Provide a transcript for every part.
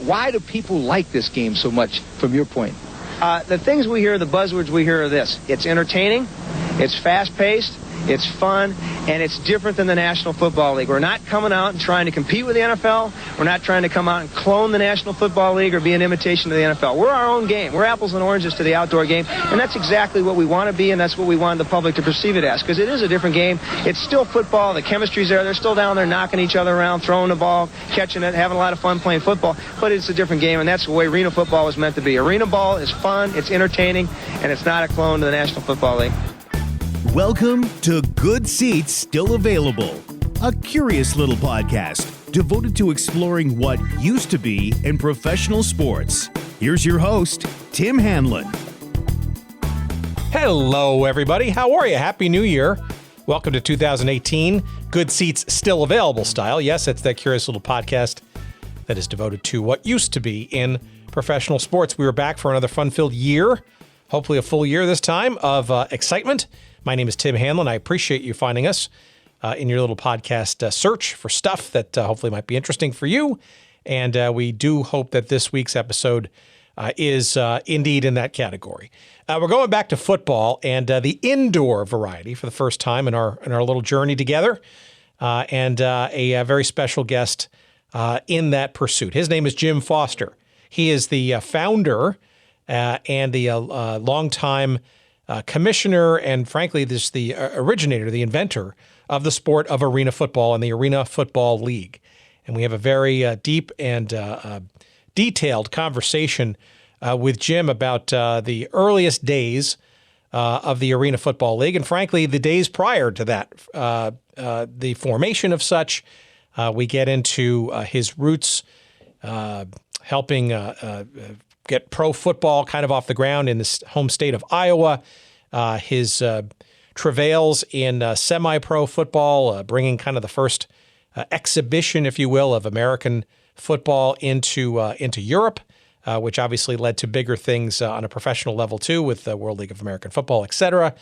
Why do people like this game so much from your point? The things we hear, the buzzwords we hear are this. It's entertaining, it's fast-paced, it's fun, and it's different than the National Football League. We're not coming out and trying to compete with the NFL. We're not trying to come out and clone the National Football League or be an imitation of the NFL. We're our own game. We're apples and oranges to the outdoor game, and that's exactly what we want to be, and that's what we want the public to perceive it as, because it is a different game. It's still football. The chemistry's there. They're still down there knocking each other around, throwing the ball, catching it, having a lot of fun playing football, but it's a different game, and that's the way arena football was meant to be. Arena ball is fun, it's entertaining, and it's not a clone to the National Football League. Welcome to Good Seats Still Available, a curious little podcast devoted to exploring what used to be in professional sports. Here's your host, Tim Hanlon. Hello, everybody. How are you? Happy New Year. Welcome to 2018, Good Seats Still Available style. Yes, it's that curious little podcast that is devoted to what used to be in professional sports. We are back for another fun-filled year, hopefully a full year this time, of excitement. My name is Tim Hanlon. I appreciate you finding us in your little podcast search for stuff that hopefully might be interesting for you. And we do hope that this week's episode is indeed in that category. We're going back to football and the indoor variety for the first time in our little journey together, and a very special guest in that pursuit. His name is Jim Foster. He is the founder and the longtime commissioner and, frankly, the originator, the inventor of the sport of arena football and the Arena Football League. And we have a very deep and detailed conversation with Jim about the earliest days of the Arena Football League and, frankly, the days prior to that, the formation of such. We get into his roots helping get pro football kind of off the ground in his home state of Iowa, his travails in semi-pro football, bringing kind of the first exhibition, if you will, of American football into Europe, which obviously led to bigger things on a professional level too, with the World League of American Football, et cetera.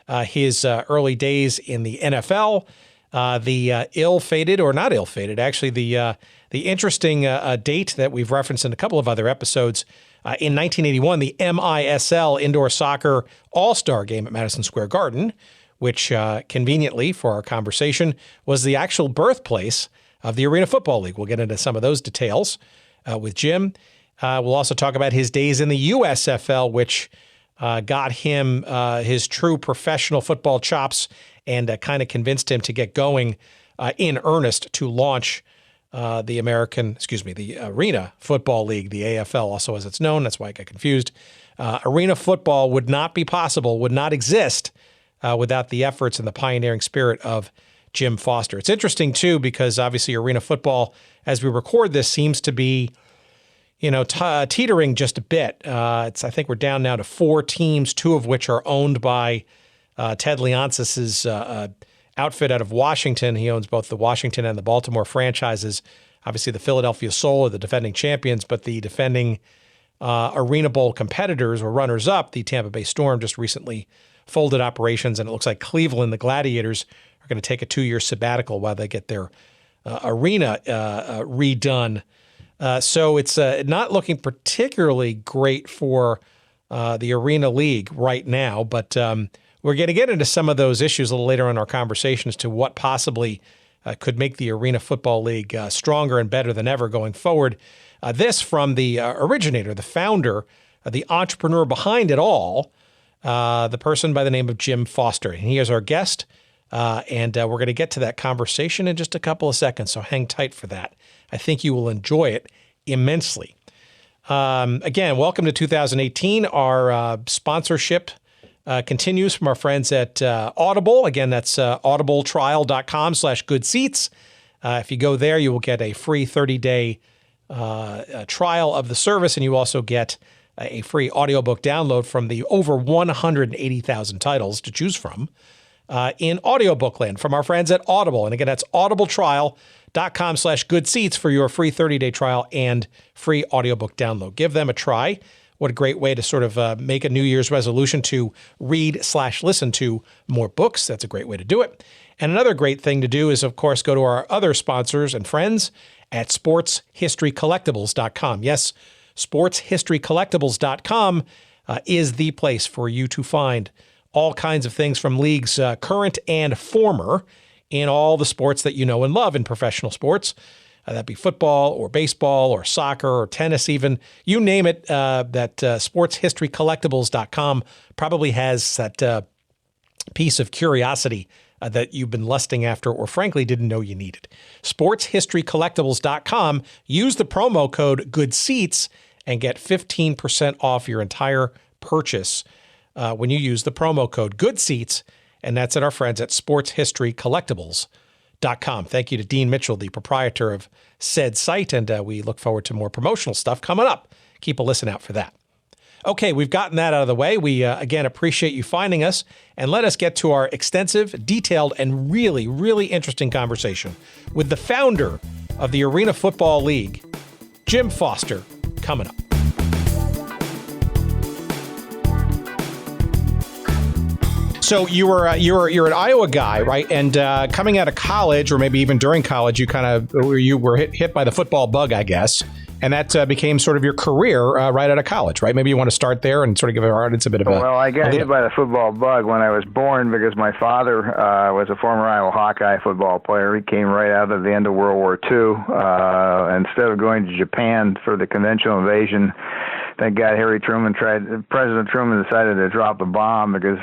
His early days in the NFL, the ill-fated, or not ill-fated, actually the interesting date that we've referenced in a couple of other episodes. In 1981, the MISL Indoor Soccer All-Star Game at Madison Square Garden, which conveniently for our conversation was the actual birthplace of the Arena Football League. We'll get into some of those details with Jim. We'll also talk about his days in the USFL, which got him his true professional football chops and kind of convinced him to get going in earnest to launch the Arena Football League, the AFL, also as it's known. That's why I got confused. Arena football would not be possible, would not exist without the efforts and the pioneering spirit of Jim Foster. It's interesting, too, because obviously arena football, as we record this, seems to be, teetering just a bit. I think we're down now to 4 teams, 2 of which are owned by Ted Leonsis' outfit out of Washington. He owns both the Washington and the Baltimore franchises. Obviously, the Philadelphia Soul are the defending champions, but the defending Arena Bowl competitors or runners-up, the Tampa Bay Storm, just recently folded operations, and it looks like Cleveland, the Gladiators, are going to take a 2-year sabbatical while they get their arena redone. So it's not looking particularly great for the Arena League right now, but we're going to get into some of those issues a little later in our conversation as to what possibly could make the Arena Football League stronger and better than ever going forward. This from the originator, the founder, the entrepreneur behind it all, the person by the name of Jim Foster. And he is our guest, and we're going to get to that conversation in just a couple of seconds, so hang tight for that. I think you will enjoy it immensely. Again, welcome to 2018. Our sponsorship continues from our friends at Audible. Again, that's audibletrial.com/goodseats. If you go there, you will get a free 30-day trial of the service, and you also get a free audiobook download from the over 180,000 titles to choose from in audiobook land from our friends at Audible. And again, that's audibletrial.com/goodseats for your free 30-day trial and free audiobook download. Give them a try. What a great way to sort of make a New Year's resolution to read/listen to more books. That's a great way to do it. And another great thing to do is, of course, go to our other sponsors and friends at sportshistorycollectibles.com. Yes, sportshistorycollectibles.com is the place for you to find all kinds of things from leagues current and former in all the sports that you know and love in professional sports. That'd be football or baseball or soccer or tennis even. You name it, that sportshistorycollectibles.com probably has that piece of curiosity that you've been lusting after or frankly didn't know you needed. Sportshistorycollectibles.com. Use the promo code GOODSEATS and get 15% off your entire purchase when you use the promo code GOODSEATS, and that's at our friends at sportshistorycollectibles.com. Thank you to Dean Mitchell, the proprietor of said site, and we look forward to more promotional stuff coming up. Keep a listen out for that. Okay, we've gotten that out of the way. We, again, appreciate you finding us, and let us get to our extensive, detailed, and really, really interesting conversation with the founder of the Arena Football League, Jim Foster, coming up. So you're an Iowa guy, right? And coming out of college, or maybe even during college, you were hit by the football bug, I guess. And that became sort of your career right out of college, right? Maybe you want to start there and sort of give our audience a bit of a... Well, I got hit by the football bug when I was born because my father was a former Iowa Hawkeye football player. He came right out of the end of World War II. Instead of going to Japan for the conventional invasion, thank God President Truman decided to drop a bomb because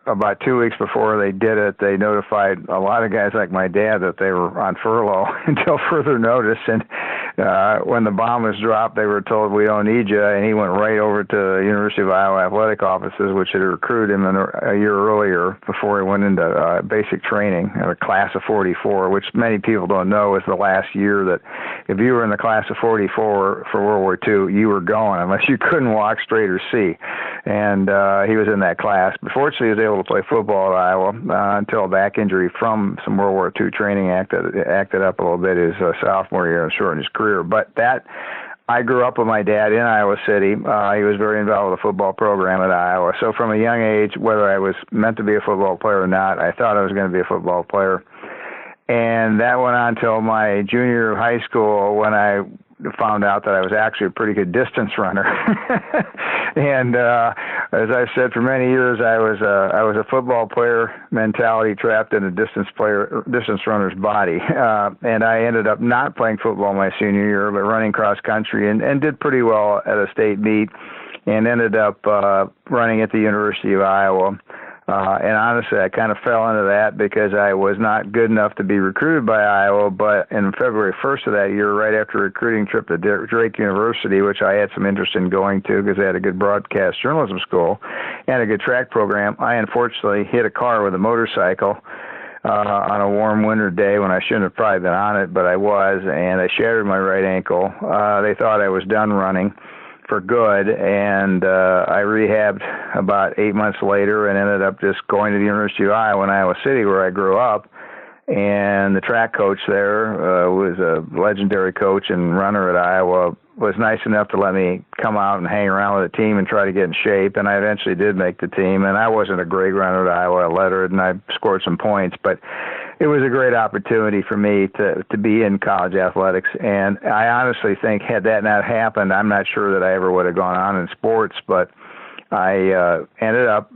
about 2 weeks before they did it, they notified a lot of guys like my dad that they were on furlough until further notice. And when the bomb was dropped, they were told, "We don't need you," and he went right over to the University of Iowa athletic offices, which had recruited him a year earlier before he went into basic training, a class of 44, which many people don't know is the last year that if you were in the class of 44 for World War II, you were going unless you couldn't walk straight or see. And he was in that class. But fortunately, he was able to play football at Iowa until a back injury from some World War II training acted up a little bit his sophomore year and shortened his career. But I grew up with my dad in Iowa City. He was very involved with the football program at Iowa. So from a young age, whether I was meant to be a football player or not, I thought I was going to be a football player. And that went on until my junior year of high school when I found out that I was actually a pretty good distance runner. And as I've said for many years, I was a football player mentality trapped in a distance runner's body. And I ended up not playing football my senior year, but running cross country and did pretty well at a state meet and ended up running at the University of Iowa. And honestly, I kind of fell into that because I was not good enough to be recruited by Iowa. But in February 1st of that year, right after a recruiting trip to Drake University, which I had some interest in going to because they had a good broadcast journalism school and a good track program, I unfortunately hit a car with a motorcycle on a warm winter day when I shouldn't have probably been on it, but I was, and I shattered my right ankle. They thought I was done running for good, and I rehabbed about 8 months later and ended up just going to the University of Iowa in Iowa City, where I grew up. And the track coach there was a legendary coach and runner at Iowa, was nice enough to let me come out and hang around with the team and try to get in shape, and I eventually did make the team. And I wasn't a great runner at Iowa. I lettered, and I scored some points, but it was a great opportunity for me to be in college athletics. And I honestly think had that not happened, I'm not sure that I ever would have gone on in sports, but I ended up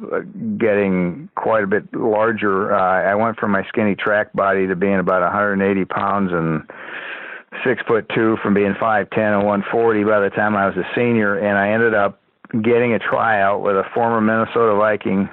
getting quite a bit larger. I went from my skinny track body to being about 180 pounds and 6'2" from being 5'10" and 140 by the time I was a senior, and I ended up getting a tryout with a former Minnesota Viking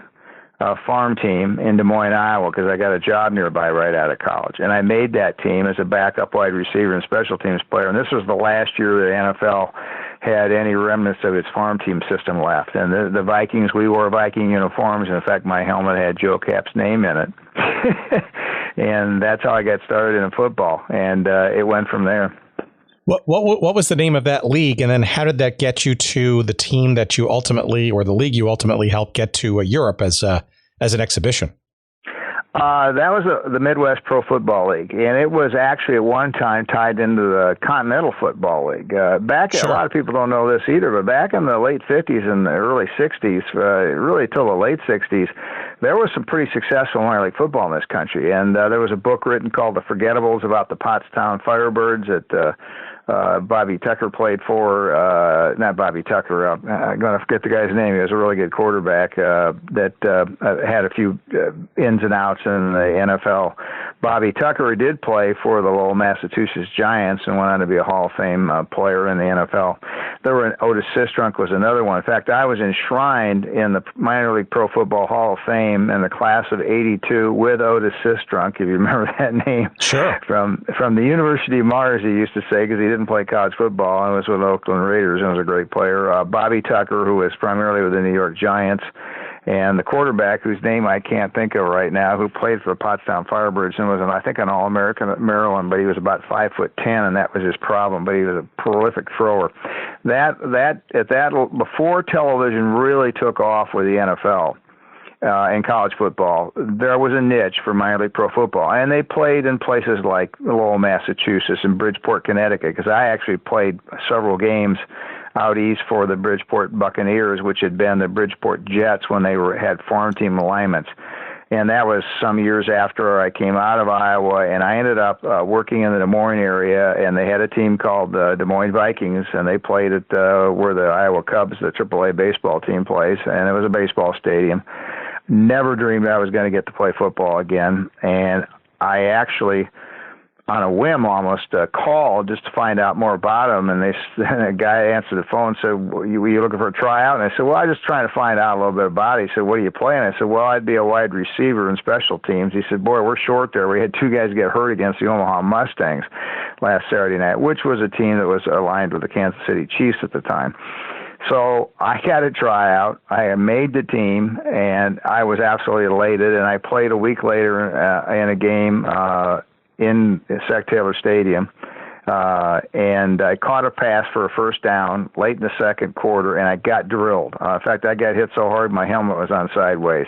farm team in Des Moines, Iowa, because I got a job nearby right out of college. And I made that team as a backup wide receiver and special teams player. And this was the last year that NFL had any remnants of its farm team system left. And the Vikings, we wore Viking uniforms. In fact, my helmet had Joe Cap's name in it. And that's how I got started in football. And it went from there. What was the name of that league, and then how did that get you to the team that you ultimately, or the league you ultimately helped get to Europe as an exhibition? That was the Midwest Pro Football League, and it was actually at one time tied into the Continental Football League. A lot of people don't know this either, but back in the late 50s and the early 60s, really till the late 60s, there was some pretty successful minor league football in this country, and there was a book written called The Forgettables about the Pottstown Firebirds that Bobby Tucker played for. Not Bobby Tucker. I'm going to forget the guy's name. He was a really good quarterback that had a few ins and outs in the NFL. Bobby Tucker did play for the Lowell, Massachusetts Giants and went on to be a Hall of Fame player in the NFL. Otis Sistrunk was another one. In fact, I was enshrined in the Minor League Pro Football Hall of Fame in the class of '82 with Otis Sistrunk, if you remember that name. Sure. From the University of Mars, he used to say, because he didn't play college football and was with the Oakland Raiders and was a great player. Bobby Tucker, who was primarily with the New York Giants, and the quarterback, whose name I can't think of right now, who played for the Pottstown Firebirds and was, I think, an All-American at Maryland, but he was about 5'10", and that was his problem. But he was a prolific thrower. Before television really took off with the NFL in college football, there was a niche for minor league pro football, and they played in places like Lowell, Massachusetts, and Bridgeport, Connecticut, because I actually played several games out east for the Bridgeport Buccaneers, which had been the Bridgeport Jets when they had farm team alignments. And that was some years after I came out of Iowa, and I ended up working in the Des Moines area, and they had a team called the Des Moines Vikings, and they played at where the Iowa Cubs, the AAA baseball team, plays, and it was a baseball stadium. Never dreamed I was going to get to play football again, and I actually, on a whim almost, called just to find out more about him, and a guy answered the phone and said, were you looking for a tryout? And I said, well, I'm just trying to find out a little bit about it. He said, what do you play? And I said, well, I'd be a wide receiver in special teams. He said, boy, we're short there. We had two guys get hurt against the Omaha Mustangs last Saturday night, which was a team that was aligned with the Kansas City Chiefs at the time. So I got a tryout. I made the team, and I was absolutely elated, and I played a week later in a game in Sac Taylor Stadium, and I caught a pass for a first down late in the second quarter, and I got drilled. In fact, I got hit so hard my helmet was on sideways.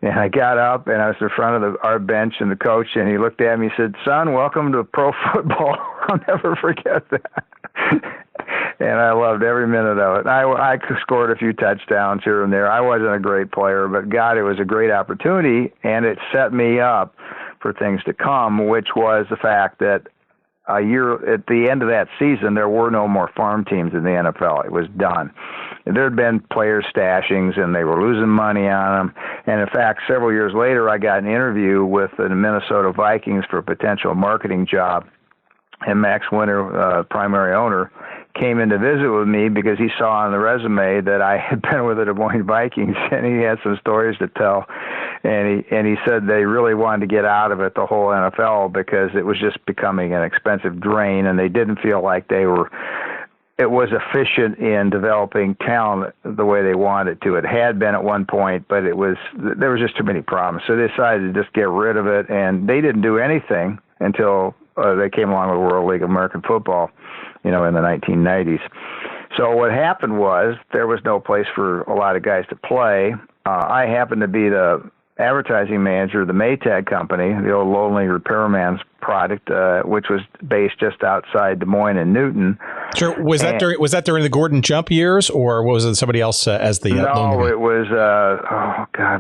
And I got up, and I was in front of our bench and the coach, and he looked at me and said, son, welcome to pro football. I'll never forget that. And I loved every minute of it. I scored a few touchdowns here and there. I wasn't a great player, but God, it was a great opportunity, and it set me up for things to come, which was the fact that a year at the end of that season, there were no more farm teams in the NFL. It was done. There had been player stashings, and they were losing money on them. And in fact, several years later, I got an interview with the Minnesota Vikings for a potential marketing job. And Max Winter, primary owner, came in to visit with me because he saw on the resume that I had been with the Des Moines Vikings, and he had some stories to tell. And he said they really wanted to get out of it, the whole NFL, because it was just becoming an expensive drain, and they didn't feel like it was efficient in developing talent the way they wanted to. It had been at one point, but there was just too many problems. So they decided to just get rid of it, and they didn't do anything until they came along with World League of American Football, in the 1990s. So what happened was there was no place for a lot of guys to play. I happened to be the advertising manager of the Maytag company, the old Lonely Repairman's product, which was based just outside Des Moines and Newton. Sure. Was that during the Gordon Jump years, or was it somebody else as the No, it was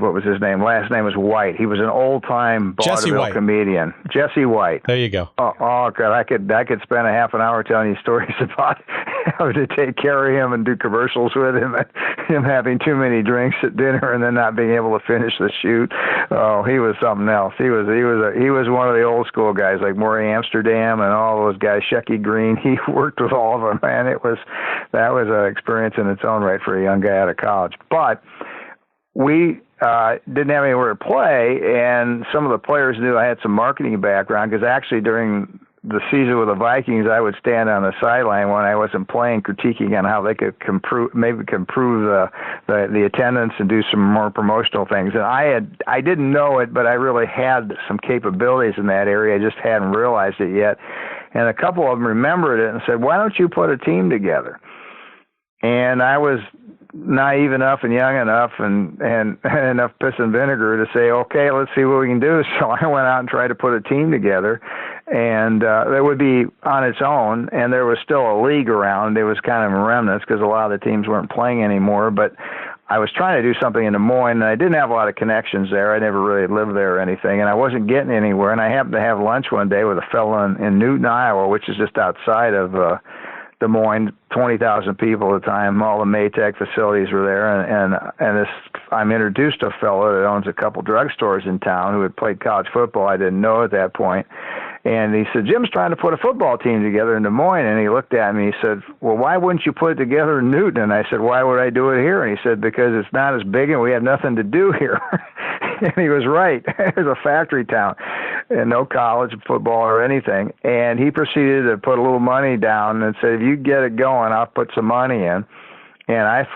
what was his name? Last name was White. He was an old-time vaudeville comedian. Jesse White. There you go. Oh God, I could spend a half an hour telling you stories about how to take care of him and do commercials with him, and him having too many drinks at dinner and then not being able to finish the shoot. Oh, he was something else. He was one of the old school guys like Maury Amsterdam and all those guys, Shecky Green. He worked with all of them, man. That was an experience in its own right for a young guy out of college. But we didn't have anywhere to play, and some of the players knew I had some marketing background, because actually during the season with the Vikings, I would stand on the sideline when I wasn't playing, critiquing on how they could improve the attendance and do some more promotional things. And I didn't know it, but I really had some capabilities in that area. I just hadn't realized it yet. And a couple of them remembered it and said, "Why don't you put a team together?" And I was naive enough and young enough and enough piss and vinegar to say, okay, let's see what we can do. So I went out and tried to put a team together, and that would be on its own, and there was still a league around. It was kind of in remnants because a lot of the teams weren't playing anymore, but I was trying to do something in Des Moines, and I didn't have a lot of connections there. I never really lived there or anything, and I wasn't getting anywhere. And I happened to have lunch one day with a fellow in Newton, Iowa, which is just outside of Des Moines, 20,000 people at the time. All the Maytag facilities were there, and this I'm introduced to a fellow that owns a couple drugstores in town who had played college football. I didn't know at that point. And he said, Jim's trying to put a football team together in Des Moines. And he looked at me, he said, well, why wouldn't you put it together in Newton? And I said, why would I do it here? And he said, because it's not as big and we have nothing to do here. And he was right. It was a factory town and no college football or anything. And he proceeded to put a little money down and said, if you get it going, I'll put some money in. And I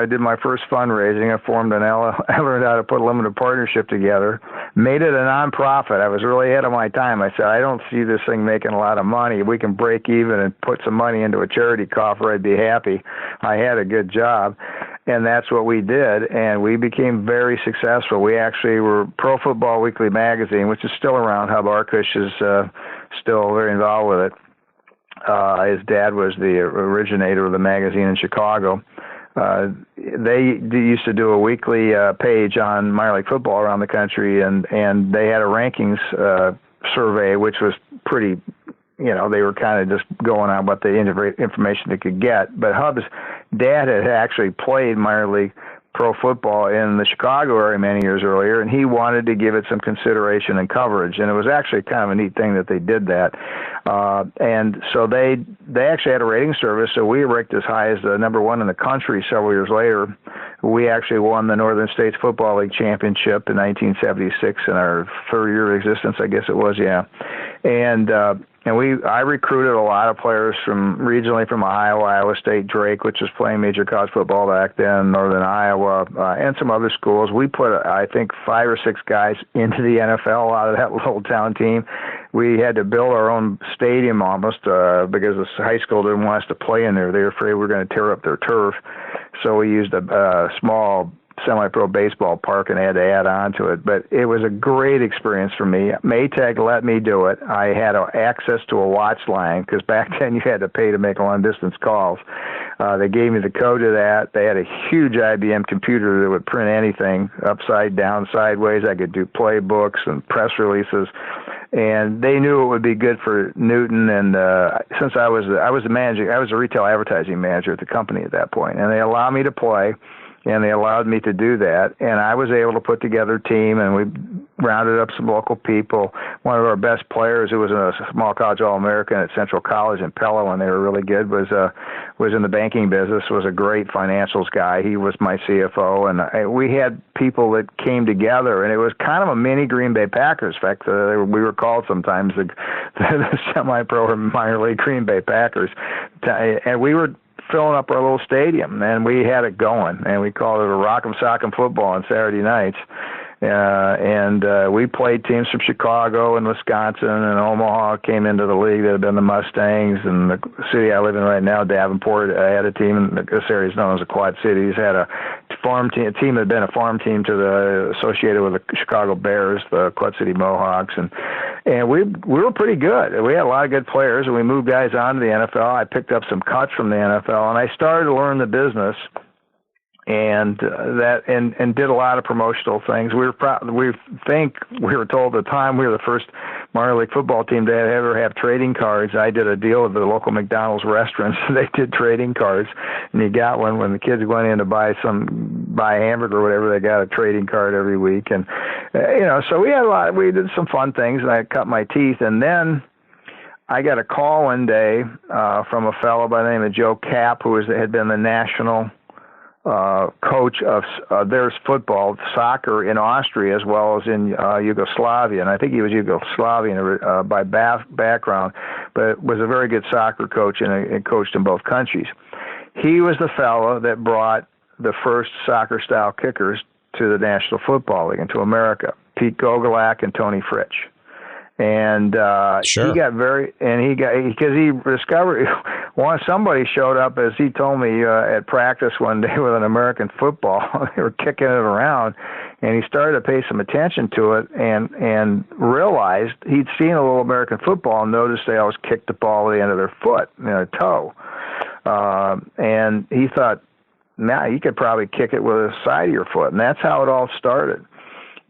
did my first fundraising. I learned how to put a limited partnership together, made it a nonprofit. I was really ahead of my time. I said, I don't see this thing making a lot of money. If we can break even and put some money into a charity coffer, I'd be happy. I had a good job. And that's what we did. And we became very successful. We actually were Pro Football Weekly magazine, which is still around. Hub Arkush is still very involved with it. His dad was the originator of the magazine in Chicago. They used to do a weekly page on minor league football around the country, and they had a rankings survey, which was pretty, they were kind of just going on what the information they could get. But Hub's dad had actually played minor league pro football in the Chicago area many years earlier, and he wanted to give it some consideration and coverage. And it was actually kind of a neat thing that they did that. And so they actually had a rating service, so we ranked as high as the number one in the country several years later. We actually won the Northern States Football League championship in 1976 in our third year of existence, I guess it was, yeah. And I recruited a lot of players regionally from Iowa State, Drake, which was playing major college football back then, Northern Iowa, and some other schools. We put, I think, 5 or 6 guys into the NFL out of that little town team. We had to build our own stadium almost because the high school didn't want us to play in there. They were afraid we were going to tear up their turf. So we used a small semi-pro baseball park and had to add on to it. But it was a great experience for me. Maytag let me do it. I had access to a watch line because back then you had to pay to make long-distance calls. They gave me the code to that. They had a huge IBM computer that would print anything upside down, sideways. I could do playbooks and press releases. And they knew it would be good for Newton. And since I was the manager, I was a retail advertising manager at the company at that point, and they allowed me to play. And they allowed me to do that, and I was able to put together a team, and we rounded up some local people. One of our best players, who was a small college All-American at Central College in Pella when they were really good, was in the banking business, was a great financials guy. He was my CFO, and we had people that came together, and it was kind of a mini Green Bay Packers. In fact, we were called sometimes the semi-pro or minor league Green Bay Packers, and we were filling up our little stadium, and we had it going, and we called it a rock'em sock'em football on Saturday nights. We played teams from Chicago and Wisconsin and Omaha came into the league that had been the Mustangs, and the city I live in right now, Davenport, had a team in this area is known as the Quad Cities, had a farm team, a team that had been a farm team associated with the Chicago Bears, the Quad City Mohawks, and we were pretty good. We had a lot of good players, and we moved guys on to the NFL. I picked up some cuts from the NFL, and I started to learn the business. And did a lot of promotional things. We were told at the time we were the first minor league football team to ever have trading cards. I did a deal with the local McDonald's restaurants. They did trading cards, and you got one when the kids went in to buy a hamburger or whatever. They got a trading card every week, and so we had we did some fun things, and I cut my teeth, and then I got a call one day from a fellow by the name of Joe Kapp, who had been the national coach of their football, soccer in Austria as well as in Yugoslavia, and I think he was Yugoslavian by background, but was a very good soccer coach and coached in both countries. He was the fellow that brought the first soccer-style kickers to the National Football League and to America, Pete Gogolak and Tony Fritsch. And sure. He got because he discovered somebody showed up, as he told me, at practice one day with an American football. They were kicking it around, and he started to pay some attention to it and realized he'd seen a little American football and noticed they always kicked the ball at the end of their foot, toe. And he thought, now you could probably kick it with the side of your foot. And that's how it all started.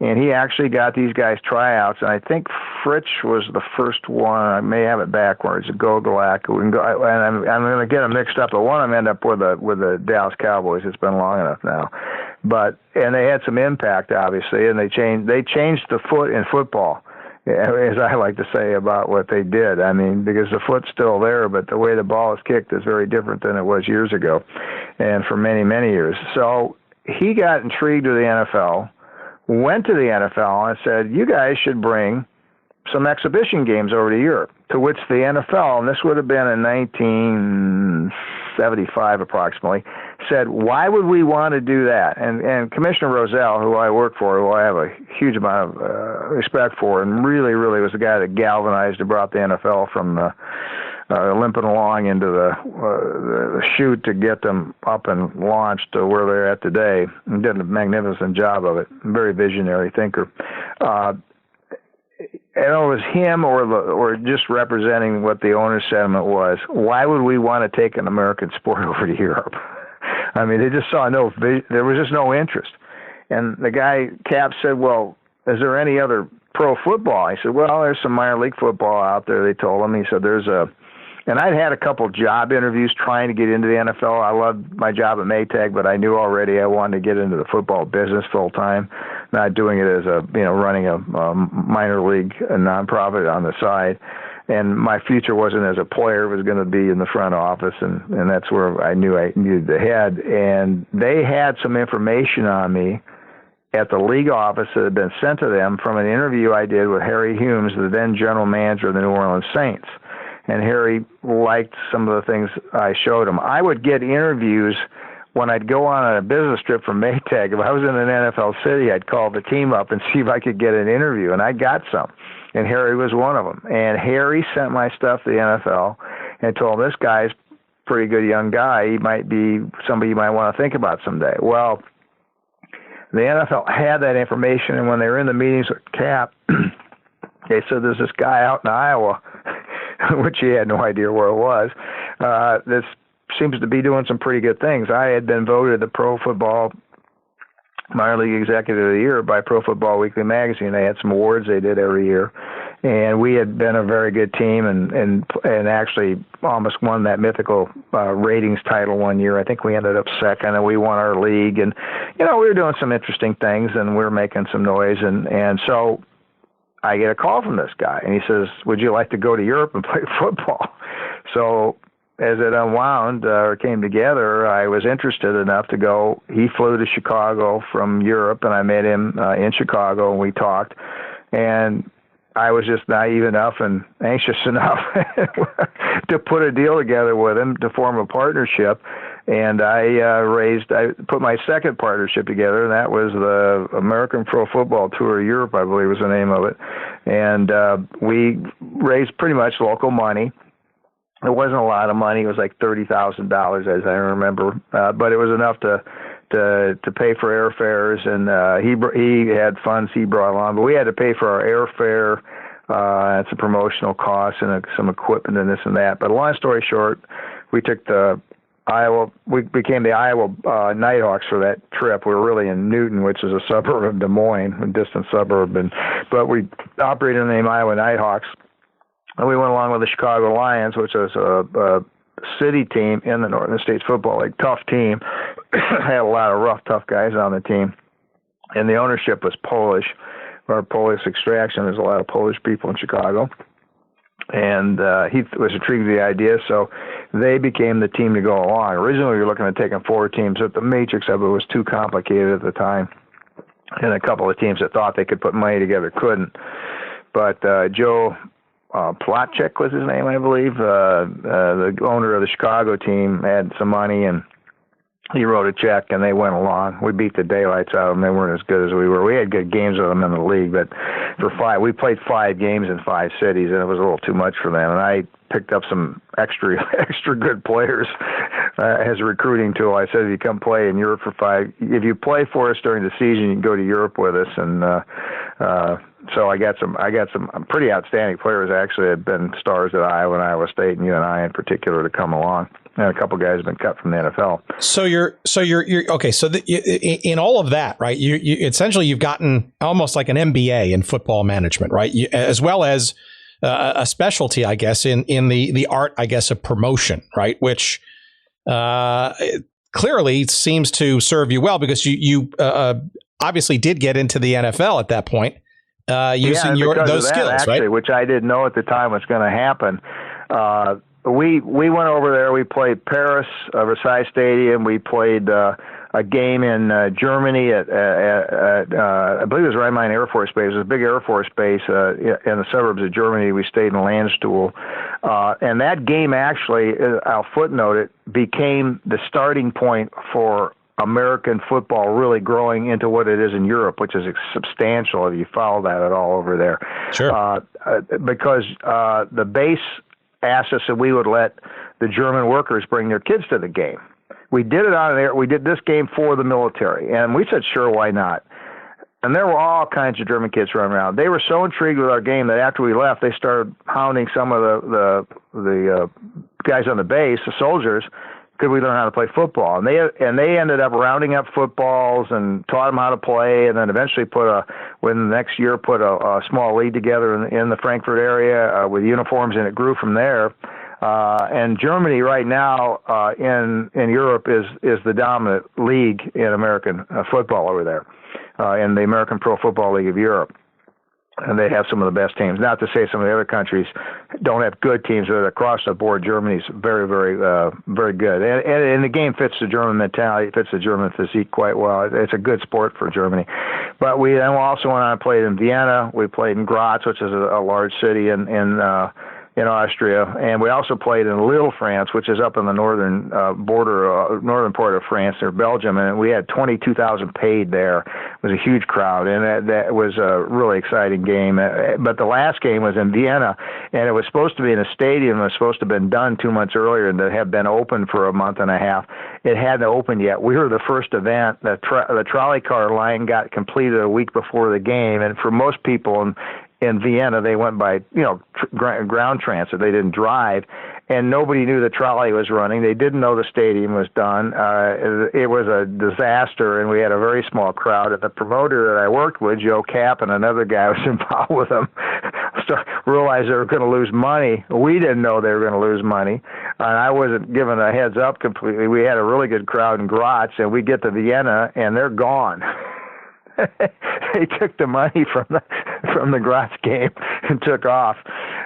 And he actually got these guys tryouts, and I think Fritz was the first one. I may have it backwards. Gogolak, and I'm going to get them mixed up. But one of them ended up with the Dallas Cowboys. It's been long enough now. And they had some impact, obviously, and they changed the foot in football, as I like to say about what they did. I mean, because the foot's still there, but the way the ball is kicked is very different than it was years ago, and for many, many years. So he got intrigued with the NFL, went to the NFL and said, you guys should bring some exhibition games over to Europe, to which the NFL, and this would have been in 1975 approximately, said, why would we want to do that? And Commissioner Rozelle, who I work for, who I have a huge amount of respect for, and really, really was the guy that galvanized and brought the NFL from limping along into the chute to get them up and launched to where they're at today, and did a magnificent job of it. Very visionary thinker. And it was him or just representing what the owner's sentiment was. Why would we want to take an American sport over to Europe? I mean, they just saw there was just no interest. And the guy, Cap, said, well, is there any other pro football? I said, well, there's some minor league football out there, they told him. He said, and I'd had a couple job interviews trying to get into the NFL. I loved my job at Maytag, but I knew already I wanted to get into the football business full time, not doing it as running a minor league nonprofit on the side. And my future wasn't as a player; it was going to be in the front office, and that's where I knew I needed to head. And they had some information on me at the league office that had been sent to them from an interview I did with Harry Humes, the then general manager of the New Orleans Saints. And Harry liked some of the things I showed him. I would get interviews when I'd go on a business trip from Maytag. If I was in an NFL city, I'd call the team up and see if I could get an interview, and I got some. And Harry was one of them. And Harry sent my stuff to the NFL and told him, this guy's a pretty good young guy. He might be somebody you might want to think about someday. Well, the NFL had that information, and when they were in the meetings with Cap, they said there's this guy out in Iowa, which he had no idea where it was, that seems to be doing some pretty good things. I had been voted the Pro Football Minor League Executive of the Year by Pro Football Weekly magazine. They had some awards they did every year, and we had been a very good team and actually almost won that mythical ratings title one year. I think we ended up second, and we won our league. And we were doing some interesting things, and we were making some noise. And so I get a call from this guy, and he says, would you like to go to Europe and play football? So as it unwound or came together, I was interested enough to go. He flew to Chicago from Europe, and I met him in Chicago, and we talked. And I was just naive enough and anxious enough to put a deal together with him to form a partnership. And I put my second partnership together, and that was the American Pro Football Tour of Europe, I believe was the name of it. And we raised pretty much local money. It wasn't a lot of money. It was like $30,000, as I remember, but it was enough to pay for airfares, and he had funds he brought along, but we had to pay for our airfare and some promotional costs and some equipment and this and that. But long story short, we took we became the Iowa Nighthawks for that trip. We were really in Newton, which is a suburb of Des Moines, a distant suburb, but we operated in the name Iowa Nighthawks. And we went along with the Chicago Lions, which was a city team in the Northern States Football League, tough team. Had a lot of rough, tough guys on the team. And the ownership was Polish, or Polish extraction. There's a lot of Polish people in Chicago. And he was intrigued with the idea, so they became the team to go along. Originally, we were looking at taking 4 teams, but the matrix of it was too complicated at the time. And a couple of teams that thought they could put money together couldn't. But Joe Plotchek was his name, I believe. The owner of the Chicago team had some money, and he wrote a check, and they went along. We beat the daylights out of them. They weren't as good as we were. We had good games with them in the league, but we played 5 games in 5 cities, and it was a little too much for them. And I picked up some extra good players as a recruiting tool. I said, if you come play in Europe for 5, if you play for us during the season, you can go to Europe with us. And so I got some pretty outstanding players, actually, had been stars at Iowa and Iowa State, and UNI in particular, to come along. and a couple guys have been cut from the NFL. So you're okay. So in all of that, right? You essentially you've gotten almost like an MBA in football management, right? As well as a specialty, I guess, in the art, I guess, of promotion, right? Which clearly seems to serve you well because you obviously did get into the NFL at that point using those skills, actually, right? Which I didn't know at the time was going to happen. We went over there. We played Paris, Versailles Stadium. We played a game in Germany at I believe it was Rhein-Main Air Force Base. It was a big Air Force base in the suburbs of Germany. We stayed in Landstuhl. And that game actually, I'll footnote it, became the starting point for American football really growing into what it is in Europe, which is substantial if you follow that at all over there. Sure. Because the base asked us that we would let the German workers bring their kids to the game. We did it on air. We did this game for the military, and we said, sure, why not? And there were all kinds of German kids running around. They were so intrigued with our game that after we left, they started hounding some of the guys on the base, the soldiers. Could we learn how to play football? And they ended up rounding up footballs and taught them how to play, and then eventually put a small league together in the Frankfurt area with uniforms, and it grew from there. And Germany right now in Europe is the dominant league in American football over there, in the American Pro Football League of Europe. And they have some of the best teams. Not to say some of the other countries don't have good teams, but across the board, Germany's very, very, very good. And the game fits the German mentality, fits the German physique quite well. It's a good sport for Germany. But we then also went on and played in Vienna. We played in Graz, which is a large city in Austria, and we also played in Lille, France, which is up in the northern northern part of France, near Belgium, and we had 22,000 paid there. It was a huge crowd, and that was a really exciting game. But the last game was in Vienna, and it was supposed to be in a stadium. It was supposed to have been done 2 months earlier and to have been open for a month and a half. It hadn't opened yet. We were the first event. The trolley car line got completed a week before the game, and for most people in Vienna, they went by, ground transit. They didn't drive, and nobody knew the trolley was running. They didn't know the stadium was done. It was a disaster, and we had a very small crowd. And the promoter that I worked with, Joe Kapp, and another guy was involved with them, realized they were going to lose money. We didn't know they were going to lose money, and I wasn't given a heads up completely. We had a really good crowd in Graz, and we get to Vienna, and they're gone. They took the money from the Graz game and took off,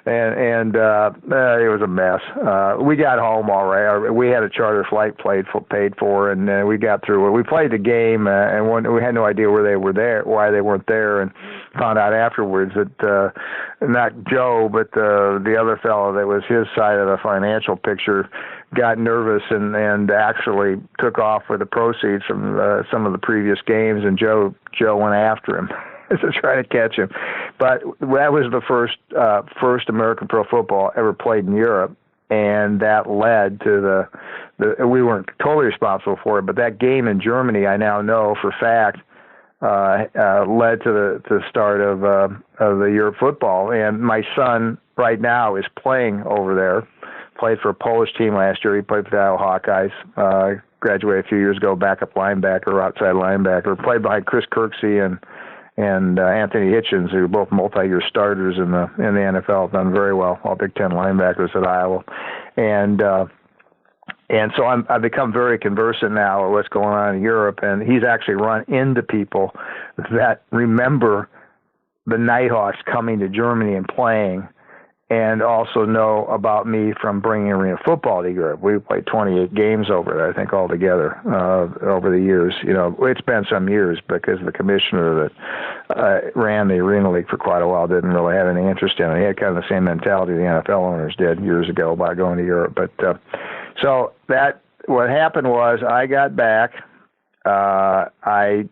and it was a mess. We got home all right. We had a charter flight paid for, and we got through it. We played the game, and we had no idea why they weren't there, and found out afterwards that not Joe, but the other fellow that was his side of the financial picture got nervous and actually took off with the proceeds from some of the previous games, and Joe went after him to try to catch him. But that was the first American pro football ever played in Europe, and that led to we weren't totally responsible for it, but that game in Germany, I now know for fact, led to the start of the Europe football. And my son right now is playing over there. Played for a Polish team last year. He played for the Iowa Hawkeyes. Graduated a few years ago, backup linebacker, outside linebacker. Played behind Chris Kirksey and Anthony Hitchens, who are both multi-year starters in the NFL. Done very well. All Big Ten linebackers at Iowa, and so I've become very conversant now with what's going on in Europe. And he's actually run into people that remember the Nighthawks coming to Germany and playing, and also know about me from bringing arena football to Europe. We played 28 games over there, I think, altogether over the years. It's been some years because the commissioner that ran the Arena League for quite a while didn't really have any interest in it. He had kind of the same mentality the NFL owners did years ago about going to Europe. But so what happened was I got back. I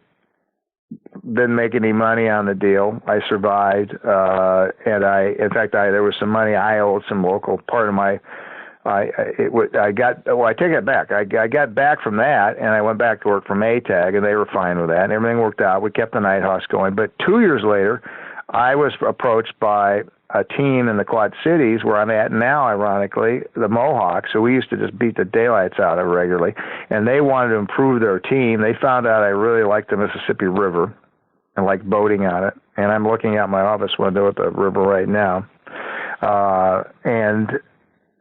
didn't make any money on the deal. I survived, and there was some money I owed some local part of my. I take it back. I got back from that, and I went back to work for Maytag, and they were fine with that, and everything worked out. We kept the Nighthawks going, but 2 years later, I was approached by a team in the Quad Cities where I'm at now, ironically, the Mohawks, so we used to just beat the daylights out of regularly, and they wanted to improve their team. They found out I really liked the Mississippi River and liked boating on it, and I'm looking out my office window at the river right now. And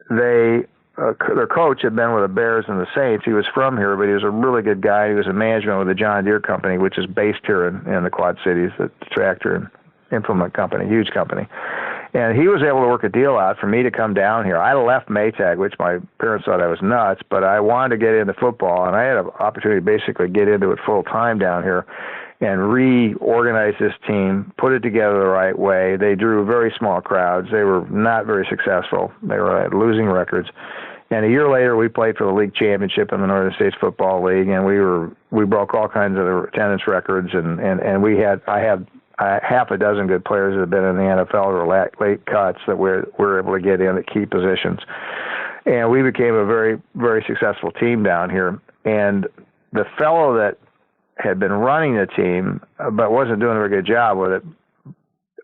their coach had been with the Bears and the Saints. He was from here, but he was a really good guy. He was in management with the John Deere Company, which is based here in the Quad Cities, the tractor and implement company, huge company. And he was able to work a deal out for me to come down here. I left Maytag, which my parents thought I was nuts, but I wanted to get into football, and I had an opportunity to basically get into it full time down here and reorganize this team, put it together the right way. They drew very small crowds. They were not very successful. They were at losing records. And a year later, we played for the league championship in the Northern States Football League, and we broke all kinds of attendance records, and I had half a dozen good players that have been in the NFL or late cuts that we're able to get in at key positions. And we became a very, very successful team down here. And the fellow that had been running the team but wasn't doing a very good job with it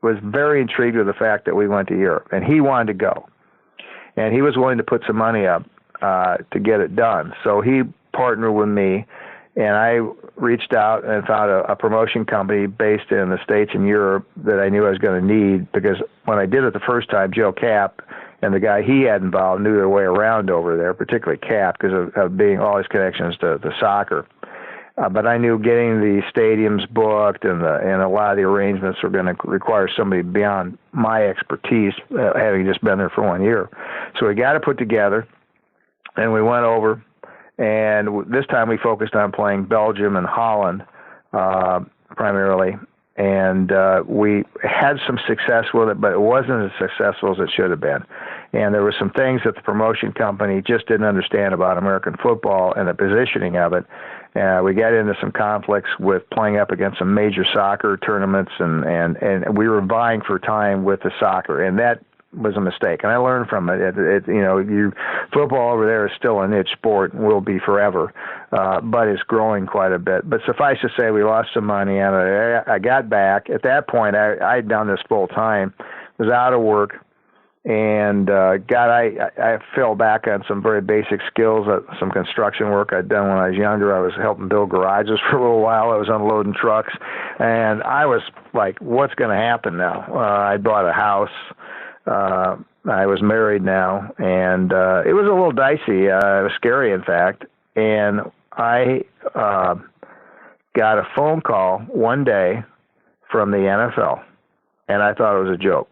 was very intrigued with the fact that we went to Europe, and he wanted to go. And he was willing to put some money up to get it done. So he partnered with me, and I reached out and found a promotion company based in the States and Europe that I knew I was going to need, because when I did it the first time, Joe Cap and the guy he had involved knew their way around over there, particularly Cap, because of being all his connections to soccer. But I knew getting the stadiums booked and a lot of the arrangements were going to require somebody beyond my expertise, having just been there for 1 year. So we got it put together, and we went over. And this time we focused on playing Belgium and Holland primarily. And we had some success with it, but it wasn't as successful as it should have been. And there were some things that the promotion company just didn't understand about American football and the positioning of it. We got into some conflicts with playing up against some major soccer tournaments, and we were vying for time with the soccer, and that was a mistake, and I learned from it. Football over there is still a niche sport and will be forever, but it's growing quite a bit. But suffice to say, we lost some money on it. I got back. At that point, I had done this full time, was out of work, and I fell back on some very basic skills, some construction work I'd done when I was younger. I was helping build garages for a little while. I was unloading trucks, and I was like, what's going to happen now? I bought a house. I was married now, and it was a little dicey. It was scary, in fact. And I got a phone call one day from the NFL, and I thought it was a joke.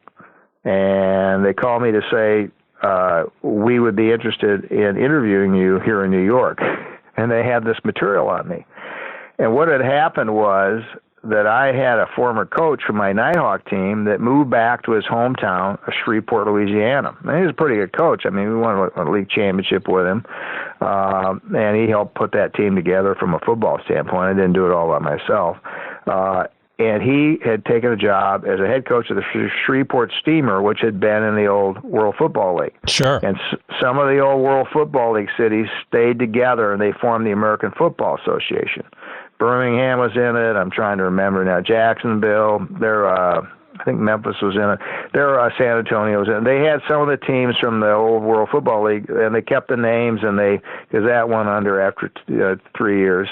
And they called me to say, we would be interested in interviewing you here in New York. And they had this material on me. And what had happened was that I had a former coach from my Nighthawk team that moved back to his hometown of Shreveport, Louisiana. And he was a pretty good coach. I mean, we won a league championship with him, and he helped put that team together from a football standpoint. I didn't do it all by myself. And he had taken a job as a head coach of the Shreveport Steamer, which had been in the old World Football League. Sure. And some of the old World Football League cities stayed together, and they formed the American Football Association. Birmingham was in it. I'm trying to remember now. Jacksonville. I think Memphis was in it. San Antonio was in it. They had some of the teams from the old World Football League, and they kept the names, and because that went under after 3 years,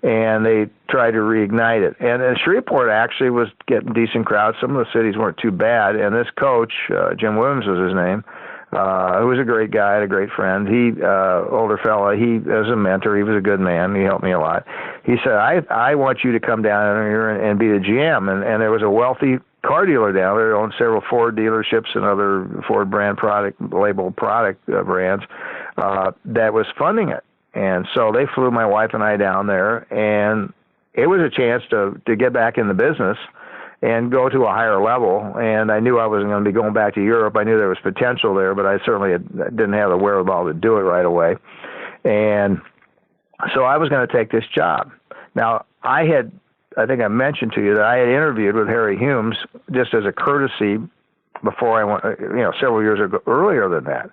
and they tried to reignite it. And Shreveport actually was getting decent crowds. Some of the cities weren't too bad. And this coach, Jim Williams was his name, who was a great guy and a great friend. Older fella, he was a mentor. He was a good man. He helped me a lot. He said, I want you to come down here and be the GM. And there was a wealthy car dealer down there, owned several Ford dealerships and other Ford brand label product brands, that was funding it. And so they flew my wife and I down there, and it was a chance to get back in the business and go to a higher level. And I knew I wasn't going to be going back to Europe. I knew there was potential there, but I certainly didn't have the wherewithal to do it right away. And so I was going to take this job. Now, I think I mentioned to you that I had interviewed with Harry Humes just as a courtesy before I went, several years earlier than that.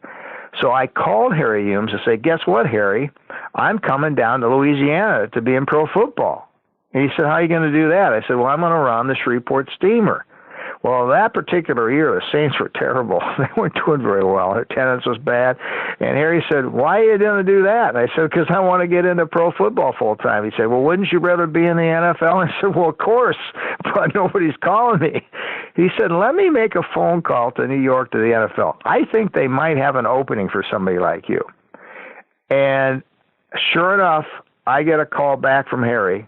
So I called Harry Humes to say, guess what, Harry? I'm coming down to Louisiana to be in pro football. And he said, how are you going to do that? I said, well, I'm going to run the Shreveport Steamer. Well, that particular year, the Saints were terrible. They weren't doing very well. Their attendance was bad. And Harry said, why are you going to do that? And I said, because I want to get into pro football full time. He said, well, wouldn't you rather be in the NFL? I said, well, of course, but nobody's calling me. He said, let me make a phone call to New York to the NFL. I think they might have an opening for somebody like you. And sure enough, I get a call back from Harry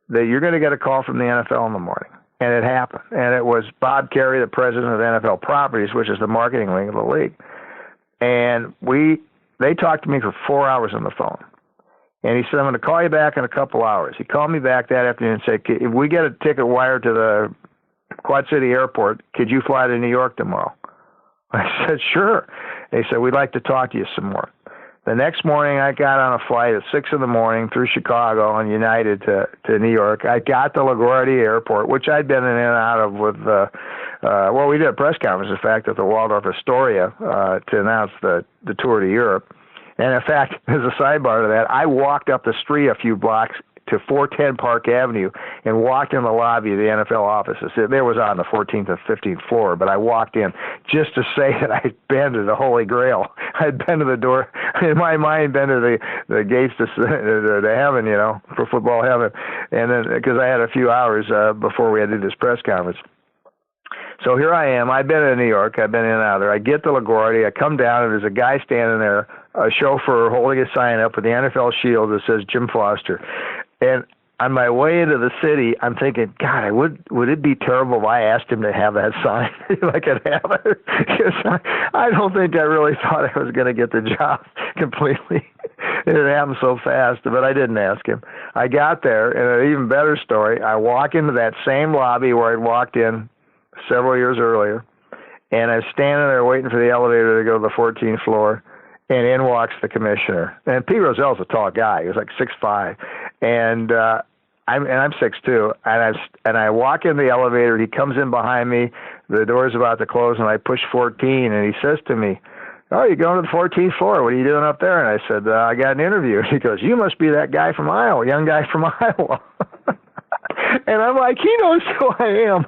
that you're going to get a call from the NFL in the morning. And it happened. And it was Bob Carey, the president of NFL Properties, which is the marketing wing of the league. And they talked to me for 4 hours on the phone. And he said, I'm going to call you back in a couple hours. He called me back that afternoon and said, if we get a ticket wired to the Quad City Airport, could you fly to New York tomorrow? I said, sure. And he said, we'd like to talk to you some more. The next morning, I got on a flight at 6 in the morning through Chicago on United to New York. I got to LaGuardia Airport, which I'd been in and out of with, we did a press conference, in fact, at the Waldorf Astoria to announce the tour to Europe. And in fact, as a sidebar to that, I walked up the street a few blocks to 410 Park Avenue and walked in the lobby of the NFL offices. There was on the 14th and 15th floor, but I walked in just to say that I'd been to the Holy Grail. I'd been to the door, in my mind, been to the gates to heaven, for football heaven. And then, because I had a few hours before we had to do this press conference. So here I am. I've been in New York. I've been in and out there. I get to LaGuardia. I come down, and there's a guy standing there, a chauffeur holding a sign up with the NFL shield that says Jim Foster. And on my way into the city, I'm thinking, God, would it be terrible if I asked him to have that sign if I could have it? Because I don't think I really thought I was going to get the job completely. It happened so fast, but I didn't ask him. I got there, and an even better story, I walk into that same lobby where I'd walked in several years earlier, and I'm standing there waiting for the elevator to go to the 14th floor, and in walks the commissioner. And Pete Rozell's a tall guy. He was like 6'5", and I'm 6'2", and I walk in the elevator. He comes in behind me. The door's about to close, and I push 14, and he says to me, "Oh, you're going to the 14th floor. What are you doing up there?" And I said, "I got an interview." He goes, "You must be that guy from Iowa, young guy from Iowa." And I'm like, he knows who I am.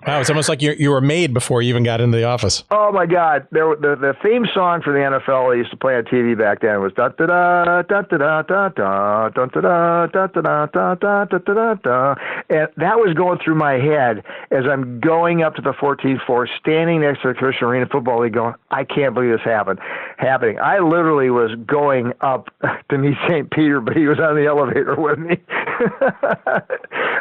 Wow, it's almost like you were made before you even got into the office. Oh my God! The theme song for the NFL they used to play on TV back then was da da da da da da da da da da da da da da da da, and that was going through my head as I'm going up to the 14th floor, standing next to the Christian Arena Football League, going, I can't believe this happening. I literally was going up to meet St. Peter, but he was on the elevator with me.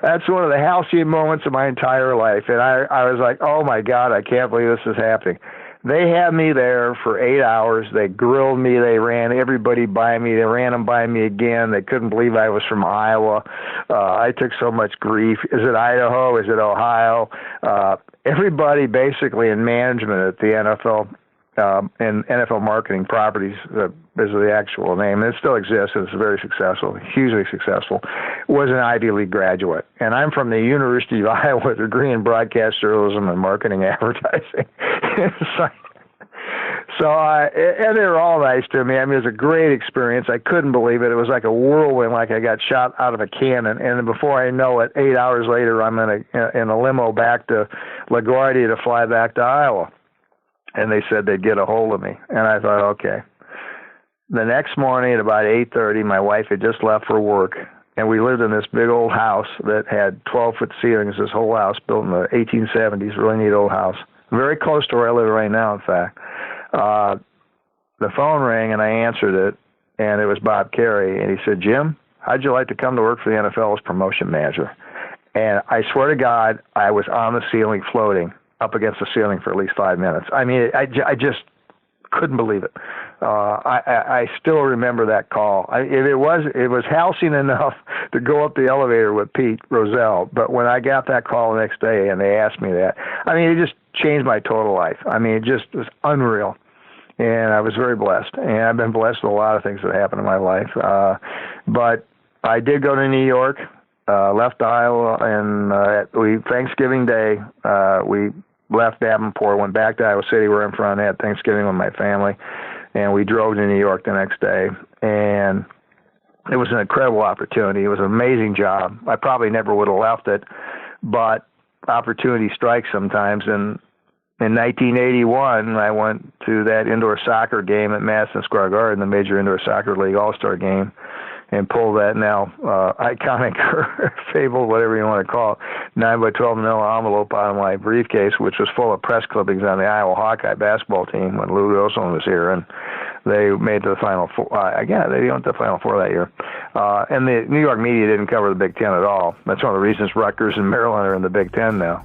That's one of the halcyon moments of my entire life, and I was like, oh my God, I can't believe this is happening. They had me there for 8 hours. They grilled me. They ran everybody by me. They ran them by me again. They couldn't believe I was from Iowa. I took so much grief. Is it Idaho? Is it Ohio? Everybody basically in management at the NFL and NFL Marketing Properties is the actual name. And it still exists. It's very successful, hugely successful. Was an Ivy League graduate. And I'm from the University of Iowa with a degree in broadcast journalism and marketing advertising. And they were all nice to me. I mean, it was a great experience. I couldn't believe it. It was like a whirlwind, like I got shot out of a cannon. And before I know it, 8 hours later, I'm in a limo back to LaGuardia to fly back to Iowa. And they said they'd get a hold of me. And I thought, okay. The next morning at about 8:30, my wife had just left for work. And we lived in this big old house that had 12-foot ceilings, this whole house built in the 1870s, really neat old house. Very close to where I live right now, in fact. The phone rang, and I answered it, and it was Bob Carey. And he said, Jim, how'd you like to come to work for the NFL as promotion manager? And I swear to God, I was on the ceiling floating up against the ceiling for at least 5 minutes. I mean, I just couldn't believe it. I still remember that call. It was halcyon enough to go up the elevator with Pete Rozell, but when I got that call the next day and they asked me that, I mean, it just changed my total life. I mean, it just was unreal, and I was very blessed. And I've been blessed with a lot of things that happened in my life. But I did go to New York, left Iowa, and Thanksgiving Day, we left Davenport, went back to Iowa City where I'm from, had Thanksgiving with my family, and we drove to New York the next day. And it was an incredible opportunity. It was an amazing job. I probably never would have left it, but opportunity strikes sometimes. And in 1981, I went to that indoor soccer game at Madison Square Garden, the Major Indoor Soccer League All-Star Game, and pulled that now iconic or fabled, whatever you want to call it, 9 by 12 manila envelope out of my briefcase, which was full of press clippings on the Iowa Hawkeye basketball team when Lou Wilson was here, and they made the Final Four. Again, they went to the Final Four that year. And the New York media didn't cover the Big Ten at all. That's one of the reasons Rutgers and Maryland are in the Big Ten now.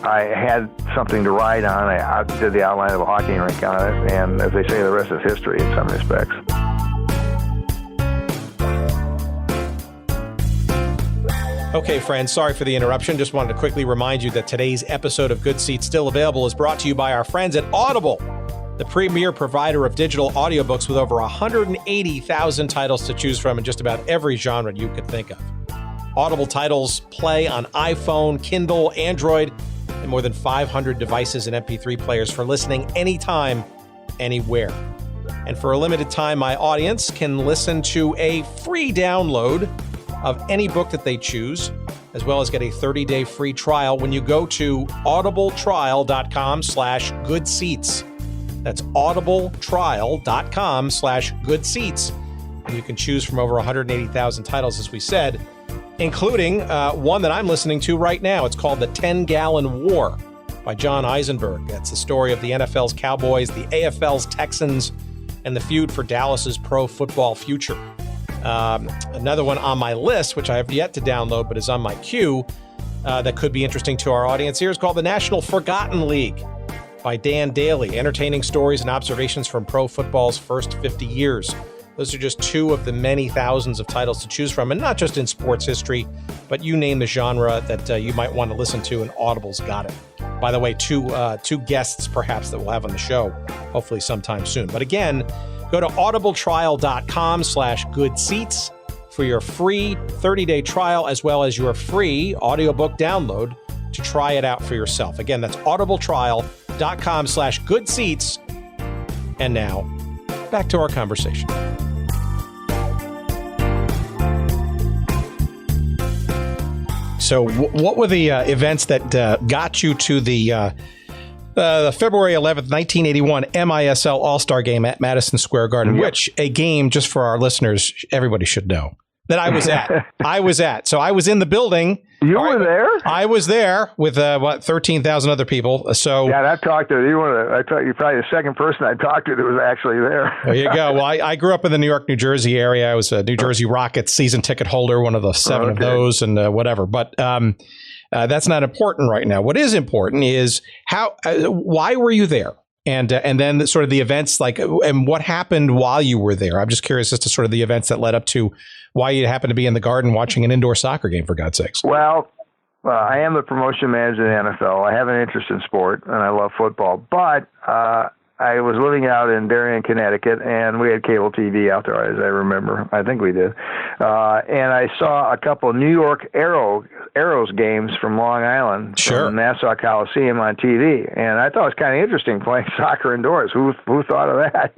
I had something to write on. I did the outline of a hockey rink on it, and as they say, the rest is history in some respects. Okay, friends, sorry for the interruption. Just wanted to quickly remind you that today's episode of Good Seats Still Available is brought to you by our friends at Audible, the premier provider of digital audiobooks with over 180,000 titles to choose from in just about every genre you could think of. Audible titles play on iPhone, Kindle, Android, and more than 500 devices and MP3 players for listening anytime, anywhere. And for a limited time, my audience can listen to a free download of any book that they choose, as well as get a 30-day free trial when you go to audibletrial.com/goodseats. That's audibletrial.com/goodseats. And you can choose from over 180,000 titles, as we said, including one that I'm listening to right now. It's called The 10-Gallon War by John Eisenberg. That's the story of the NFL's Cowboys, the AFL's Texans, and the feud for Dallas's pro football future. Another one on my list, which I have yet to download but is on my queue, that could be interesting to our audience here, is called The National Forgotten League by Dan Daly, entertaining stories and observations from pro football's first 50 years. Those are just two of the many thousands of titles to choose from, and not just in sports history, but you name the genre that you might want to listen to, and Audible's got it. By the way, two guests perhaps that we'll have on the show, hopefully sometime soon. But again, go to audibletrial.com/goodseats for your free 30-day trial, as well as your free audiobook download to try it out for yourself. Again, that's audibletrial.com/goodseats. And now, back to our conversation. So what were the events that got you to the February 11th, 1981 MISL All-Star Game at Madison Square Garden, which a game, just for our listeners, everybody should know, that I was at. So I was in the building. You were there? I was there with, 13,000 other people. So yeah, I've talked to you. I thought you're probably the second person I talked to that was actually there. There you go. Well, I grew up in the New York, New Jersey area. I was a New Jersey Rockets season ticket holder, one of the seven of those, and whatever. But that's not important right now. What is important is why were you there? And then sort of the events, and what happened while you were there. I'm just curious as to sort of the events that led up to why you happened to be in the Garden watching an indoor soccer game, for God's sakes. Well, I am the promotion manager of the NFL. I have an interest in sport, and I love football. But I was living out in Darien, Connecticut, and we had cable TV out there, as I remember. I think we did. And I saw a couple of New York Arrows games from Long Island, from Nassau Coliseum on TV. And I thought it was kind of interesting playing soccer indoors. Who thought of that,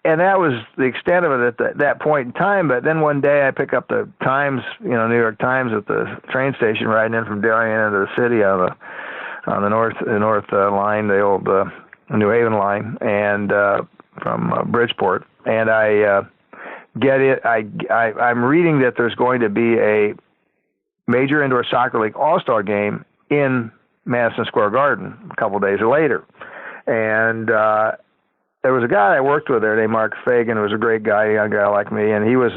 And that was the extent of it at that point in time. But then one day I pick up the Times, New York Times at the train station riding in from Darien into the city on the north line, the old New Haven line, and from Bridgeport. And I get it. I'm reading that there's going to be a Major Indoor Soccer League All-Star game in Madison Square Garden a couple of days later. And there was a guy I worked with there named Mark Fagan, who was a great guy, a young guy like me, and he was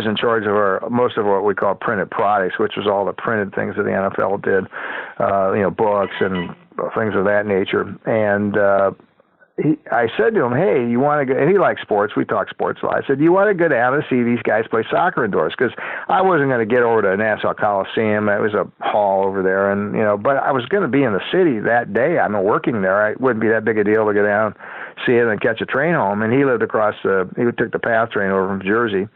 in charge of most of what we call printed products, which was all the printed things that the NFL did, books and things of that nature. And I said to him, "Hey, you want to go?" And he likes sports. We talk sports a lot. I said, "Do you want to go down and see these guys play soccer indoors?" Because I wasn't going to get over to Nassau Coliseum. It was a hall over there, and but I was going to be in the city that day. I'm working there. It wouldn't be that big a deal to go down, see it, and catch a train home. And he lived he took the PATH train over from Jersey,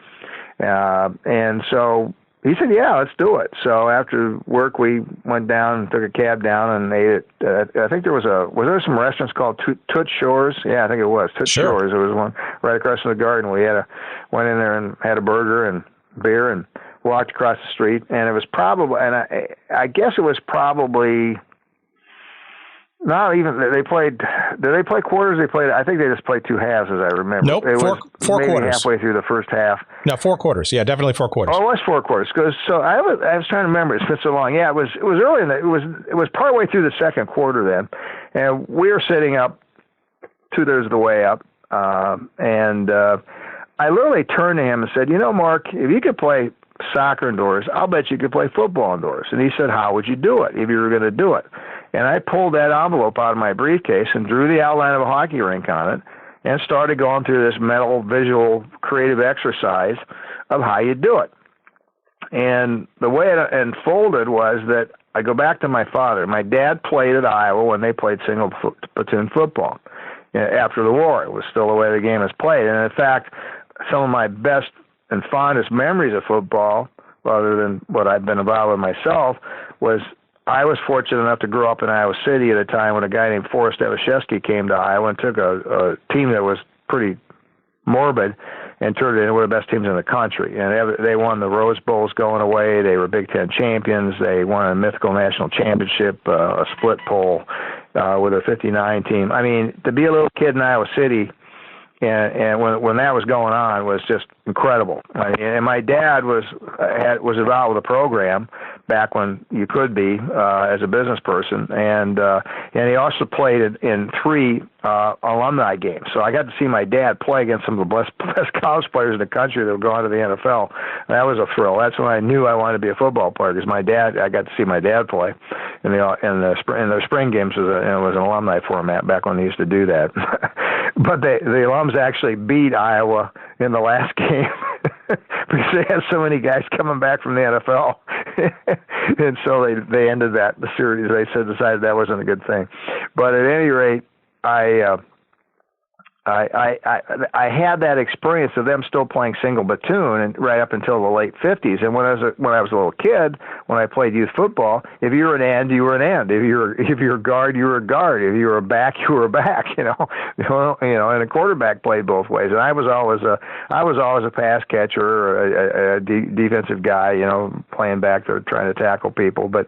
and so he said, "Yeah, let's do it." So after work, we went down and took a cab down and ate it. I think was there some restaurants called Toots Shores? Yeah, I think it was Toots Shores. There was one right across from the Garden. We went in there and had a burger and beer and walked across the street, and it was probably, and I guess it was probably not even, they played, did they play quarters? I think they just played 2 halves, as I remember. Nope, it four was maybe quarters. Halfway through the first half. No, 4 quarters. Yeah, definitely 4 quarters. Oh, it was 4 quarters. So I was trying to remember. It's been so long. Yeah, it was early. It was partway through the second quarter then, and we were sitting up 2/3 of the way up, and I literally turned to him and said, Mark, if you could play soccer indoors, I'll bet you could play football indoors. And he said, how would you do it if you were going to do it? And I pulled that envelope out of my briefcase and drew the outline of a hockey rink on it and started going through this mental, visual, creative exercise of how you do it. And the way it unfolded was that I go back to my father. My dad played at Iowa when they played single platoon football. After the war, it was still the way the game is played. And in fact, some of my best and fondest memories of football, other than what I've been involved with myself, was I was fortunate enough to grow up in Iowa City at a time when a guy named Forrest Evashevsky came to Iowa and took a team that was pretty morbid and turned it into one of the best teams in the country. And they won the Rose Bowls going away. They were Big Ten champions. They won a mythical national championship, a split pole with a 59 team. I mean, to be a little kid in Iowa City, and when that was going on, was just incredible. And my dad was involved with the program back when you could be as a business person, and he also played in 3 alumni games. So I got to see my dad play against some of the best college players in the country that were going to the NFL. And that was a thrill. That's when I knew I wanted to be a football player, because I got to see my dad play in the spring games. It was an alumni format back when they used to do that. But the alums actually beat Iowa in the last game because they had so many guys coming back from the NFL. And so they ended the series. They decided that wasn't a good thing. But at any rate, I had that experience of them still playing single platoon and right up until the late 50s. And when I was a little kid, when I played youth football, if you were an end, you were an end. If you were a guard, you were a guard. If you were a back, you were a back. And a quarterback played both ways. And I was always a pass catcher or a defensive guy, playing back there trying to tackle people, but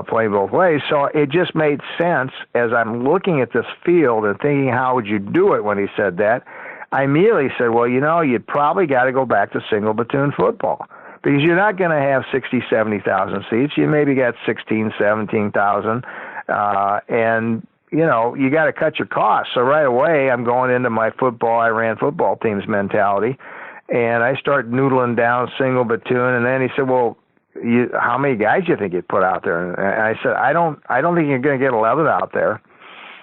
playing both ways. So it just made sense as I'm looking at this field and thinking, how would you do it when he said that? I immediately said, well, you'd probably got to go back to single platoon football, because you're not going to have 60, 70,000 seats. You maybe got 16, 17,000. And, you got to cut your costs. So right away, I'm going into my I ran football teams mentality, and I start noodling down single platoon. And then he said, well, how many guys do you think you'd put out there? And I said, I don't think you're going to get 11 out there.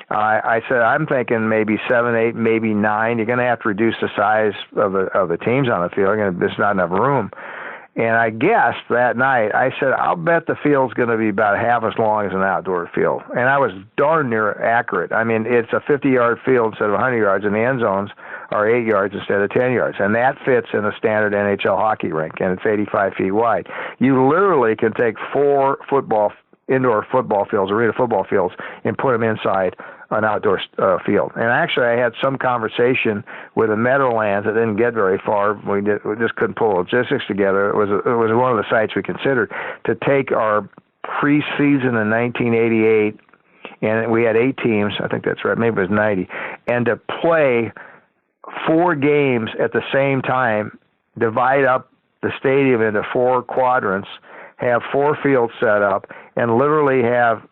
I said, I'm thinking maybe 7, 8, maybe 9. You're going to have to reduce the size of the teams on the field. There's not enough room. And I guessed that night, I said, I'll bet the field's going to be about half as long as an outdoor field. And I was darn near accurate. I mean, it's a 50-yard field instead of 100 yards, and the end zones are 8 yards instead of 10 yards. And that fits in a standard NHL hockey rink, and it's 85 feet wide. You literally can take 4 indoor football fields, arena football fields, and put them inside an outdoor field. And actually, I had some conversation with the Meadowlands that didn't get very far. We just couldn't pull logistics together. It was one of the sites we considered to take our preseason in 1988, and we had 8 teams. I think that's right. Maybe it was 90, and to play 4 games at the same time, divide up the stadium into 4 quadrants, have 4 fields set up, and literally have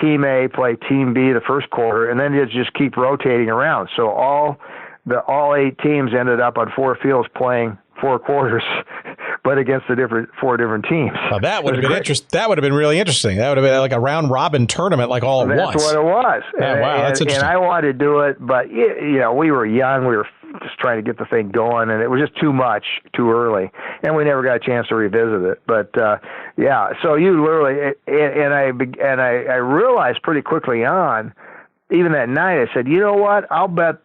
Team A play Team B the first quarter, and then just keep rotating around. So all 8 teams ended up on 4 fields playing 4 quarters, but against 4 different teams. Well, that would have been interesting. That would have been really interesting. That would have been like a round robin tournament, like all at once. That's what it was. Yeah, wow, that's interesting. And I wanted to do it, but we were young. We were just trying to get the thing going, and it was just too much, too early, and we never got a chance to revisit it. But so you literally, and I realized pretty quickly on, even that night, I said, you know what? I'll bet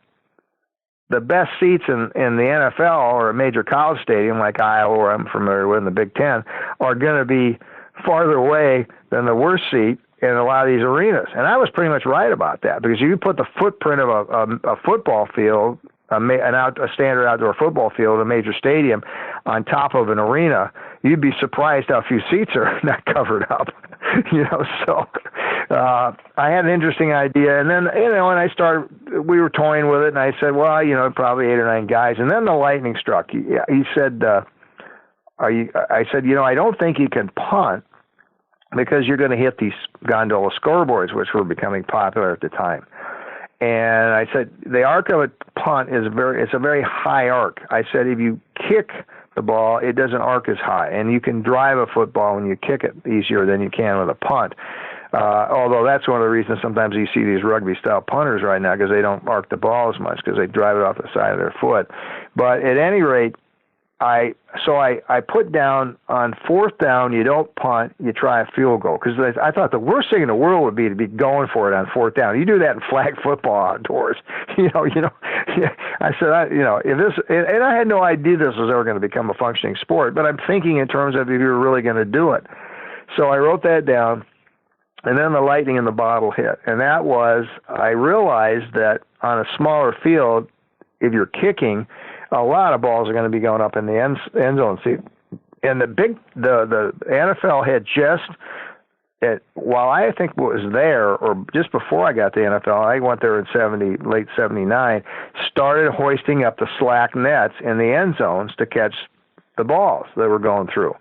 the best seats in the NFL or a major college stadium like Iowa, where I'm familiar with, in the Big Ten, are going to be farther away than the worst seat in a lot of these arenas. And I was pretty much right about that, because you put the footprint of a football field, a standard outdoor football field, a major stadium, on top of an arena, you'd be surprised how few seats are not covered up. So I had an interesting idea, and then when we were toying with it, and I said, well, probably 8 or 9 guys, and then the lightning struck. He said, I said, I don't think you can punt because you're going to hit these gondola scoreboards, which were becoming popular at the time. And I said, the arc of a punt it's a very high arc. I said, if you kick the ball, it doesn't arc as high, and you can drive a football when you kick it easier than you can with a punt. Although that's one of the reasons sometimes you see these rugby-style punters right now, because they don't arc the ball as much because they drive it off the side of their foot. But at any rate, I put down on 4th down, you don't punt, you try a field goal. Because I thought the worst thing in the world would be to be going for it on 4th down. You do that in flag football outdoors. I said, if this, and I had no idea this was ever going to become a functioning sport, but I'm thinking in terms of if you're really going to do it. So I wrote that down, and then the lightning in the bottle hit. And that was, I realized that on a smaller field, if you're kicking, a lot of balls are going to be going up in the end zone. See, and the NFL had while I think was there, or just before I got to the NFL, I went there in late 79, started hoisting up the slack nets in the end zones to catch the balls that were going through.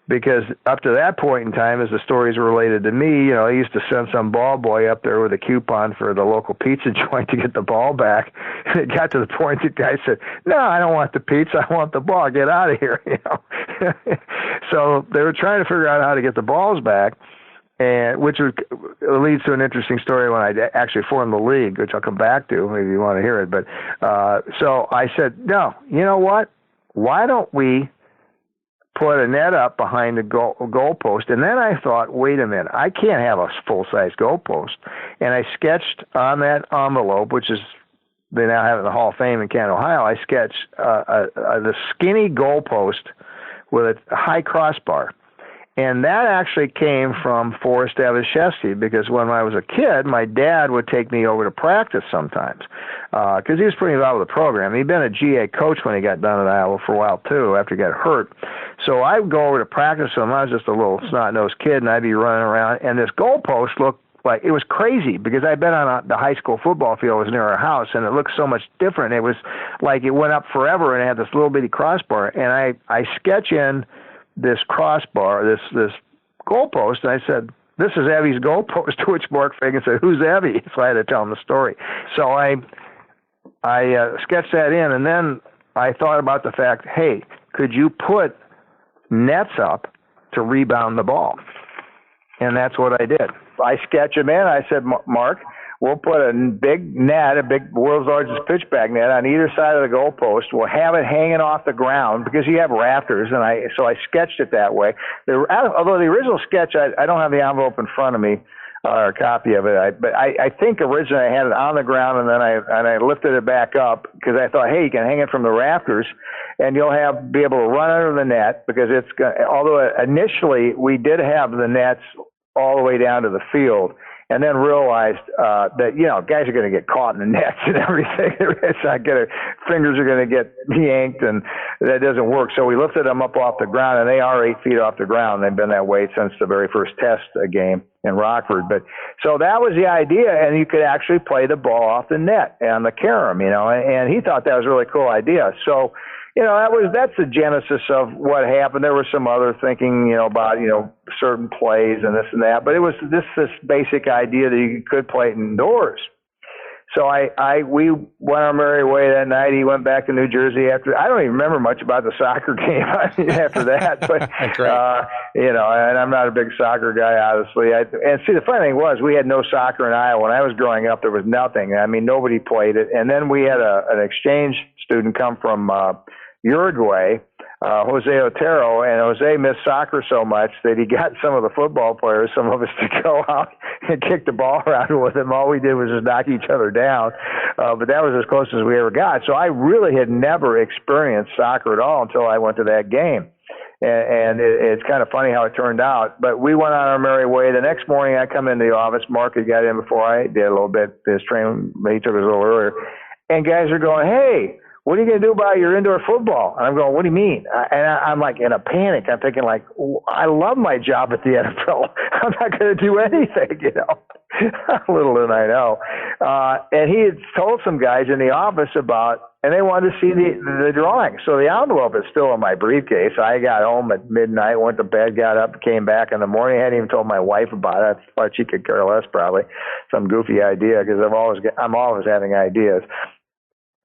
Because up to that point in time, as the stories were related to me, I used to send some ball boy up there with a coupon for the local pizza joint to get the ball back. And it got to the point that the guy said, no, I don't want the pizza, I want the ball, get out of here. So they were trying to figure out how to get the balls back, and which leads to an interesting story when I actually formed the league, which I'll come back to if you want to hear it. But so I said, no, you know what? Why don't we put a net up behind the goalpost? And then I thought, wait a minute, I can't have a full-size goalpost. And I sketched on that envelope, which is they now have it in the Hall of Fame in Canton, Ohio, I sketched the skinny goalpost with a high crossbar. And that actually came from Forrest Avishevsky, because when I was a kid, my dad would take me over to practice sometimes, because he was pretty involved with the program. He'd been a GA coach when he got done at Iowa for a while, too, after he got hurt. So I would go over to practice with him. I was just a little snot-nosed kid, and I'd be running around, and this goalpost looked like, it was crazy, because I'd been on the high school football field, it was near our house, and it looked so much different. It was like it went up forever, and it had this little bitty crossbar, and I sketch in this crossbar, this goalpost, and I said, this is Evie's goalpost, to which Mark Fagan said, who's Evie? So I had to tell him the story. So I sketched that in, and then I thought about the fact, hey, could you put nets up to rebound the ball? And that's what I did. I sketched them in. I said, Mark, we'll put a big net, a big world's largest pitchback net on either side of the goalpost. We'll have it hanging off the ground because you have rafters, and so I sketched it that way. Although the original sketch, I don't have the envelope in front of me, or a copy of it. But I think originally I had it on the ground, and then I lifted it back up because I thought, hey, you can hang it from the rafters, and you'll be able to run under the net, because although initially we did have the nets all the way down to the field, and then realized that, guys are going to get caught in the nets and everything. It's not going to, fingers are going to get yanked, and that doesn't work. So we lifted them up off the ground, and they are 8 feet off the ground. They've been that way since the very first test game in Rockford. But so that was the idea, and you could actually play the ball off the net on the carom, and he thought that was a really cool idea. So, that's the genesis of what happened. There was some other thinking, about, certain plays and this and that, but it was this basic idea that you could play it indoors. So we went our merry way that night. He went back to New Jersey after. I don't even remember much about the soccer game after that, but and I'm not a big soccer guy, obviously. And see, the funny thing was, we had no soccer in Iowa. When I was growing up, there was nothing. I mean, nobody played it. And then we had an exchange student come from Uruguay, Jose Otero, and Jose missed soccer so much that he got some of the football players, some of us, to go out and kick the ball around with him. All we did was just knock each other down, but that was as close as we ever got. So I really had never experienced soccer at all until I went to that game. And it's kind of funny how it turned out. But we went on our merry way. The next morning I come into the office. Mark had got in before I did a little bit. His train, he took us a little earlier. And guys are going, hey, what are you going to do about your indoor football? And I'm going, what do you mean? I'm like in a panic. I'm thinking like, I love my job at the NFL. I'm not going to do anything, you know. Little did I know. And he had told some guys in the office about, and they wanted to see the drawing. So the envelope is still in my briefcase. I got home at midnight, went to bed, got up, came back in the morning. I hadn't even told my wife about it. I thought she could care less, probably. Some goofy idea, because I'm always having ideas.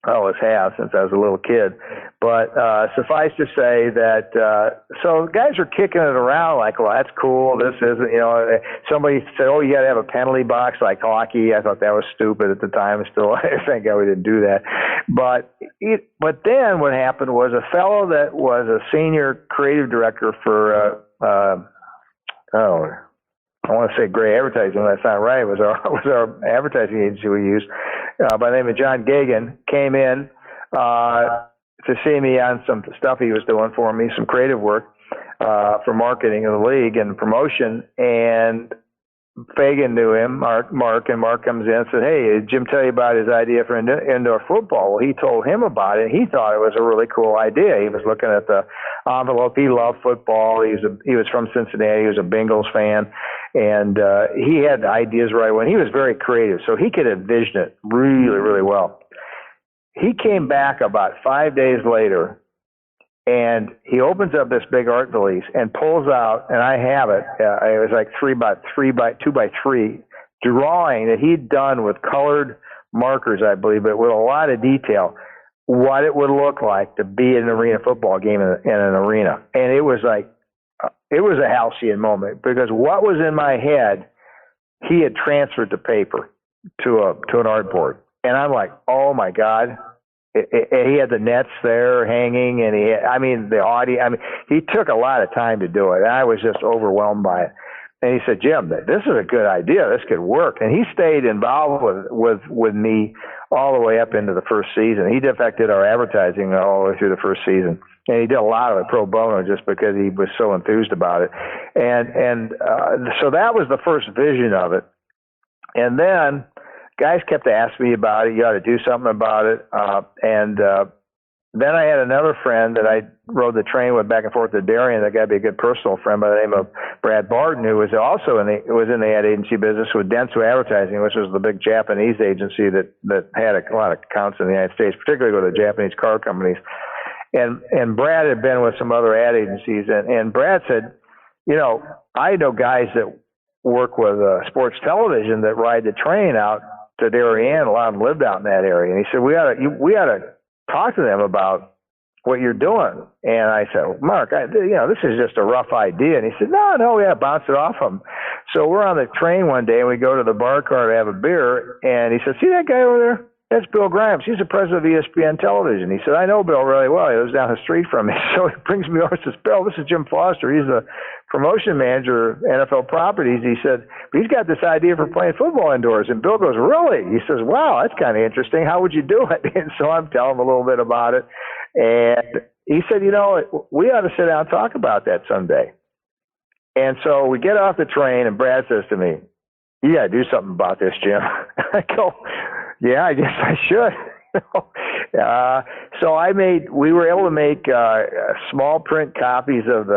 I always have since I was a little kid. But suffice to say that, so guys are kicking it around like, well, that's cool. This isn't, you know, somebody said, oh, you got to have a penalty box like hockey. I thought that was stupid at the time. Still, I think we didn't do that. But then what happened was a fellow that was a senior creative director for, I want to say Gray Advertising. That's not right. It was our advertising agency we used. By the name of John Gagan, came in to see me on some stuff he was doing for me, some creative work for marketing of the league and promotion. And Fagan knew him, Mark, and Mark comes in and said, hey, did Jim tell you about his idea for indoor football? Well, he told him about it. He thought it was a really cool idea. He was looking at the envelope. He loved football. He was from Cincinnati. He was a Bengals fan. And he had ideas right away. He was very creative, so he could envision it really, really well. He came back about 5 days later, and he opens up this big art valise and pulls out, and I have it. It was like 2 by 3 drawing that he'd done with colored markers, I believe, but with a lot of detail, what it would look like to be in an arena football game in an arena. And it was like, it was a halcyon moment, because what was in my head, he had transferred to paper to an artboard. And I'm like, oh my God. He had the nets there hanging, and the audio. He took a lot of time to do it. I was just overwhelmed by it. And he said, Jim, this is a good idea. This could work. And he stayed involved with me all the way up into the first season. He affected our advertising all the way through the first season. And he did a lot of it pro bono just because he was so enthused about it. And so that was the first vision of it. And then guys kept asking me about it. You ought to do something about it. Then I had another friend that I rode the train with back and forth to Darien that got to be a good personal friend by the name of Brad Barton, who was also in the ad agency business with Dentsu Advertising, which was the big Japanese agency that had a lot of accounts in the United States, particularly with the Japanese car companies. And Brad had been with some other ad agencies, and Brad said, I know guys that work with sports television that ride the train out to Darien. A lot of them lived out in that area. And he said, we ought to talk to them about what you're doing. And I said, well, Mark, this is just a rough idea. And he said, no, we got to bounce it off them. So we're on the train one day, and we go to the bar car to have a beer. And he said, see that guy over there? That's Bill Grimes. He's the president of ESPN Television. He said, I know Bill really well. He lives down the street from me. So he brings me over and says, Bill, this is Jim Foster. He's the promotion manager of NFL Properties. He said, but he's got this idea for playing football indoors. And Bill goes, really? He says, wow, that's kind of interesting. How would you do it? And so I'm telling him a little bit about it. And he said, we ought to sit down and talk about that someday. And so we get off the train, and Brad says to me, you got to do something about this, Jim. I go, yeah, I guess I should. So we were able to make small print copies of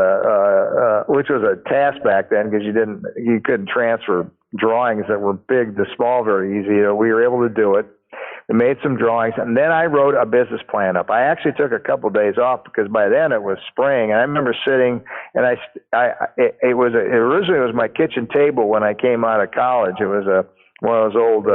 which was a task back then, because you couldn't transfer drawings that were big to small very easy. We were able to do it. We made some drawings, and then I wrote a business plan up. I actually took a couple of days off because by then it was spring, and I remember sitting, and originally it was my kitchen table when I came out of college. It was one of those old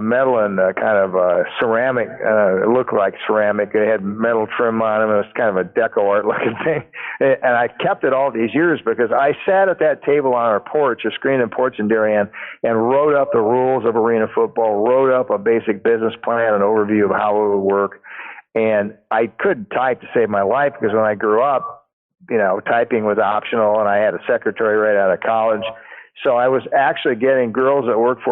metal and kind of ceramic. It looked like ceramic. It had metal trim on it. It was kind of a deco art looking thing. And I kept it all these years because I sat at that table on our porch, a screened-in porch in Darien, and wrote up the rules of arena football, wrote up a basic business plan, an overview of how it would work. And I couldn't type to save my life because when I grew up, typing was optional, and I had a secretary right out of college. So I was actually getting girls that worked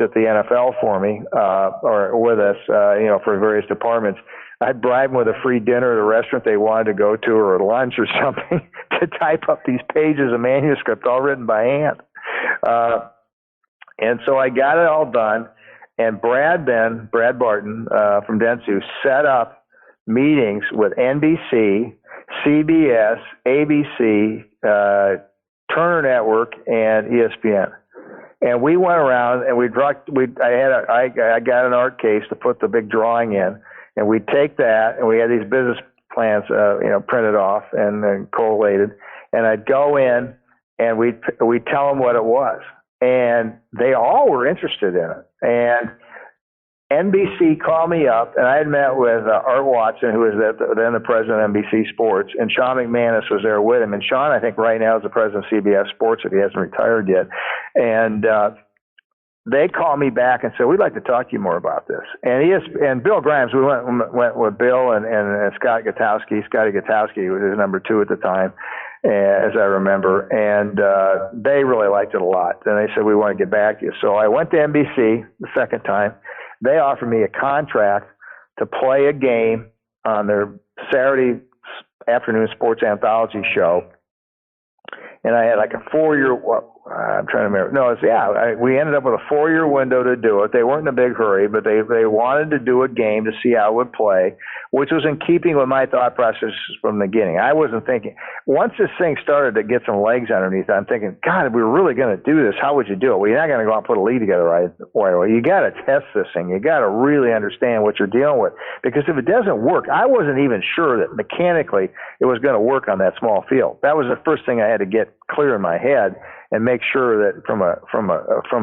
at the NFL for me, or with us, for various departments. I'd bribe them with a free dinner at a restaurant they wanted to go to, or lunch or something, to type up these pages of manuscript all written by hand. And so I got it all done. And Brad Barton from Dentsu set up meetings with NBC, CBS, ABC, Turner Network, and ESPN. And we went around and I got an art case to put the big drawing in, and we'd take that and we had these business plans, printed off and collated, and I'd go in and we'd tell them what it was, and they all were interested in it. And NBC called me up, and I had met with Art Watson, who was then the president of NBC Sports, and Sean McManus was there with him. And Sean, I think right now is the president of CBS Sports, if he hasn't retired yet. And they called me back and said, "We'd like to talk to you more about this." And Bill Grimes, we went with Bill and Scott Gutowski. Scotty Gutowski was his number 2 at the time, as I remember. And they really liked it a lot. And they said, "We want to get back to you." So I went to NBC the second time. They offered me a contract to play a game on their Saturday afternoon sports anthology show. And I had like a 4-year, I'm trying to remember. No, we ended up with a 4-year window to do it. They weren't in a big hurry, but they wanted to do a game to see how it would play, which was in keeping with my thought process from the beginning. I wasn't thinking, once this thing started to get some legs underneath it, I'm thinking, God, if we were really going to do this, how would you do it? Well, you're not going to go out and put a league together right away. You got to test this thing. You got to really understand what you're dealing with. Because if it doesn't work, I wasn't even sure that mechanically it was going to work on that small field. That was the first thing I had to get clear in my head and make sure that from a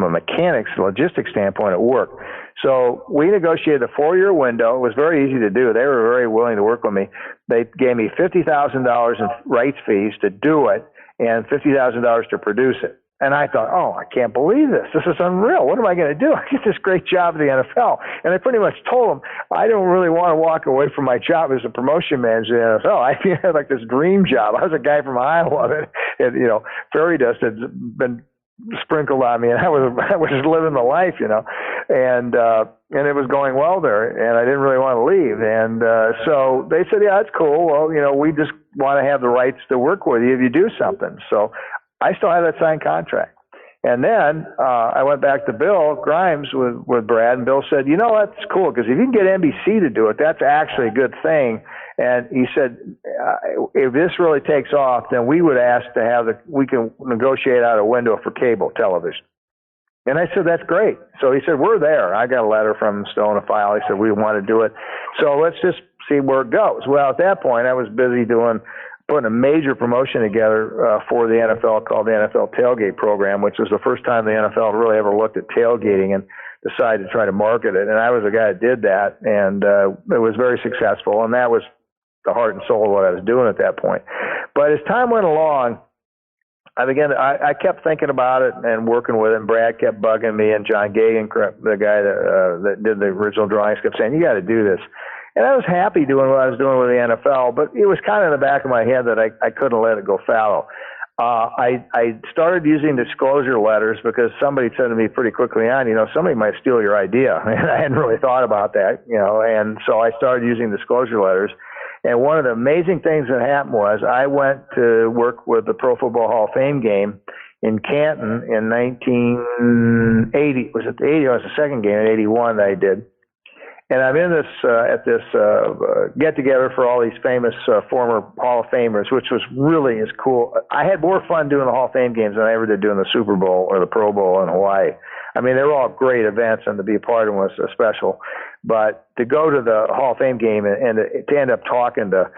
mechanics, logistics standpoint, it worked. So we negotiated a 4-year window. It was very easy to do. They were very willing to work with me. They gave me $50,000 in rights fees to do it and $50,000 to produce it. And I thought, oh, I can't believe this. This is unreal. What am I going to do? I get this great job at the NFL. And I pretty much told them, I don't really want to walk away from my job as a promotion manager in the NFL. I had like this dream job. I was a guy from Iowa and fairy dust had been sprinkled on me, and I was just living the life, and it was going well there, and I didn't really want to leave. And so they said, yeah, that's cool. Well, we just want to have the rights to work with you if you do something. So I still have that signed contract. And then I went back to Bill Grimes with Brad, and Bill said, that's cool, because if you can get NBC to do it, that's actually a good thing. And he said, if this really takes off, then we would ask to we can negotiate out a window for cable television. And I said, that's great. So he said, we're there. I got a letter from Stone, a file. He said, we want to do it. So let's just see where it goes. Well, at that point, I was busy putting a major promotion together for the NFL called the NFL Tailgate Program, which was the first time the NFL really ever looked at tailgating and decided to try to market it. And I was the guy that did that, and it was very successful. And that was the heart and soul of what I was doing at that point. But as time went along, I kept thinking about it and working with it. And Brad kept bugging me, and John Gagan, the guy that did the original drawings, kept saying, you got to do this. And I was happy doing what I was doing with the NFL, but it was kind of in the back of my head that I couldn't let it go fallow. I started using disclosure letters because somebody said to me pretty quickly on, somebody might steal your idea. And I hadn't really thought about that, and so I started using disclosure letters. And one of the amazing things that happened was I went to work with the Pro Football Hall of Fame game in Canton in 1980. Was it the 80? It was the second game in 81 that I did. And I'm in this get-together for all these famous former Hall of Famers, which was really as cool. I had more fun doing the Hall of Fame games than I ever did doing the Super Bowl or the Pro Bowl in Hawaii. I mean, they were all great events, and to be a part of them was special. But to go to the Hall of Fame game and to end up talking to,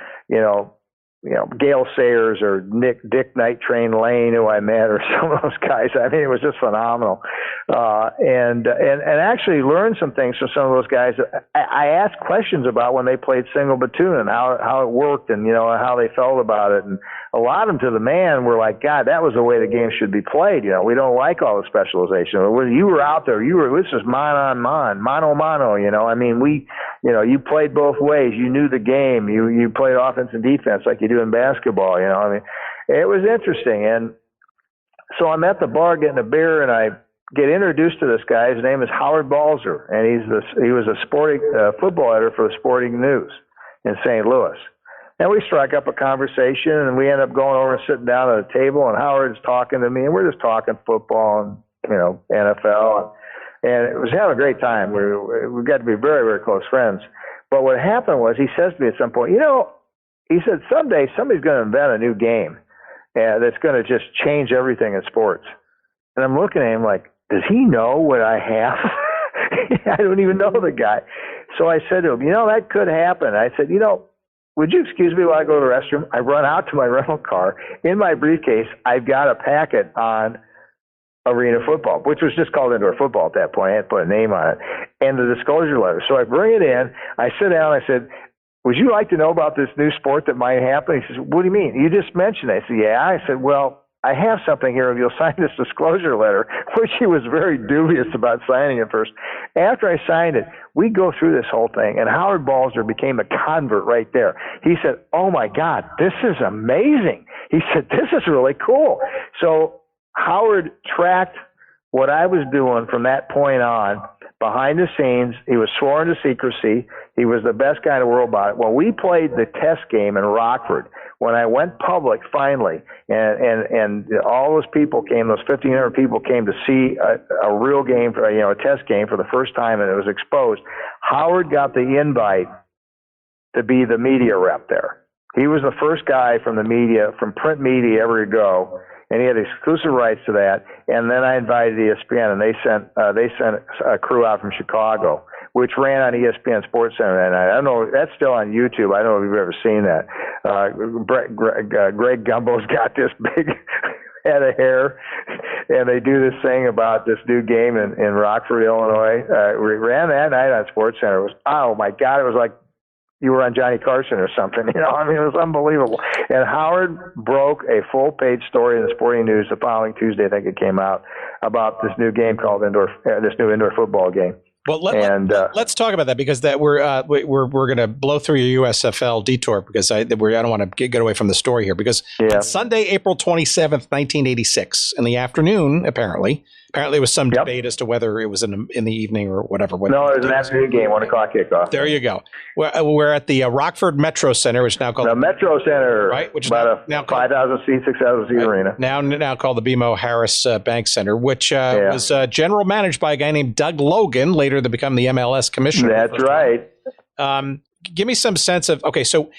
Gale Sayers or Dick Night Train Lane, who I met, or some of those guys. I mean, it was just phenomenal. And actually learned some things from some of those guys. I asked questions about when they played single platoon and how it worked and, how they felt about it. And a lot of them to the man were like, God, that was the way the game should be played. We don't like all the specialization. When you were out there, this was mano a mano, I mean, you played both ways. You knew the game. You played offense and defense like you do in basketball, I mean, it was interesting. And so I'm at the bar getting a beer, and I get introduced to this guy. His name is Howard Balzer, and he was a sporting football editor for the Sporting News in St. Louis. And we struck up a conversation, and we end up going over and sitting down at a table, and Howard's talking to me, and we're just talking football and, NFL. And it was having a great time. We got to be very, very close friends. But what happened was he says to me at some point, he said, someday somebody's going to invent a new game that's going to just change everything in sports. And I'm looking at him like, does he know what I have? I don't even know the guy. So I said to him, that could happen. I said, would you excuse me while I go to the restroom? I run out to my rental car. In my briefcase, I've got a packet on arena football, which was just called indoor football at that point. I had to put a name on it. And the disclosure letter. So I bring it in. I sit down. I said, would you like to know about this new sport that might happen? He says, what do you mean? You just mentioned it. I said, yeah. I said, well, I have something here if you'll sign this disclosure letter, which he was very dubious about signing it first. After I signed it, we go through this whole thing, and Howard Balzer became a convert right there. He said, oh, my God, this is amazing. He said, this is really cool. So Howard tracked what I was doing from that point on behind the scenes. He was sworn to secrecy. He was the best guy in the world about it. When we played the test game in Rockford, when I went public finally, and all those people came, those 1,500 people came to see a real game, a test game for the first time, and it was exposed. Howard got the invite to be the media rep there. He was the first guy from the media, from print media, ever to go, and he had exclusive rights to that. And then I invited ESPN, and they sent a crew out from Chicago, which ran on ESPN Sports Center that night. I don't know, that's still on YouTube. I don't know if you've ever seen that. Greg Gumbo's got this big head of hair, and they do this thing about this new game in Rockford, Illinois. We ran that night on Sports Center. It was, oh my God, it was like you were on Johnny Carson or something. It was unbelievable. And Howard broke a full-page story in the Sporting News the following Tuesday, I think it came out, about this new game called this new indoor football game. Well, let's talk about that, because we're going to blow through your USFL detour, because I don't want to get away from the story here, because on Sunday, April 27th, 1986, in the afternoon, apparently there was some debate as to whether it was in the evening or whatever. No, it was an afternoon game, 1 o'clock kickoff. There you go. We're at the Rockford Metro Center, which is now called the Metro Center, right? Which is about now 5,000 seat, 6,000 seat arena. Now called the BMO Harris Bank Center, which was general managed by a guy named Doug Logan, later to become the MLS commissioner. That's right. Give me some sense of, okay, so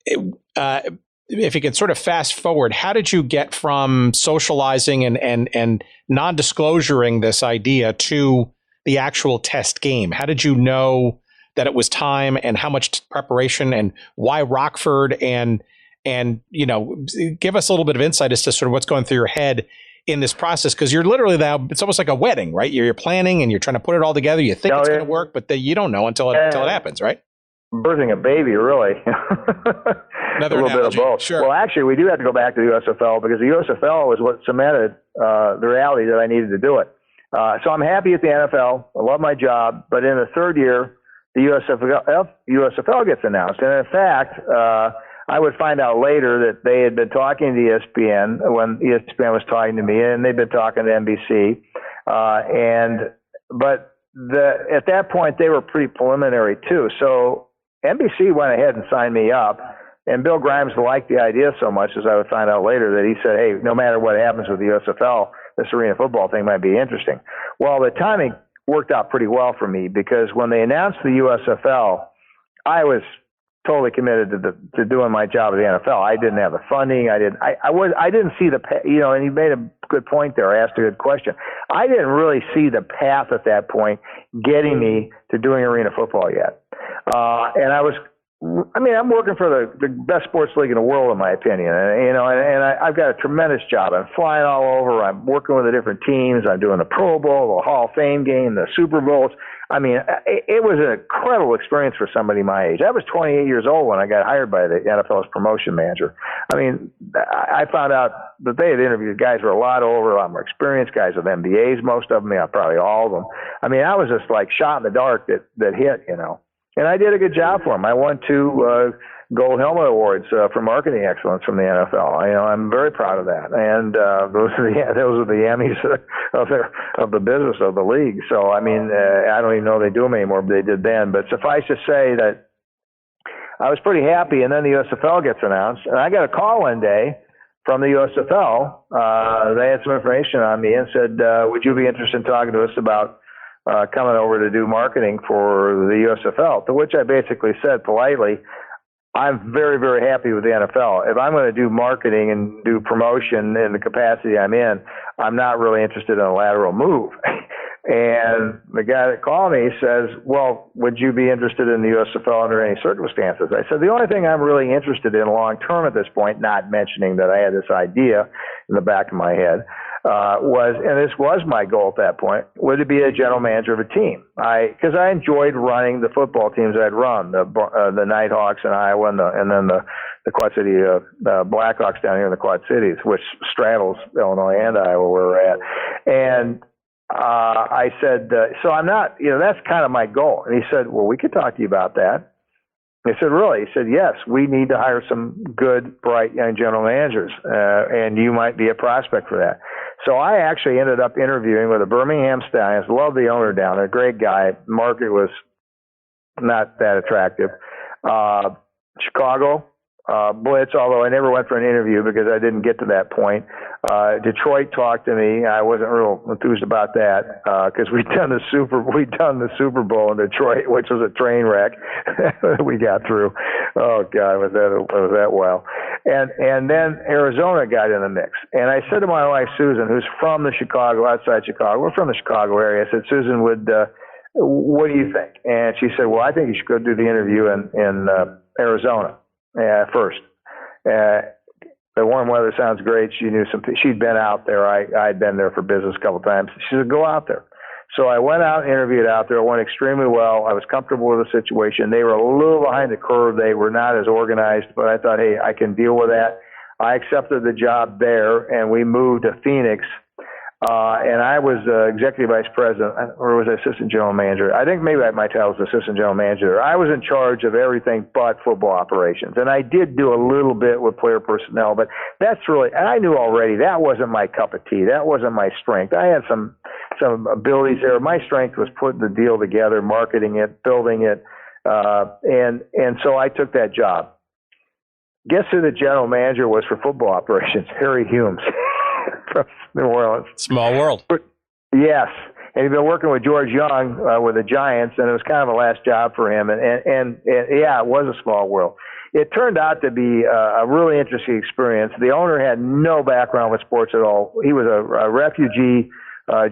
if you can sort of fast forward, how did you get from socializing and non-disclosuring this idea to the actual test game? How did you know that it was time, and how much preparation, and why Rockford, and give us a little bit of insight as to sort of what's going through your head in this process, because you're literally now, it's almost like a wedding, right? You're planning and you're trying to put it all together. You think it's going to work, but you don't know until it happens, right? Birthing a baby, really. Another a little analogy. bit of both. Sure. Well, actually, we do have to go back to the USFL, because the USFL was what cemented the reality that I needed to do it. So I'm happy at the NFL. I love my job. But in the third year, the USFL gets announced. And in fact, I would find out later that they had been talking to ESPN when ESPN was talking to me, and they'd been talking to NBC. But at that point, they were pretty preliminary too. So NBC went ahead and signed me up, and Bill Grimes liked the idea so much, as I would find out later, that he said, hey, no matter what happens with the USFL, this arena football thing might be interesting. Well, the timing worked out pretty well for me, because when they announced the USFL, I was totally committed to doing my job at the NFL. I didn't have the funding. I didn't see the, and you made a good point there. I asked a good question. I didn't really see the path at that point getting me to doing arena football yet. And I'm working for the best sports league in the world, in my opinion. And I've got a tremendous job. I'm flying all over. I'm working with the different teams. I'm doing the Pro Bowl, the Hall of Fame game, the Super Bowls. I mean, it was an incredible experience for somebody my age. I was 28 years old when I got hired by the NFL's promotion manager. I mean, I found out that they had interviewed guys who were a lot more experienced, guys with MBAs, most of them, probably all of them. I mean, I was just like shot in the dark that hit, And I did a good job for them. I won 2 Gold Helmet Awards for marketing excellence from the NFL. I'm very proud of that. And those are the Emmys of the business of the league. So I mean, I don't even know if they do them anymore, but they did then. But suffice to say that I was pretty happy. And then the USFL gets announced, and I got a call one day from the USFL. They had some information on me and said, "Would you be interested in talking to us about coming over to do marketing for the USFL, to which I basically said politely, I'm very, very happy with the NFL. If I'm going to do marketing and do promotion in the capacity I'm in, I'm not really interested in a lateral move. And the guy that called me says, well, would you be interested in the USFL under any circumstances? I said, the only thing I'm really interested in long term at this point, not mentioning that I had this idea in the back of my head, was, and this was my goal at that point, would to be a general manager of a team. Because I enjoyed running the football teams I'd run, the Nighthawks in Iowa, and then the Quad City Blackhawks down here in the Quad Cities, which straddles Illinois and Iowa where we're at. And I said, so I'm not, that's kind of my goal. And he said, well, we could talk to you about that. I said, really? He said, yes, we need to hire some good, bright young general managers, and you might be a prospect for that. So I actually ended up interviewing with the Birmingham Stallions. Love the owner down there, great guy. Market was not that attractive. Chicago, Blitz, although I never went for an interview because I didn't get to that point. Detroit talked to me. I wasn't real enthused about that because we'd done the Super Bowl in Detroit, which was a train wreck. We got through. Oh God, was that well? And then Arizona got in the mix. And I said to my wife Susan, who's from outside Chicago, we're from the Chicago area. I said, Susan, what do you think? And she said, well, I think you should go do the interview in Arizona first. The warm weather sounds great. She knew she'd been out there. I'd been there for business a couple of times. She said, go out there. So I went out and interviewed out there. It went extremely well. I was comfortable with the situation. They were a little behind the curve. They were not as organized, but I thought, hey, I can deal with that. I accepted the job there, and we moved to Phoenix. And I was executive vice president, or was I assistant general manager? I think maybe my title was assistant general manager. I was in charge of everything but football operations. And I did do a little bit with player personnel, but that's really, and I knew already that wasn't my cup of tea. That wasn't my strength. I had some abilities there. My strength was putting the deal together, marketing it, building it. And so I took that job. Guess who the general manager was for football operations? Harry Humes. From New Orleans. Small world. Yes. And he'd been working with George Young with the Giants, and it was kind of a last job for him. And yeah, it was a small world. It turned out to be a really interesting experience. The owner had no background with sports at all. He was a refugee,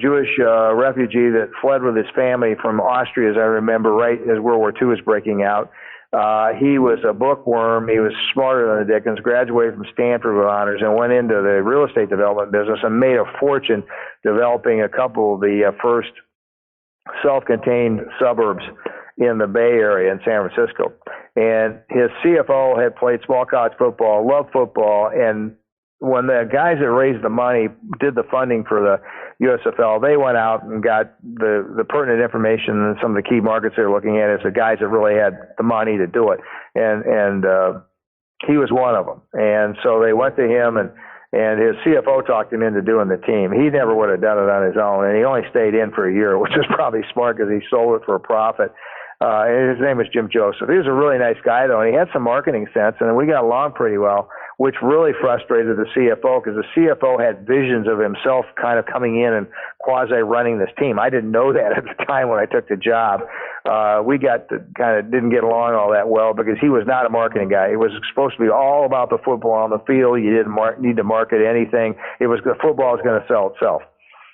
Jewish refugee that fled with his family from Austria, as I remember, right as World War II was breaking out. He was a bookworm. He was smarter than the Dickens, graduated from Stanford with honors, and went into the real estate development business and made a fortune developing a couple of the first self-contained suburbs in the Bay Area in San Francisco. And his CFO had played small college football, loved football, and when the guys that raised the money did the funding for the USFL, they went out and got the pertinent information and some of the key markets they were looking at as the guys that really had the money to do it. And he was one of them. And so they went to him, and his CFO talked him into doing the team. He never would have done it on his own, and he only stayed in for a year, which was probably smart because he sold it for a profit. And his name was Jim Joseph. He was a really nice guy, though, and he had some marketing sense, and we got along pretty well, which really frustrated the CFO because the CFO had visions of himself kind of coming in and quasi-running this team. I didn't know that at the time when I took the job. We didn't get along all that well because he was not a marketing guy. It was supposed to be all about the football on the field. You didn't need to market anything. The football was going to sell itself.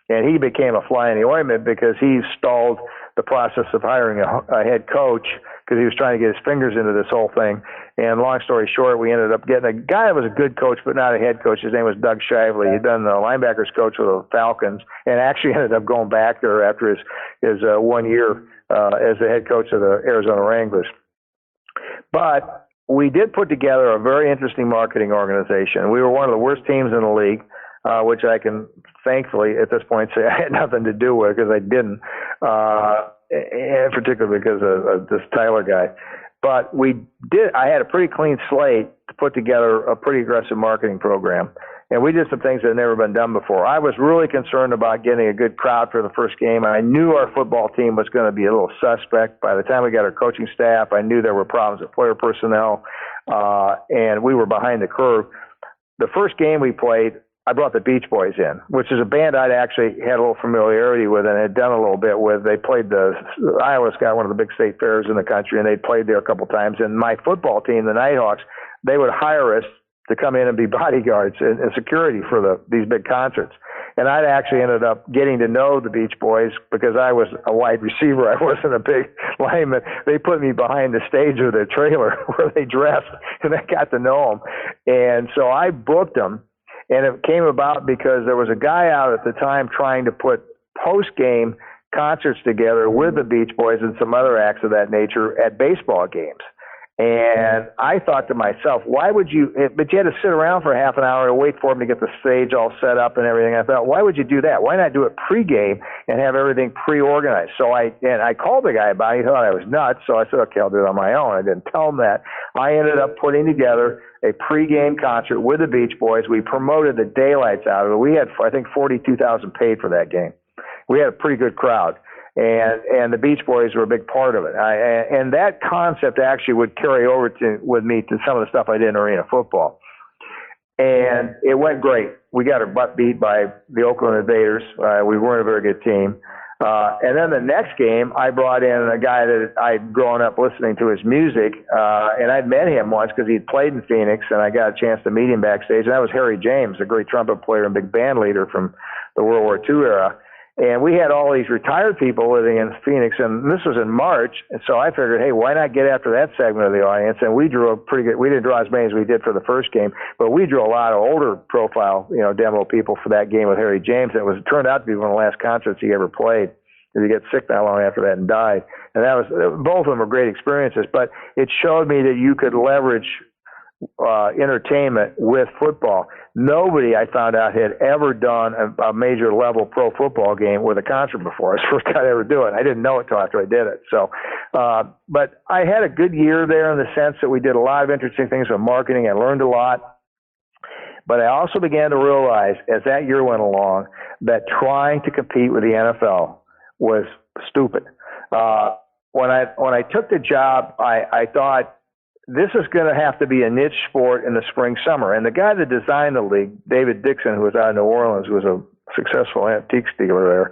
And he became a fly in the ointment because he stalled the process of hiring a head coach because he was trying to get his fingers into this whole thing. And long story short, we ended up getting a guy that was a good coach but not a head coach. His name was Doug Shively. He'd been the linebackers coach with the Falcons and actually ended up going back there after his 1 year as the head coach of the Arizona Wranglers. But we did put together a very interesting marketing organization. We were one of the worst teams in the league, which I can thankfully at this point say I had nothing to do with because I didn't, and particularly because of this Tyler guy. But I had a pretty clean slate to put together a pretty aggressive marketing program. And we did some things that had never been done before. I was really concerned about getting a good crowd for the first game. I knew our football team was going to be a little suspect. By the time we got our coaching staff, I knew there were problems with player personnel, and we were behind the curve. The first game we played, I brought the Beach Boys in, which is a band I'd actually had a little familiarity with and had done a little bit with. They played Iowa's got one of the big state fairs in the country, and they played there a couple times. And my football team, the Nighthawks, they would hire us to come in and be bodyguards and security for these big concerts. And I'd actually ended up getting to know the Beach Boys because I was a wide receiver. I wasn't a big lineman. They put me behind the stage of their trailer where they dressed, and I got to know them. And so I booked them, and it came about because there was a guy out at the time trying to put post-game concerts together with the Beach Boys and some other acts of that nature at baseball games. And I thought to myself, why would you, but you had to sit around for half an hour to wait for them to get the stage all set up and everything. I thought, why would you do that? Why not do it pregame and have everything pre-organized? So I called the guy about it. He thought I was nuts. So I said, okay, I'll do it on my own. I didn't tell him that. I ended up putting together a pregame concert with the Beach Boys. We promoted the daylights out of it. We had, I think, 42,000 paid for that game. We had a pretty good crowd. And the Beach Boys were a big part of it. And that concept actually would carry over with me to some of the stuff I did in arena football. And it went great. We got our butt beat by the Oakland Invaders. We weren't a very good team. And then the next game, I brought in a guy that I'd grown up listening to his music, and I'd met him once because he'd played in Phoenix, and I got a chance to meet him backstage. And that was Harry James, a great trumpet player and big band leader from the World War II era. And we had all these retired people living in Phoenix, and this was in March. And so I figured, hey, why not get after that segment of the audience? And we drew a pretty good. We didn't draw as many as we did for the first game, but we drew a lot of older profile, demo people for that game with Harry James. It turned out to be one of the last concerts he ever played. He got sick not long after that and died. And both of them were great experiences. But it showed me that you could leverage entertainment with football. Nobody, I found out, had ever done a major level pro football game with a concert before. It's the first guy to ever do it. I didn't know it till after I did it. So, but I had a good year there in the sense that we did a lot of interesting things with marketing. I learned a lot. But I also began to realize as that year went along that trying to compete with the NFL was stupid. When I took the job, I thought, this is going to have to be a niche sport in the spring, summer. And the guy that designed the league, David Dixon, who was out of New Orleans, who was a successful antique dealer there,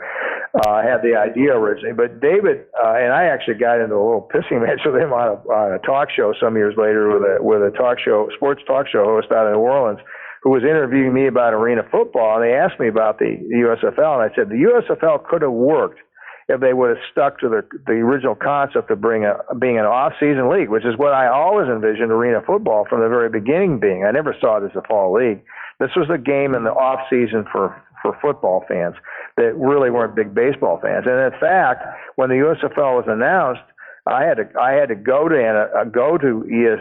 had the idea originally. But David, and I actually got into a little pissing match with him on a talk show some years later with a talk show, sports talk show host out of New Orleans, who was interviewing me about arena football. And they asked me about the USFL. And I said, the USFL could have worked if they would have stuck to the original concept of being an off-season league, which is what I always envisioned arena football from the very beginning being. I never saw it as a fall league. This was a game in the off-season for football fans that really weren't big baseball fans. And in fact, when the USFL was announced, I had to go to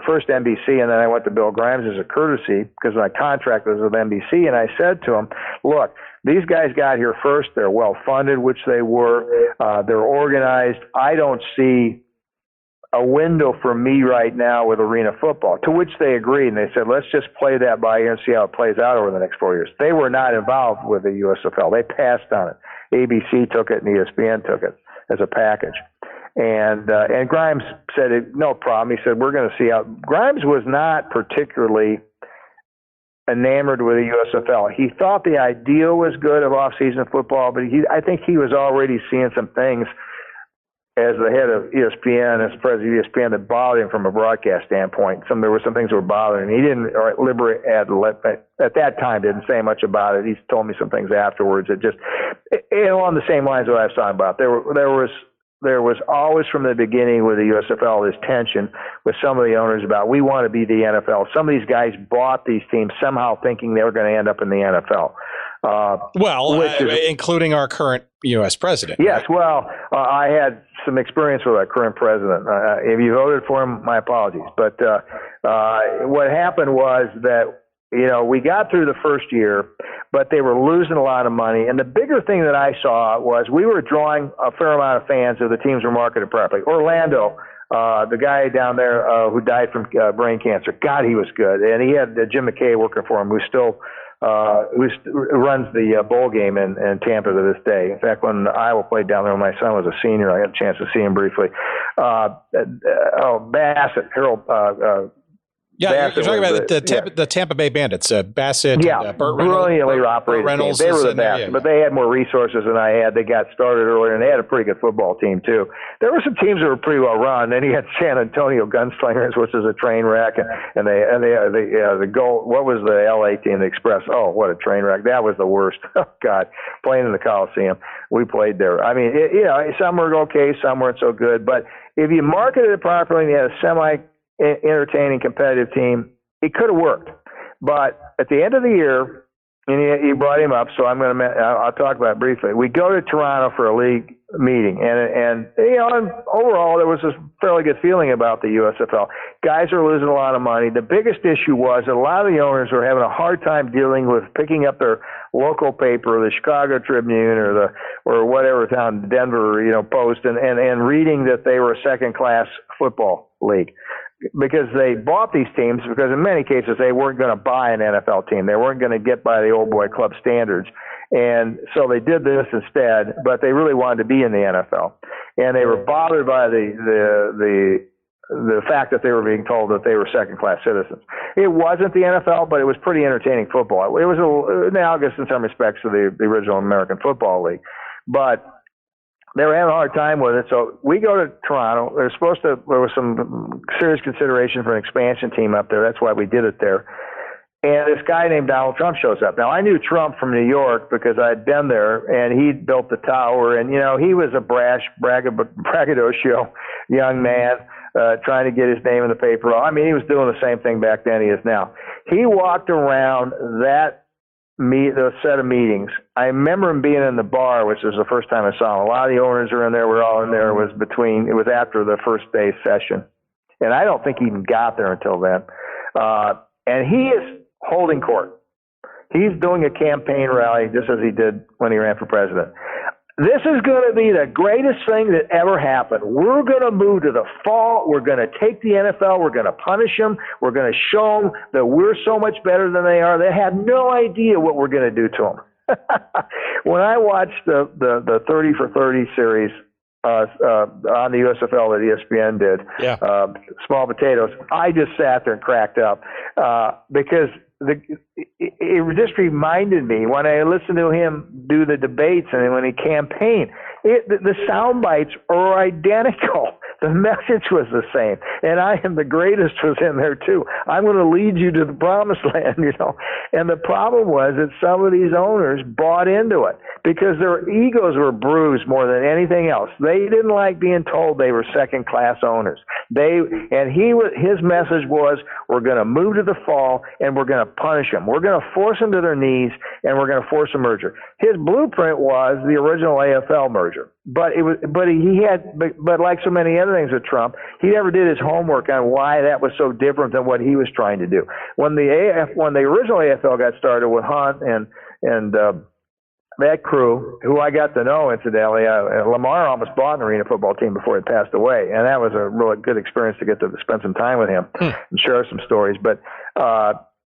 first NBC, and then I went to Bill Grimes as a courtesy because my contract was with NBC, and I said to him, look, these guys got here first. They're well-funded, which they were. They're organized. I don't see a window for me right now with arena football, to which they agreed. And they said, let's just play that by ear and see how it plays out over the next 4 years. They were not involved with the USFL. They passed on it. ABC took it and ESPN took it as a package. And Grimes said, no problem. He said, we're going to see how. Grimes was not particularly enamored with the USFL. He thought the idea was good of off-season football, but I think he was already seeing some things as the head of ESPN, as president of ESPN, that bothered him from a broadcast standpoint. There were some things that were bothering him. He didn't, at that time, didn't say much about it. He's told me some things afterwards that just, along the same lines that I was talking about. There was always from the beginning with the USFL this tension with some of the owners about, we want to be the NFL. Some of these guys bought these teams somehow thinking they were going to end up in the NFL. Including our current U.S. president. Yes, right? Well, I had some experience with our current president. If you voted for him, my apologies. But what happened was that, we got through the first year, but they were losing a lot of money. And the bigger thing that I saw was we were drawing a fair amount of fans if the teams were marketed properly. Orlando, the guy down there who died from brain cancer, God, he was good. And he had Jim McKay working for him, who still runs the bowl game in Tampa to this day. In fact, when Iowa played down there when my son was a senior, I had a chance to see him briefly. Bassett, Harold Yeah, Bassett you're talking was about the Tampa Bay Bandits, Bassett, yeah, and, Burt brilliantly operated Reynolds. team. They were the in there, best, but they had more resources than I had. They got started earlier, and they had a pretty good football team too. There were some teams that were pretty well run. Then you had San Antonio Gunslingers, which is a train wreck, and the goal. What was the LA team? The Express. Oh, what a train wreck! That was the worst. Oh God, playing in the Coliseum. We played there. I mean, some were okay, some weren't so good. But if you marketed it properly and you had a semi-entertaining competitive team, it could have worked. But at the end of the year, and you brought him up, so I'll talk about it briefly. We go to Toronto for a league meeting, and overall there was a fairly good feeling about the USFL. Guys are losing a lot of money. The biggest issue was that a lot of the owners were having a hard time dealing with picking up their local paper, the Chicago Tribune or whatever town, Denver, Post, and reading that they were a second-class football league. Because they bought these teams because in many cases they weren't going to buy an NFL team. They weren't going to get by the old boy club standards. And so they did this instead, but they really wanted to be in the NFL. And they were bothered by the fact that they were being told that they were second-class citizens. It wasn't the NFL, but it was pretty entertaining football. It was analogous in some respects to the original American Football League. But they were having a hard time with it, so we go to Toronto. There was some serious consideration for an expansion team up there. That's why we did it there. And this guy named Donald Trump shows up. Now, I knew Trump from New York because I'd been there, and he'd built the tower. And, he was a brash, braggadocio young man trying to get his name in the paper. I mean, he was doing the same thing back then he is now. He walked around the set of meetings. I remember him being in the bar, which was the first time I saw him. A lot of the owners were in there. We're all in there. It was after the first day's session. And I don't think he even got there until then. And he is holding court. He's doing a campaign rally just as he did when he ran for president. This is going to be the greatest thing that ever happened. We're going to move to the fall. We're going to take the NFL. We're going to punish them. We're going to show them that we're so much better than they are. They have no idea what we're going to do to them. When I watched the 30 for 30 series on the USFL that ESPN did, Small Potatoes, I just sat there and cracked up because it just reminded me when I listened to him do the debates and when he campaigned, the sound bites are identical. The message was the same. And I am the greatest was in there too. I'm going to lead you to the promised land, And the problem was that some of these owners bought into it because their egos were bruised more than anything else. They didn't like being told they were second-class owners. His message was, we're going to move to the fall and we're going to punish them. We're going to force them to their knees and we're going to force a merger. His blueprint was the original AFL merger. But like so many other things with Trump, he never did his homework on why that was so different than what he was trying to do. When the original AFL got started with Hunt and that crew, who I got to know incidentally, Lamar almost bought an arena football team before he passed away, and that was a really good experience to get to spend some time with him and share some stories. But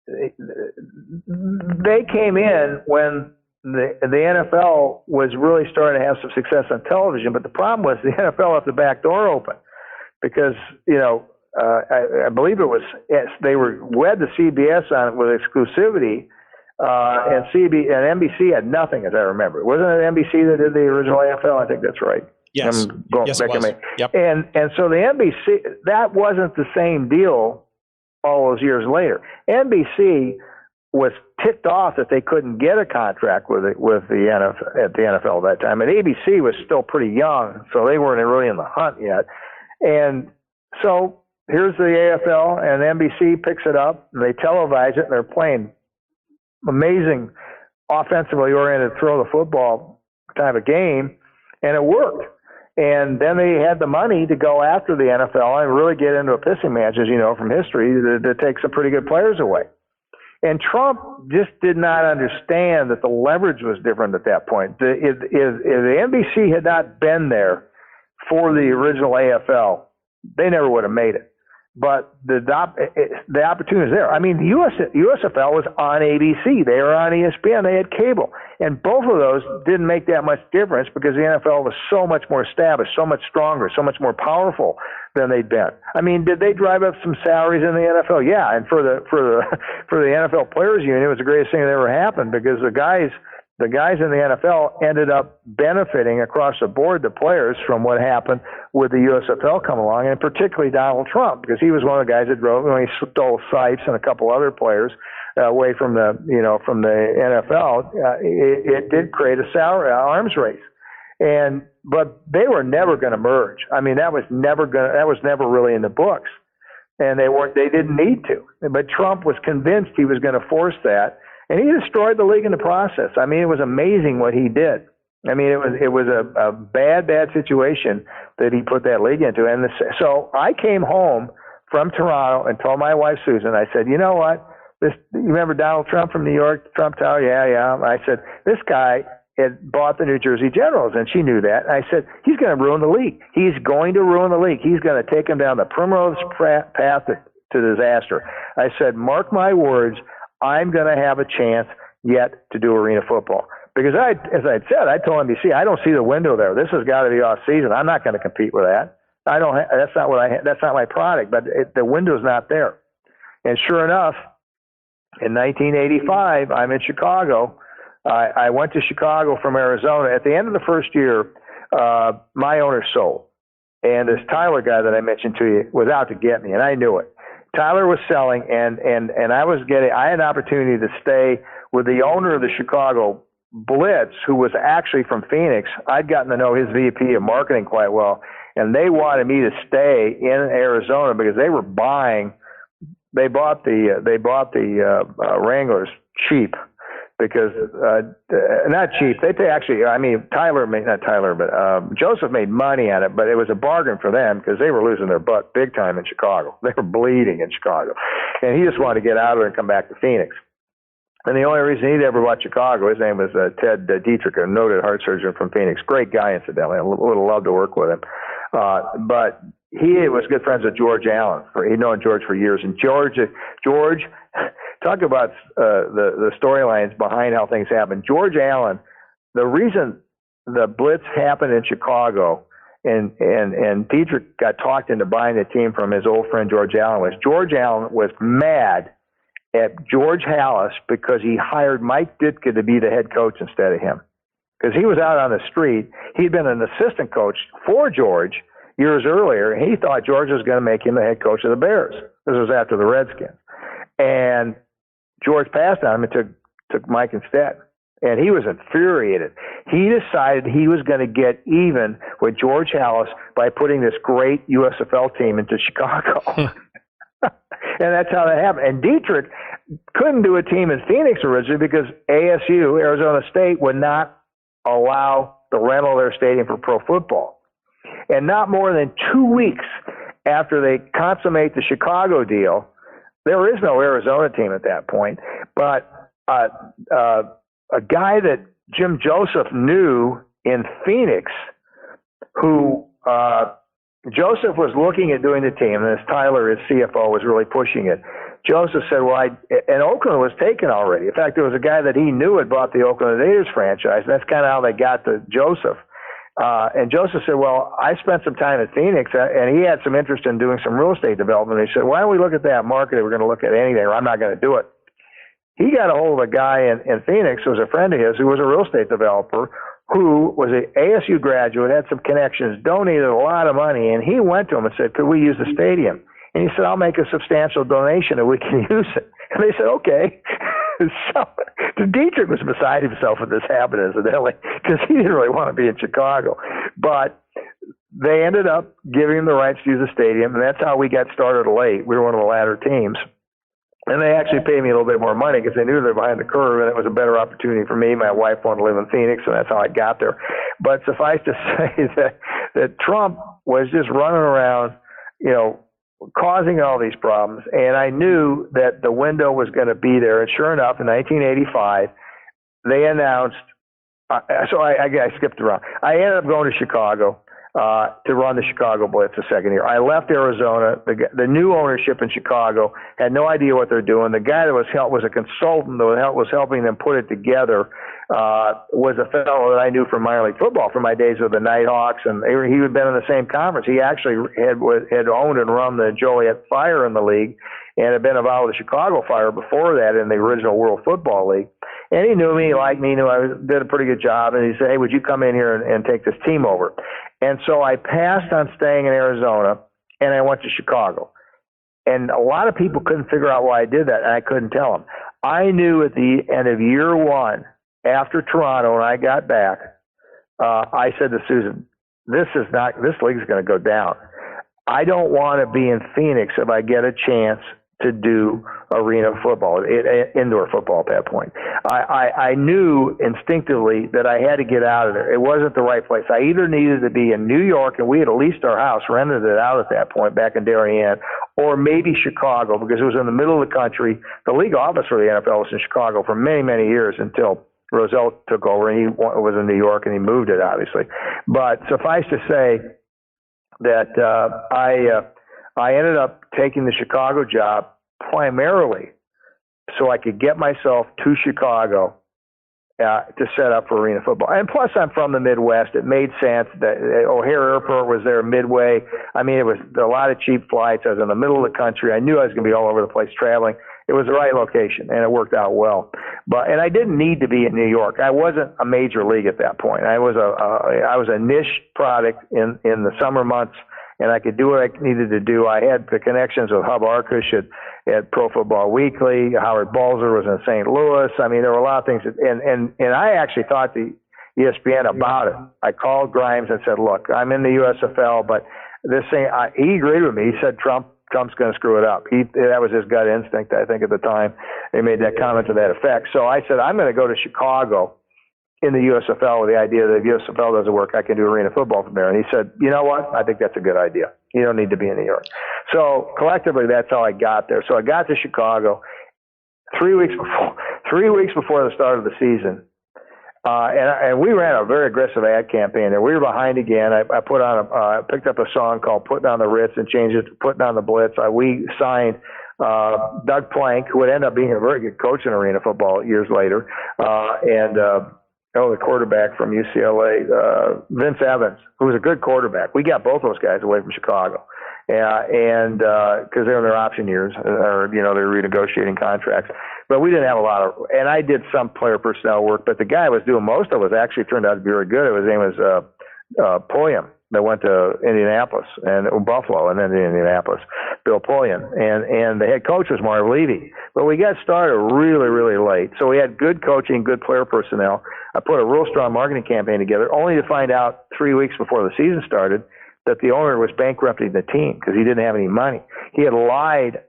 they came in when the NFL was really starting to have some success on television, but the problem was the NFL left the back door open because, I believe they were wed to CBS on it with exclusivity, and NBC had nothing, as I remember. Wasn't it NBC that did the original AFL? I think that's right. Yes. Yes, it was. Yep. And so the NBC, that wasn't the same deal all those years later. NBC was ticked off that they couldn't get a contract with the NFL at the NFL at that time, and ABC was still pretty young, so they weren't really in the hunt yet. And so here's the AFL, and NBC picks it up, and they televise it, and they're playing amazing offensively oriented throw the football type of game, and it worked. And then they had the money to go after the NFL and really get into a pissing match, as you know from history, to take some pretty good players away. And Trump just did not understand that the leverage was different at that point. If the NBC had not been there for the original AFL, they never would have made it. but the opportunity is there. I mean, the USFL was on ABC. They were on ESPN. They had cable. And both of those didn't make that much difference because the NFL was so much more established, so much stronger, so much more powerful than they'd been. I mean, did they drive up some salaries in the NFL? Yeah, and for the NFL Players Union, it was the greatest thing that ever happened because the guys in the NFL ended up benefiting across the board, the players, from what happened with the USFL come along, and particularly Donald Trump, because he was one of the guys that drove, when he stole Sipes and a couple other players away from the NFL. It did create a arms race. But they were never going to merge. I mean, that was never really in the books. And they didn't need to. But Trump was convinced he was going to force that. And he destroyed the league in the process. I mean, it was amazing what he did. I mean, it was a bad situation that he put that league into. And so I came home from Toronto and told my wife, Susan, I said, you know what? You remember Donald Trump from New York, Trump Tower? Yeah. I said, this guy had bought the New Jersey Generals, and she knew that. I said, he's going to ruin the league. He's going to ruin the league. He's going to take him down the primrose path to disaster. I said, mark my words, I'm going to have a chance yet to do arena football. Because as I said, I told NBC, I don't see the window there. This has got to be off season. I'm not going to compete with that. That's not my product, but the window's not there. And sure enough, in 1985, I'm in Chicago. I went to Chicago from Arizona. At the end of the first year, my owner sold. And this Tyler guy that I mentioned to you was out to get me, and I knew it. Tyler was selling, and I had an opportunity to stay with the owner of the Chicago Blitz, who was actually from Phoenix. I'd gotten to know his VP of marketing quite well, and they wanted me to stay in Arizona because they were buying. They bought the Wranglers cheap because not cheap. They actually. I mean, Joseph made money on it, but it was a bargain for them because they were losing their butt big time in Chicago. They were bleeding in Chicago, and he just wanted to get out of it and come back to Phoenix. And the only reason he'd ever bought Chicago, his name was Ted Dietrich, a noted heart surgeon from Phoenix. Great guy, incidentally. I would have loved to work with him. But he was good friends with George Allen. He'd known George for years. And George, talk about the storylines behind how things happen. George Allen, the reason the Blitz happened in Chicago and Dietrich got talked into buying the team from his old friend George Allen was mad at George Halas because he hired Mike Ditka to be the head coach instead of him. Because he was out on the street. He'd been an assistant coach for George years earlier, and he thought George was going to make him the head coach of the Bears. This was after the Redskins. And George passed on him and took Mike instead. And he was infuriated. He decided he was going to get even with George Halas by putting this great USFL team into Chicago. And that's how that happened. And Dietrich couldn't do a team in Phoenix originally because ASU, Arizona State, would not allow the rental of their stadium for pro football. And not more than 2 weeks after they consummate the Chicago deal, there is no Arizona team at that point, but a guy that Jim Joseph knew in Phoenix who Joseph was looking at doing the team, and as Tyler, his CFO, was really pushing it. Joseph said, and Oakland was taken already. In fact, there was a guy that he knew had bought the Oakland Raiders franchise, and that's kind of how they got to Joseph. And Joseph said, well, I spent some time at Phoenix, and he had some interest in doing some real estate development. He said, why don't we look at that market if we're going to look at anything, or I'm not going to do it. He got a hold of a guy in Phoenix who was a friend of his who was a real estate developer who was an ASU graduate, had some connections, donated a lot of money, and he went to him and said, could we use the stadium? And he said, I'll make a substantial donation if we can use it. And they said, okay. So Dietrich was beside himself when this happened, incidentally, because he didn't really want to be in Chicago. But they ended up giving him the rights to use the stadium, and that's how we got started late. We were one of the latter teams. And they actually paid me a little bit more money because they knew they were behind the curve, and it was a better opportunity for me. My wife wanted to live in Phoenix, and that's how I got there. But suffice to say that Trump was just running around, causing all these problems. And I knew that the window was going to be there. And sure enough, in 1985, they announced. So I skipped around. I ended up going to Chicago. to run the Chicago Blitz the second year. I left Arizona. The new ownership in Chicago had no idea what they're doing. The guy that was a consultant that was helping them put it together was a fellow that I knew from minor league football from my days with the Nighthawks, and he had been in the same conference. He actually had owned and run the Joliet Fire in the league, and had been involved with the Chicago Fire before that in the original World Football League. And he knew me, liked me, knew I did a pretty good job, and he said, hey, would you come in here and take this team over? And so I passed on staying in Arizona, and I went to Chicago. And a lot of people couldn't figure out why I did that, and I couldn't tell them. I knew at the end of year one, after Toronto, when I got back, I said to Susan, this league is going to go down. I don't want to be in Phoenix if I get a chance to do arena football, indoor football at that point. I knew instinctively that I had to get out of there. It wasn't the right place. I either needed to be in New York, and we had leased our house, rented it out at that point back in Darien, or maybe Chicago, because it was in the middle of the country. The league office for the NFL was in Chicago for many, many years until Rozelle took over, and he was in New York, and he moved it, obviously. But suffice to say that I ended up taking the Chicago job primarily so I could get myself to Chicago to set up for arena football. And plus, I'm from the Midwest. It made sense that O'Hare Airport was there midway. I mean, it was a lot of cheap flights. I was in the middle of the country. I knew I was going to be all over the place traveling. It was the right location, and it worked out well. And I didn't need to be in New York. I wasn't a major league at that point. I was a niche product in the summer months, and I could do what I needed to do. I had the connections with Hub Arkush at Pro Football Weekly. Howard Balzer was in St. Louis. I mean, there were a lot of things. And I actually talked to ESPN about it. I called Grimes and said, look, I'm in the USFL, but this thing, he agreed with me. He said Trump's going to screw it up. That was his gut instinct, I think, at the time. He made that comment to that effect. So I said, I'm going to go to Chicago in the USFL with the idea that if USFL doesn't work, I can do arena football from there. And he said, you know what? I think that's a good idea. You don't need to be in New York. So collectively, that's how I got there. So I got to Chicago 3 weeks before the start of the season. And we ran a very aggressive ad campaign there. We were behind again. I picked up a song called Putting on the Ritz and changed it to Putting on the Blitz. We signed Doug Plank, who would end up being a very good coach in arena football years later, and the quarterback from UCLA, Vince Evans, who was a good quarterback. We got both those guys away from Chicago. And because they're in their option years, or they're renegotiating contracts. But we didn't have a lot of, and I did some player personnel work. But the guy I was doing most of it actually turned out to be very good. His name was Pulliam. That went to Indianapolis and Buffalo, and then to Indianapolis. Bill Pulliam, and the head coach was Marv Levy. But we got started really, really late. So we had good coaching, good player personnel. I put a real strong marketing campaign together, only to find out 3 weeks before the season started that the owner was bankrupting the team because he didn't have any money. He had lied.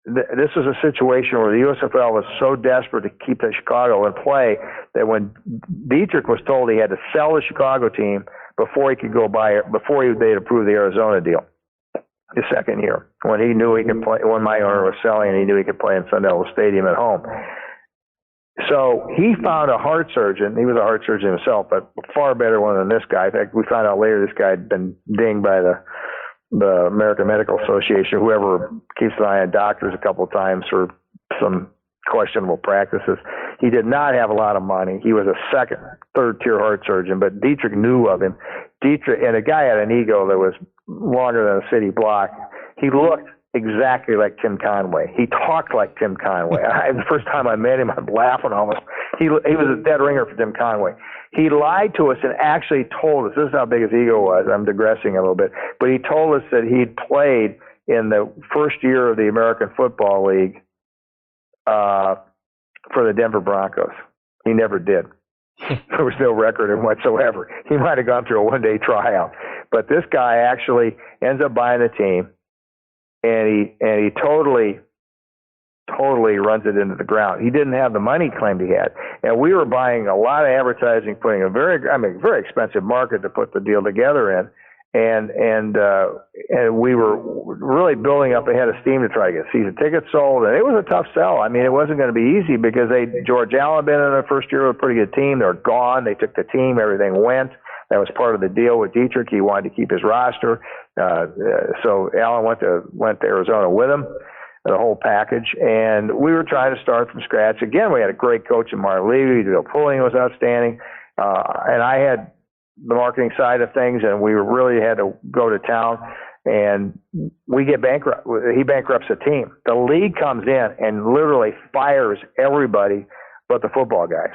This was a situation where the USFL was so desperate to keep the Chicago in play that when Dietrich was told he had to sell the Chicago team before he could go buy it, before they'd approved the Arizona deal, the second year, when he knew he could play, when my owner was selling and he knew he could play in Sun Devil Stadium at home. So he found a heart surgeon. He was a heart surgeon himself, but a far better one than this guy. In fact, we found out later this guy had been dinged by the American Medical Association, whoever keeps an eye on doctors a couple of times for some questionable practices. He did not have a lot of money. He was a second, third-tier heart surgeon, but Dietrich knew of him. Dietrich, and the guy had an ego that was longer than a city block. He looked exactly like Tim Conway. He talked like Tim Conway. The first time I met him, I'm laughing almost. He was a dead ringer for Tim Conway. He lied to us and actually told us, this is how big his ego was, I'm digressing a little bit, but he told us that he'd played in the first year of the American Football League for the Denver Broncos. He never did. There was no record of whatsoever. He might have gone through a one-day tryout. But this guy actually ends up buying the team, and he totally runs it into the ground. He didn't have the money he claimed he had. And we were buying a lot of advertising, putting a very expensive market to put the deal together in. And we were really building up a head of steam to try to get season tickets sold. And it was a tough sell. I mean, it wasn't going to be easy because George Allen had been in their first year with a pretty good team. They're gone. They took the team. Everything went. That was part of the deal with Dietrich. He wanted to keep his roster. So Alan went to Arizona with him, the whole package. And we were trying to start from scratch. Again, we had a great coach in Martin Levy. Bill Pulling was outstanding. And I had the marketing side of things, and we really had to go to town. And we get bankrupt. He bankrupts the team. The league comes in and literally fires everybody but the football guys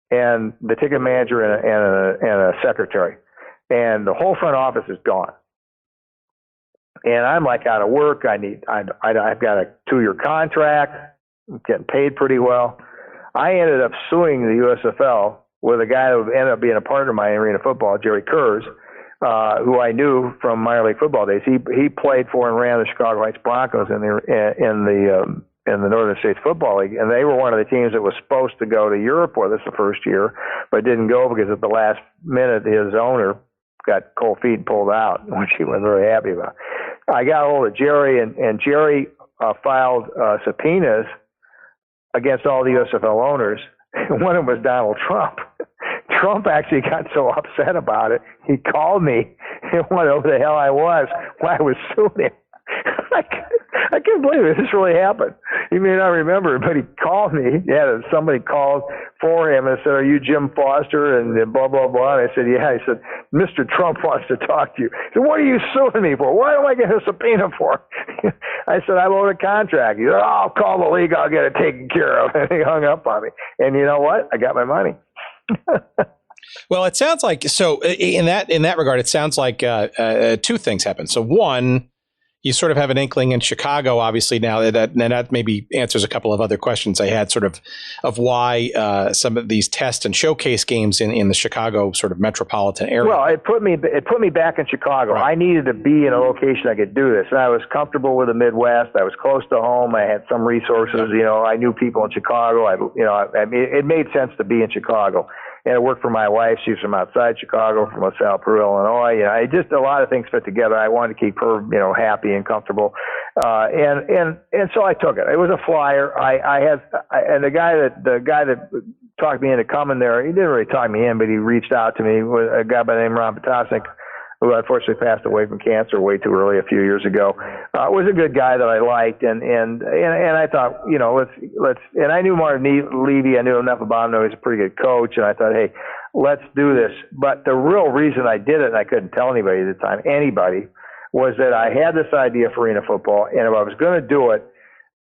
and the ticket manager and a secretary. And the whole front office is gone. And I'm like out of work. I've got a 2-year contract. I'm getting paid pretty well. I ended up suing the USFL with a guy who ended up being a partner of mine in arena football, Jerry Kurz, who I knew from minor league football days. He played for and ran the Chicago Heights Broncos in the Northern States Football League, and they were one of the teams that was supposed to go to Europe for this the first year, but didn't go because at the last minute his owner got cold feet and pulled out, which he wasn't very happy about. I got a hold of Jerry, and Jerry filed subpoenas against all the USFL owners. One of them was Donald Trump. Trump actually got so upset about it, he called me and wondered who the hell I was when I was suing him. I can't believe it. This really happened. You may not remember, but he called me. Yeah, somebody called for him and said, "Are you Jim Foster?" And blah, blah, blah. And I said, "Yeah." He said, "Mr. Trump wants to talk to you." He said, "What are you suing me for? What am I getting a subpoena for?" I said, "I'm owed a contract." He said, "Oh, I'll call the league. I'll get it taken care of." And he hung up on me. And you know what? I got my money. Well, it sounds like, so in that regard, it sounds like two things happen. So one, you sort of have an inkling in Chicago, obviously now that maybe answers a couple of other questions I had, sort of why some of these test and showcase games in the Chicago sort of metropolitan area. Well, it put me back in Chicago. Right. I needed to be in a location I could do this, and I was comfortable with the Midwest. I was close to home. I had some resources. You know, I knew people in Chicago. I mean, it made sense to be in Chicago. And it worked for my wife. She's from outside Chicago, from LaSalle, Peru, Illinois. You know, I just, a lot of things fit together. I wanted to keep her, you know, happy and comfortable. And so I took it. It was a flyer. And the guy that talked me into coming there, he didn't really talk me in, but he reached out to me, a guy by the name of Ron Potosnik, who unfortunately passed away from cancer way too early a few years ago. Was a good guy that I liked, and I thought, you know, let's. And I knew Martin Levy. I knew enough about him. He was a pretty good coach, and I thought, hey, let's do this. But the real reason I did it, and I couldn't tell anybody at the time, was that I had this idea for arena football, and if I was going to do it,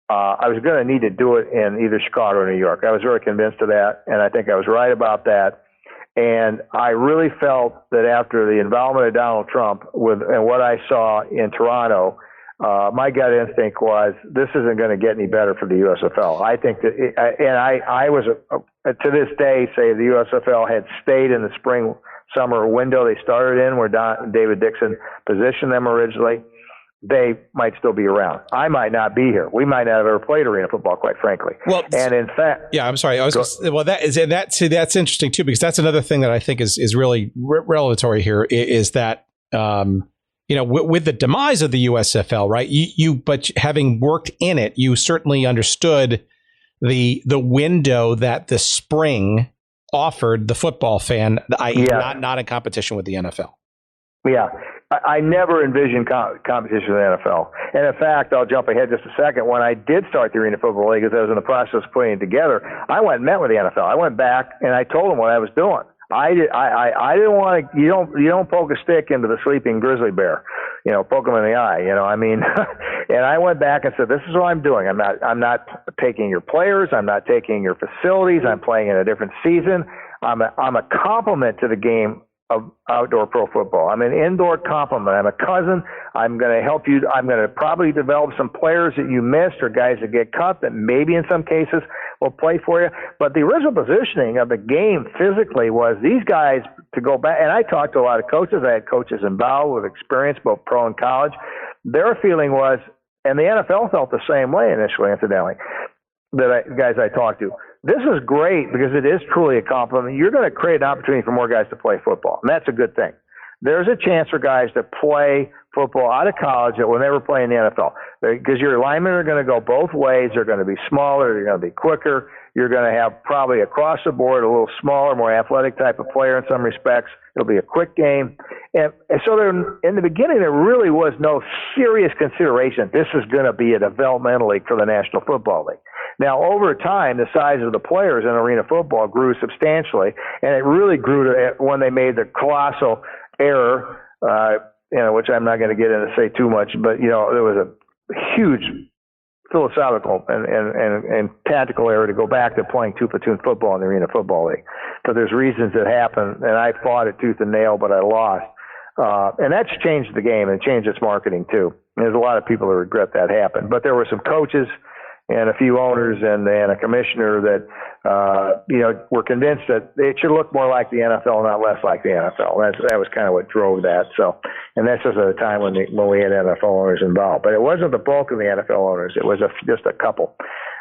I was going to need to do it in either Chicago or New York. I was very convinced of that, and I think I was right about that. And I really felt that after the involvement of Donald Trump and what I saw in Toronto, my gut instinct was this isn't going to get any better for the USFL. I think that, I was to this day say the USFL had stayed in the spring-summer window they started in, where David Dixon positioned them originally. They might still be around. I might not be here. We might not have ever played arena football, quite frankly. Well, and in fact, yeah, I'm sorry. That's interesting too, because that's another thing that I think is really revelatory here is that, you know, with the demise of the USFL, right? But having worked in it, you certainly understood the window that the spring offered the football fan, i.e., not in competition with the NFL. Yeah. I never envisioned competition with the NFL. And in fact, I'll jump ahead just a second. When I did start the Arena Football League, as I was in the process of putting it together, I went and met with the NFL. I went back and I told them what I was doing. I didn't want to. You don't poke a stick into the sleeping grizzly bear. You know, poke him in the eye. You know, I mean, and I went back and said, "This is what I'm doing. I'm not taking your players. I'm not taking your facilities. I'm playing in a different season. I'm a complement to the game of outdoor pro football. I'm an indoor complement. I'm a cousin. I'm going to help you. I'm going to probably develop some players that you missed or guys that get cut that maybe in some cases will play for you. But the original positioning of the game physically was these guys to go back. And I talked to a lot of coaches. I had coaches in Valor with experience, both pro and college. Their feeling was, and the NFL felt the same way initially, incidentally, guys I talked to. This is great because it is truly a compliment. You're going to create an opportunity for more guys to play football, and that's a good thing. There's a chance for guys to play football out of college that will never play in the NFL. Because your linemen are going to go both ways. They're going to be smaller. They're going to be quicker. You're going to have probably across the board a little smaller, more athletic type of player in some respects. It'll be a quick game. And so there, in the beginning, there really was no serious consideration. This is going to be a developmental league for the National Football League. Now, over time, the size of the players in arena football grew substantially, and it really grew to when they made the colossal error, which I'm not going to get into say too much, but, there was a huge philosophical and tactical error to go back to playing two-platoon football in the Arena Football League. So there's reasons that happened, and I fought it tooth and nail, but I lost. And that's changed the game and changed its marketing too. And there's a lot of people that regret that happened. But there were some coaches and a few owners and a commissioner that, were convinced that it should look more like the NFL, not less like the NFL. That was kind of what drove that. So, and that's just at a time when we had NFL owners involved. But it wasn't the bulk of the NFL owners. It was just a couple.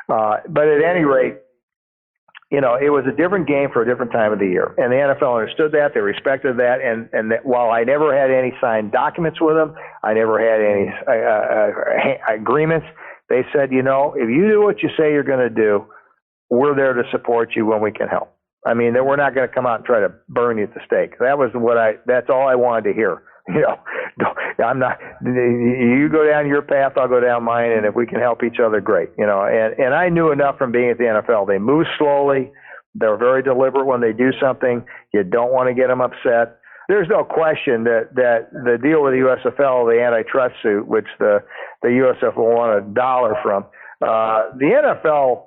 But at any rate, it was a different game for a different time of the year. And the NFL understood that. They respected that. And that while I never had any signed documents with them, I never had any agreements, they said, if you do what you say you're going to do, we're there to support you when we can help. I mean, we're not going to come out and try to burn you at the stake. That's all I wanted to hear. I'm not, you go down your path, I'll go down mine. And if we can help each other, great. And I knew enough from being at the NFL. They move slowly. They're very deliberate when they do something. You don't want to get them upset. There's no question that the deal with the USFL, the antitrust suit, which the USFL wanted $1 from, the NFL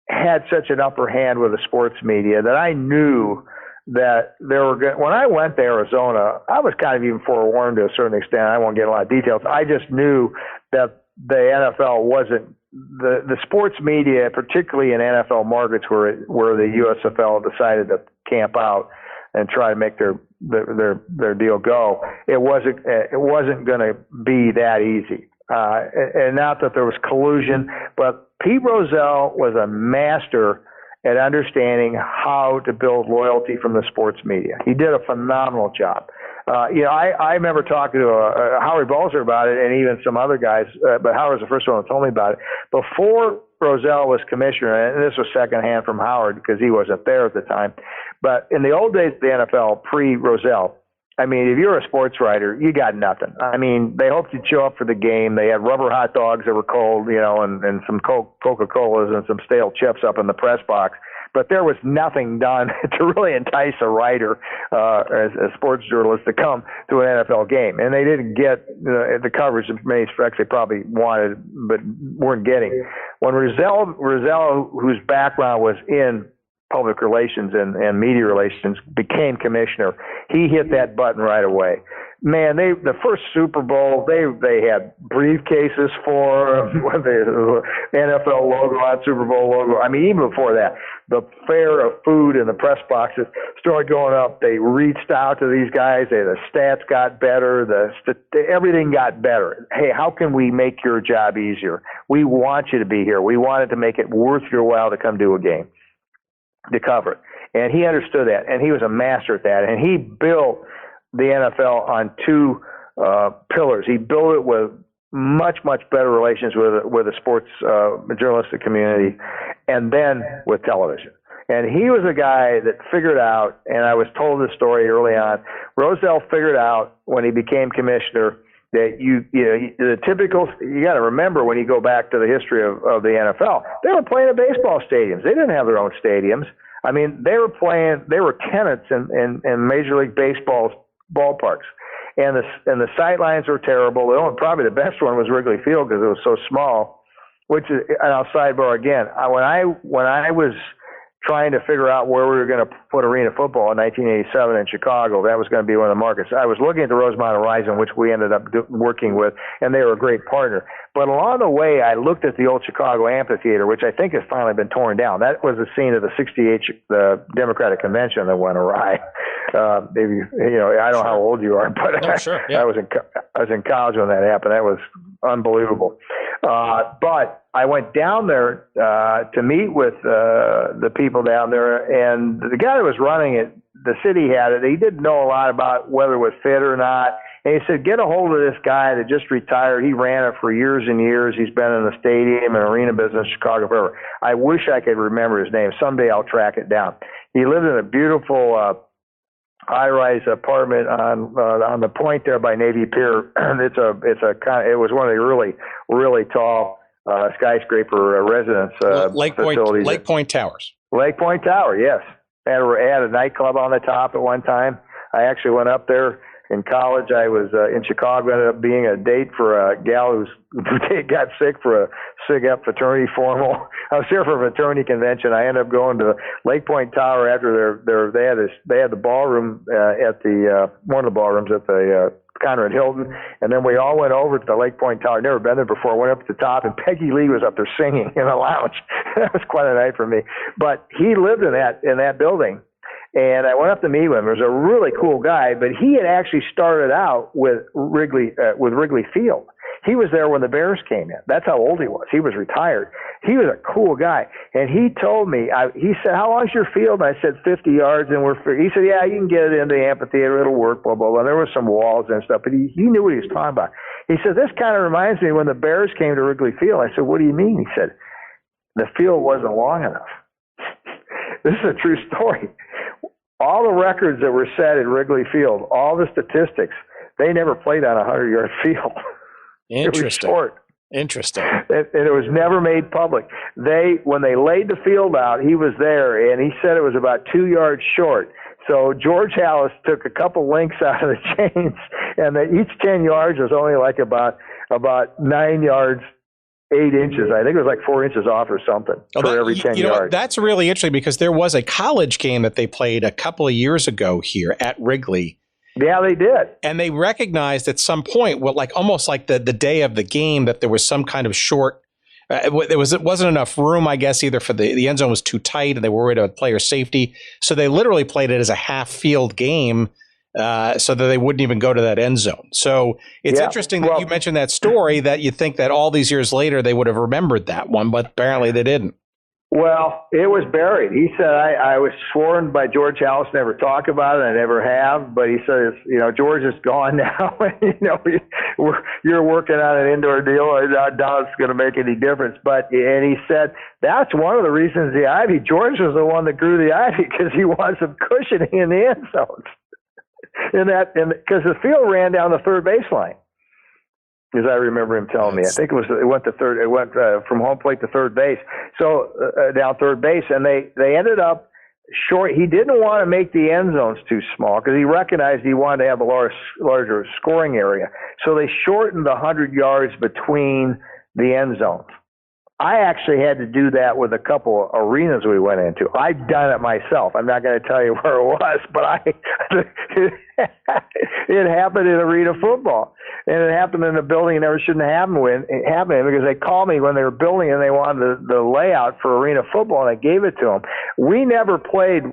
had such an upper hand with the sports media that I knew that there were good. When I went to Arizona, I was kind of even forewarned to a certain extent. I won't get a lot of details. I just knew that the NFL wasn't the sports media, particularly in NFL markets where the USFL decided to camp out and try to make their deal go. It wasn't going to be that easy. And not that there was collusion, but Pete Rozelle was a master at understanding how to build loyalty from the sports media. He did a phenomenal job. I remember talking to Howard Balzer about it, and even some other guys, but Howard was the first one who told me about it. Before Rozelle was commissioner, and this was secondhand from Howard because he wasn't there at the time, but in the old days of the NFL, pre-Rozelle, I mean, if you're a sports writer, you got nothing. I mean, they hoped you'd show up for the game. They had rubber hot dogs that were cold, and some Coca-Colas and some stale chips up in the press box. But there was nothing done to really entice a writer, as a sports journalist, to come to an NFL game. And they didn't get the coverage in many respects they probably wanted, but weren't getting. When Rozelle, whose background was in public relations and media relations, became commissioner, he hit that button right away. Man, the first Super Bowl, they had briefcases for them with the NFL logo on, Super Bowl logo. I mean, even before that, the fare of food in the press boxes started going up. They reached out to these guys. The stats got better. Everything got better. Hey, how can we make your job easier? We want you to be here. We wanted to make it worth your while to come do a game, to cover it. And he understood that, and he was a master at that. And he built the NFL on two pillars. He built it with much, much better relations with the sports journalistic community, and then with television. And he was a guy that figured out, and I was told this story early on, Rozelle figured out when he became commissioner that you got to remember when you go back to the history of the NFL, they were playing at baseball stadiums. They didn't have their own stadiums. I mean, they were tenants in Major League Baseball's ballparks. And the sight lines were terrible. Probably the best one was Wrigley Field because it was so small, and I'll sidebar again. When I was trying to figure out where we were going to put arena football in 1987 in Chicago, that was going to be one of the markets. I was looking at the Rosemont Horizon, which we ended up working with, and they were a great partner. But along the way, I looked at the old Chicago amphitheater, which I think has finally been torn down. That was the scene of the the Democratic Convention that went awry. Maybe I don't know how old you are, but no, sure, yeah. I was in college when that happened. That was unbelievable. But I went down there to meet with the people down there, and the guy that was running it, the city had it. He didn't know a lot about whether it was fit or not, And he said, get a hold of this guy that just retired. He ran it for years and years. He's been in the stadium and arena business in Chicago forever. I wish I could remember his name. Someday I'll track it down. He lived in a beautiful high-rise apartment on the point there by Navy Pier. It was one of the really tall skyscraper residence facilities. Lake Point Towers. Lake Point Tower, yes. Had a nightclub on the top at one time. I actually went up there in college. I was in Chicago, ended up being a date for a gal who got sick for a Sig Up fraternity formal. I was there for a fraternity convention. I ended up going to Lake Point Tower after they had the ballroom at the one of the ballrooms at the Conrad Hilton, and then we all went over to the Lake Point Tower. Never been there before. Went up to the top, and Peggy Lee was up there singing in the lounge. That was quite a night for me. But he lived in that building. And I went up to meet him. He was a really cool guy, but he had actually started out with Wrigley Field. He was there when the Bears came in. That's how old he was. He was retired. He was a cool guy. And he told me, he said, how long's your field? And I said, 50 yards. And he said, yeah, you can get it into the amphitheater. It'll work, blah, blah, blah. And there were some walls and stuff, but he knew what he was talking about. He said, this kind of reminds me when the Bears came to Wrigley Field. I said, what do you mean? He said, the field wasn't long enough. This is a true story. All the records that were set at Wrigley Field, all the statistics, they never played on a 100-yard field. Interesting. It was short. Interesting. And it was never made public. When they laid the field out, he was there, and he said it was about 2 yards short. So George Halas took a couple links out of the chains, and each 10 yards was only like about 9 yards, 8 inches. I think it was like 4 inches off or something for every 10 yards. That's really interesting because there was a college game that they played a couple of years ago here at Wrigley. Yeah, they did. And they recognized at some point, almost like the day of the game, that there was some kind of short. It wasn't enough room, I guess, either for the end zone was too tight, and they were worried about player safety. So they literally played it as a half field game. So that they wouldn't even go to that end zone. So it's interesting that you mentioned that story, that you think that all these years later they would have remembered that one, but apparently they didn't. Well, it was buried. He said, I was sworn by George Halas never talk about it. I never have. But he says, George is gone now. You're working on an indoor deal. I doubt it's going to make any difference. And he said, that's one of the reasons the ivy. George was the one that grew the ivy because he wanted some cushioning in the end zones. Because the field ran down the third baseline, as I remember him telling me. I think it went from home plate to third base, so down third base, and they ended up short. He didn't want to make the end zones too small because he recognized he wanted to have a larger scoring area, so they shortened the 100 yards between the end zones. I actually had to do that with a couple of arenas we went into. I've done it myself. I'm not going to tell you where it was, but it happened in arena football. And it happened in a building it never shouldn't happen in because they called me when they were building and they wanted the layout for arena football, and I gave it to them. We never played,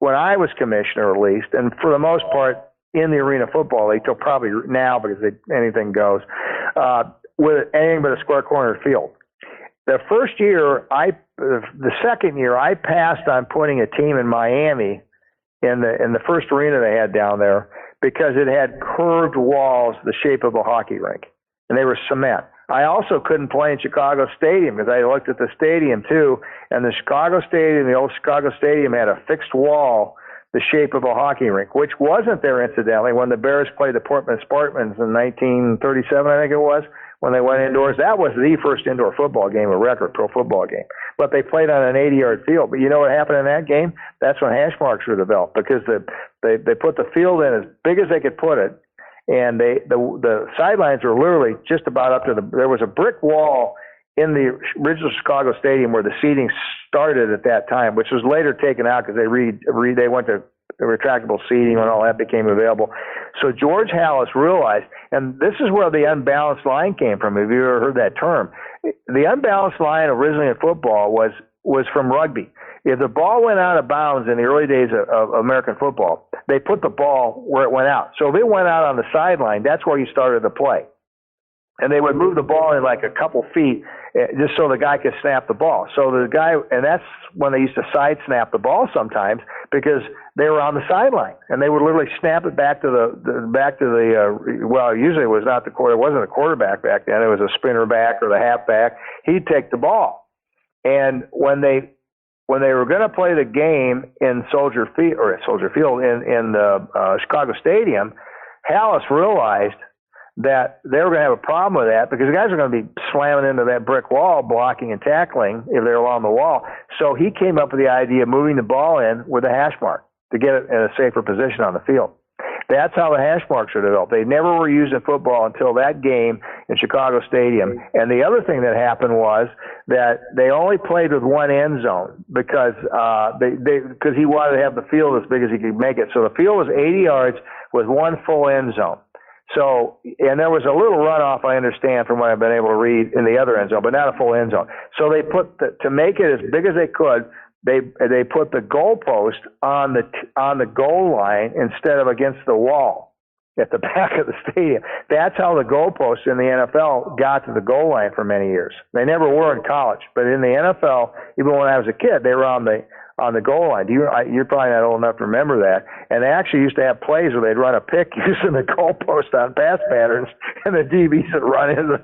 when I was commissioner at least, and for the most part in the arena football league, till probably now because anything goes, with anything but a square corner field. The second year, I passed on putting a team in Miami in the first arena they had down there because it had curved walls the shape of a hockey rink, and they were cement. I also couldn't play in Chicago Stadium because I looked at the stadium too, and the old Chicago Stadium had a fixed wall the shape of a hockey rink, which wasn't there, incidentally, when the Bears played the Portland Spartans in 1937, I think it was. When they went indoors, that was the first indoor football game, a record pro football game. But they played on an 80-yard field. But you know what happened in that game? That's when hash marks were developed because they put the field in as big as they could put it, and the sidelines were literally just about up to there was a brick wall in the original Chicago Stadium where the seating started at that time, which was later taken out because they went to the retractable seating when all that became available. So George Halas realized, and this is where the unbalanced line came from, if you ever heard that term. The unbalanced line originally in football was from rugby. If the ball went out of bounds in the early days of American football, they put the ball where it went out. So if it went out on the sideline, that's where you started the play. And they would move the ball in like a couple feet just so the guy could snap the ball. So the guy, and that's when they used to side snap the ball sometimes because they were on the sideline, and they would literally snap it back to the well, usually it was not the quarter, it wasn't a quarterback back then, it was a spinner back or the halfback. He'd take the ball, and when they were going to play the game in Soldier Field in the Chicago Stadium, Hallis realized that they were going to have a problem with that because the guys were going to be slamming into that brick wall, blocking and tackling if they were along the wall. So he came up with the idea of moving the ball in with a hash mark to get it in a safer position on the field. That's how the hash marks are developed. They never were used in football until that game in Chicago Stadium. And the other thing that happened was that they only played with one end zone because because he wanted to have the field as big as he could make it. So the field was 80 yards with one full end zone. So, and there was a little runoff, I understand, from what I've been able to read in the other end zone, but not a full end zone. So they put to make it as big as they could, they put the goalpost on the goal line instead of against the wall at the back of the stadium. That's how the goalposts in the NFL got to the goal line for many years. They never were in college, but in the NFL, even when I was a kid, they were on the goal line. You're probably not old enough to remember that. And they actually used to have plays where they'd run a pick using the goalpost on pass patterns, and the DBs would run in,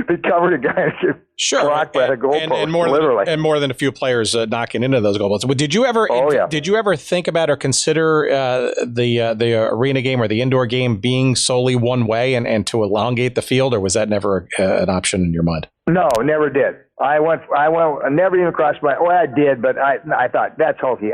they covered a guy and get blocked by the goalpost, literally. And more than a few players knocking into those goalposts. But did you ever think about or consider the arena game or the indoor game being solely one way and to elongate the field, or was that never an option in your mind? No, never did. I never even crossed my, I did, but I thought that's hokey.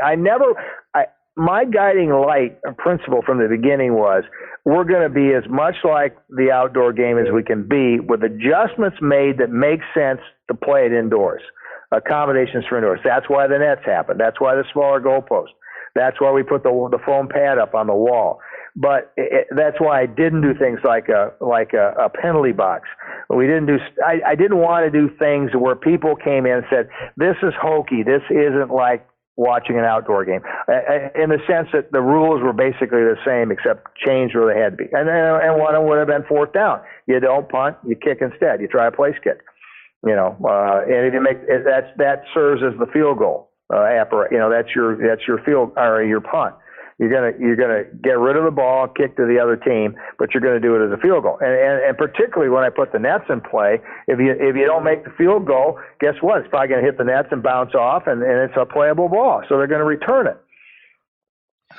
My guiding light and principle from the beginning was we're going to be as much like the outdoor game as we can be with adjustments made that make sense to play it indoors, accommodations for indoors. That's why the nets happened. That's why the smaller goalpost. That's why we put the foam pad up on the wall. But that's why I didn't do things like a penalty box. I didn't want to do things where people came in and said, this is hokey. This isn't like watching an outdoor game, in the sense that the rules were basically the same except changed where they had to be. And one of them would have been fourth down. You don't punt, you kick instead. You try a place kick. And if you make that serves as the field goal. That's your field or your punt. You're gonna get rid of the ball, kick to the other team, but you're gonna do it as a field goal. And particularly when I put the nets in play, if you don't make the field goal, guess what? It's probably gonna hit the nets and bounce off, and it's a playable ball. So they're gonna return it.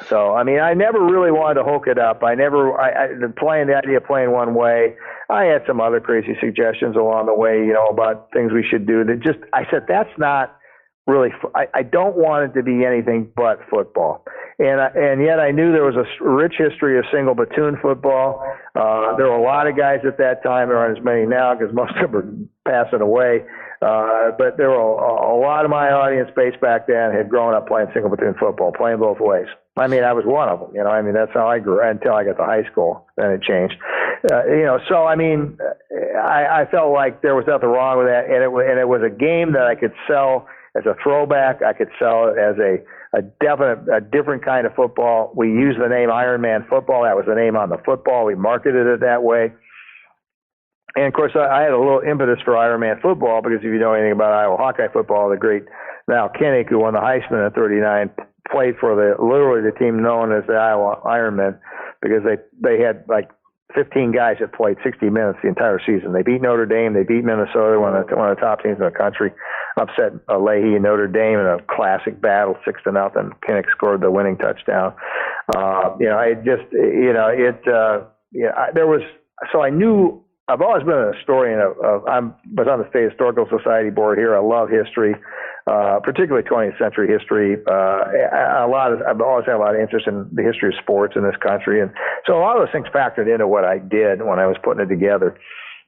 So I never really wanted to hook it up. The idea of playing one way. I had some other crazy suggestions along the way, about things we should do. I said that's not really. I don't want it to be anything but football. And yet I knew there was a rich history of single platoon football. There were a lot of guys at that time. There aren't as many now because most of them are passing away. But there were a lot of my audience base back then had grown up playing single platoon football, playing both ways. I was one of them. That's how I grew until I got to high school. Then it changed. So I felt like there was nothing wrong with that, and it was a game that I could sell as a throwback. I could sell it as a different kind of football. We used the name Iron Man football. That was the name on the football. We marketed it that way. And of course, I had a little impetus for Iron Man football because if you know anything about Iowa Hawkeye football, the great Val Kinnick, who won the Heisman in '39, played for literally the team known as the Iowa Ironmen because they had like 15 guys that played 60 minutes the entire season. They beat Notre Dame. They beat Minnesota, one of the top teams in the country. Upset Leahy and Notre Dame in a classic battle, 6-0. Kinnick scored the winning touchdown. So I knew. I've always been a historian I was on the State Historical Society board here. I love history, particularly 20th century history. I've always had a lot of interest in the history of sports in this country, and so a lot of those things factored into what I did when I was putting it together.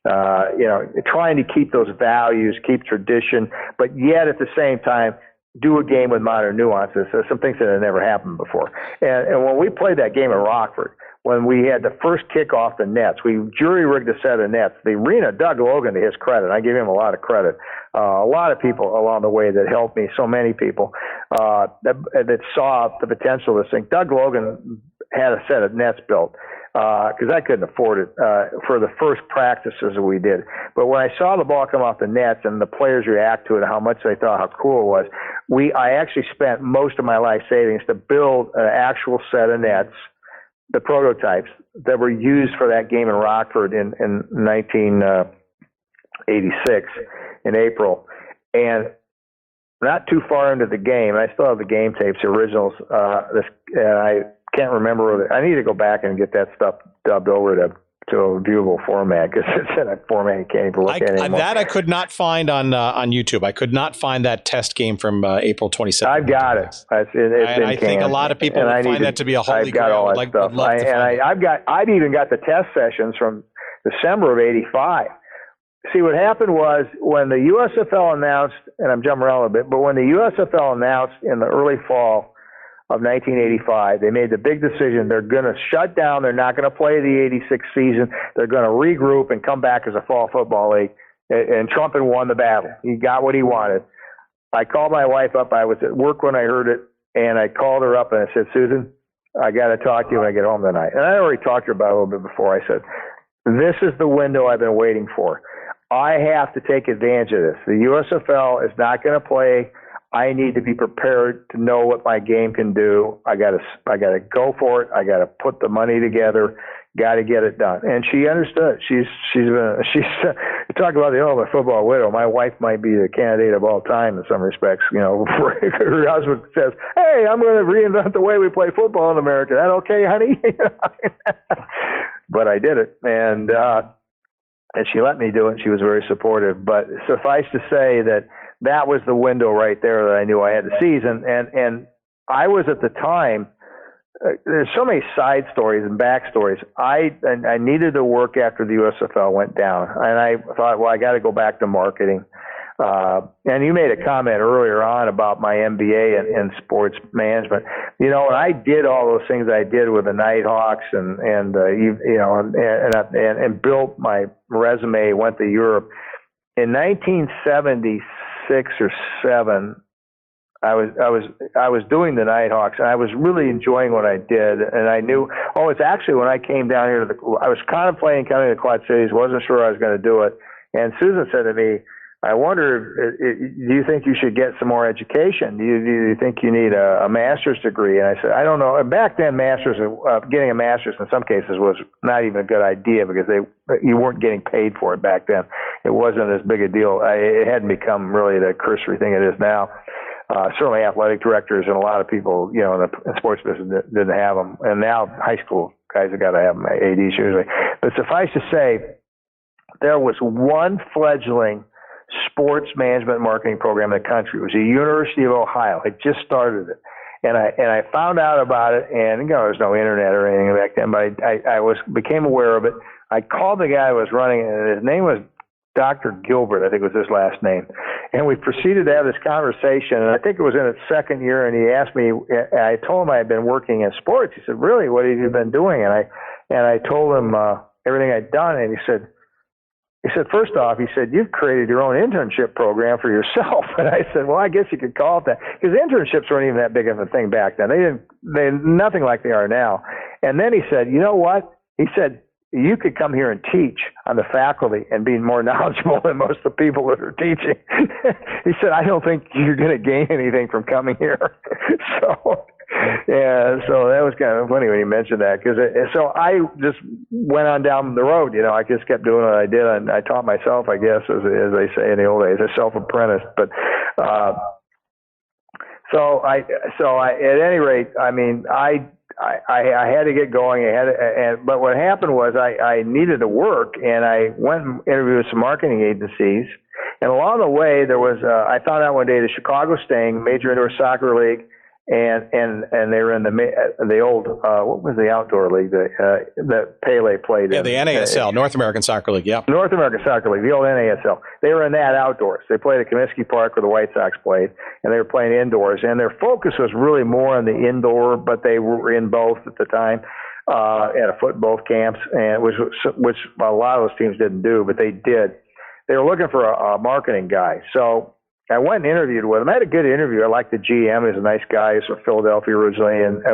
Trying to keep those values, keep tradition, but yet at the same time do a game with modern nuances. So some things that had never happened before. And when we played that game in Rockford, when we had the first kick off the nets, we jury-rigged a set of nets. The arena, Doug Logan, to his credit, I give him a lot of credit. A lot of people along the way that helped me, so many people that saw the potential of this thing. Doug Logan had a set of nets built because I couldn't afford it for the first practices that we did. But when I saw the ball come off the nets and the players react to it, how much they thought how cool it was, I actually spent most of my life savings to build an actual set of nets, the prototypes that were used for that game in Rockford in 1986 in April. And not too far into the game, I still have the game tapes, the originals. I can't remember. I need to go back and get that stuff dubbed over to a viewable format, because it's in a format you can't even look at anymore. That I could not find on YouTube. I could not find that test game from April 27th. I've got it. I think a lot of people would find that to be a holy grail. All that stuff. I've even got the test sessions from December of '85. See, what happened was when the USFL announced, and I'm jumping around a little bit, but when the USFL announced in the early fall of 1985, they made the big decision. They're going to shut down. They're not going to play the '86 season. They're going to regroup and come back as a fall football league. And Trump had won the battle. He got what he wanted. I called my wife up. I was at work when I heard it, and I called her up and I said, Susan, I got to talk to you when I get home tonight. And I already talked to her about it a little bit before. I said, this is the window I've been waiting for. I have to take advantage of this. The USFL is not going to play. I need to be prepared to know what my game can do. I got to go for it. I got to put the money together. Got to get it done. And she understood. She's talk about the ultimate football widow. My wife might be the candidate of all time in some respects. You know, her husband says, "Hey, I'm going to reinvent the way we play football in America." Is that okay, honey? But I did it, and she let me do it. She was very supportive. But suffice to say that was the window right there that I knew I had to seize. And I was at the time, there's so many side stories and backstories. I needed to work after the USFL went down. And I thought, well, I got to go back to marketing. And you made a comment earlier on about my MBA in sports management. You know, and I did all those things I did with the Nighthawks and built my resume, went to Europe. In 1976 or 7, I was doing the Nighthawks, and I was really enjoying what I did. And I knew, it's actually when I came down here I was contemplating coming to the Quad Cities, wasn't sure I was going to do it. And Susan said to me, I wonder, do you think you should get some more education? Do you think you need a master's degree? And I said, I don't know. And back then, getting a master's in some cases was not even a good idea, because you weren't getting paid for it back then. It wasn't as big a deal. It hadn't become really the cursory thing it is now. Certainly athletic directors and a lot of people, you know, in the sports business didn't have them. And now high school guys have got to have them, ADs usually. But suffice to say, there was one fledgling sports management marketing program in the country. It was the University of Ohio. It just started it. And I found out about it, and there was no internet or anything back then, but I became aware of it. I called the guy who was running it, and his name was Dr. Gilbert, I think was his last name. And we proceeded to have this conversation, and I think it was in its second year, and he asked me, I told him I had been working in sports. He said, really, what have you been doing? And I told him everything I'd done, and he said, first off, you've created your own internship program for yourself. And I said, well, I guess you could call it that, because internships weren't even that big of a thing back then. They nothing like they are now. And then he said, you know what? He said, you could come here and teach on the faculty and be more knowledgeable than most of the people that are teaching. He said, I don't think you're going to gain anything from coming here. So that was kind of funny when you mentioned that, because so I just went on down the road. You know, I just kept doing what I did, and I taught myself, I guess, as they say in the old days, a self-apprentice. But so at any rate, I mean, I had to get going. But what happened was I needed to work, and I went and interviewed some marketing agencies. And along the way, there was I found out one day the Chicago Sting, Major Indoor Soccer League, and they were in the old what was the outdoor league that Pele played in? Yeah, the NASL, North American Soccer League. Yeah, North American Soccer League, the old NASL. They were in that outdoors. They played at Comiskey Park where the White Sox played, and they were playing indoors. And their focus was really more on the indoor, but they were in both at the time, at both camps, and which a lot of those teams didn't do, but they did. They were looking for a marketing guy, so I went and interviewed with him. I had a good interview. I liked the GM. He was a nice guy. He's from Philadelphia originally, and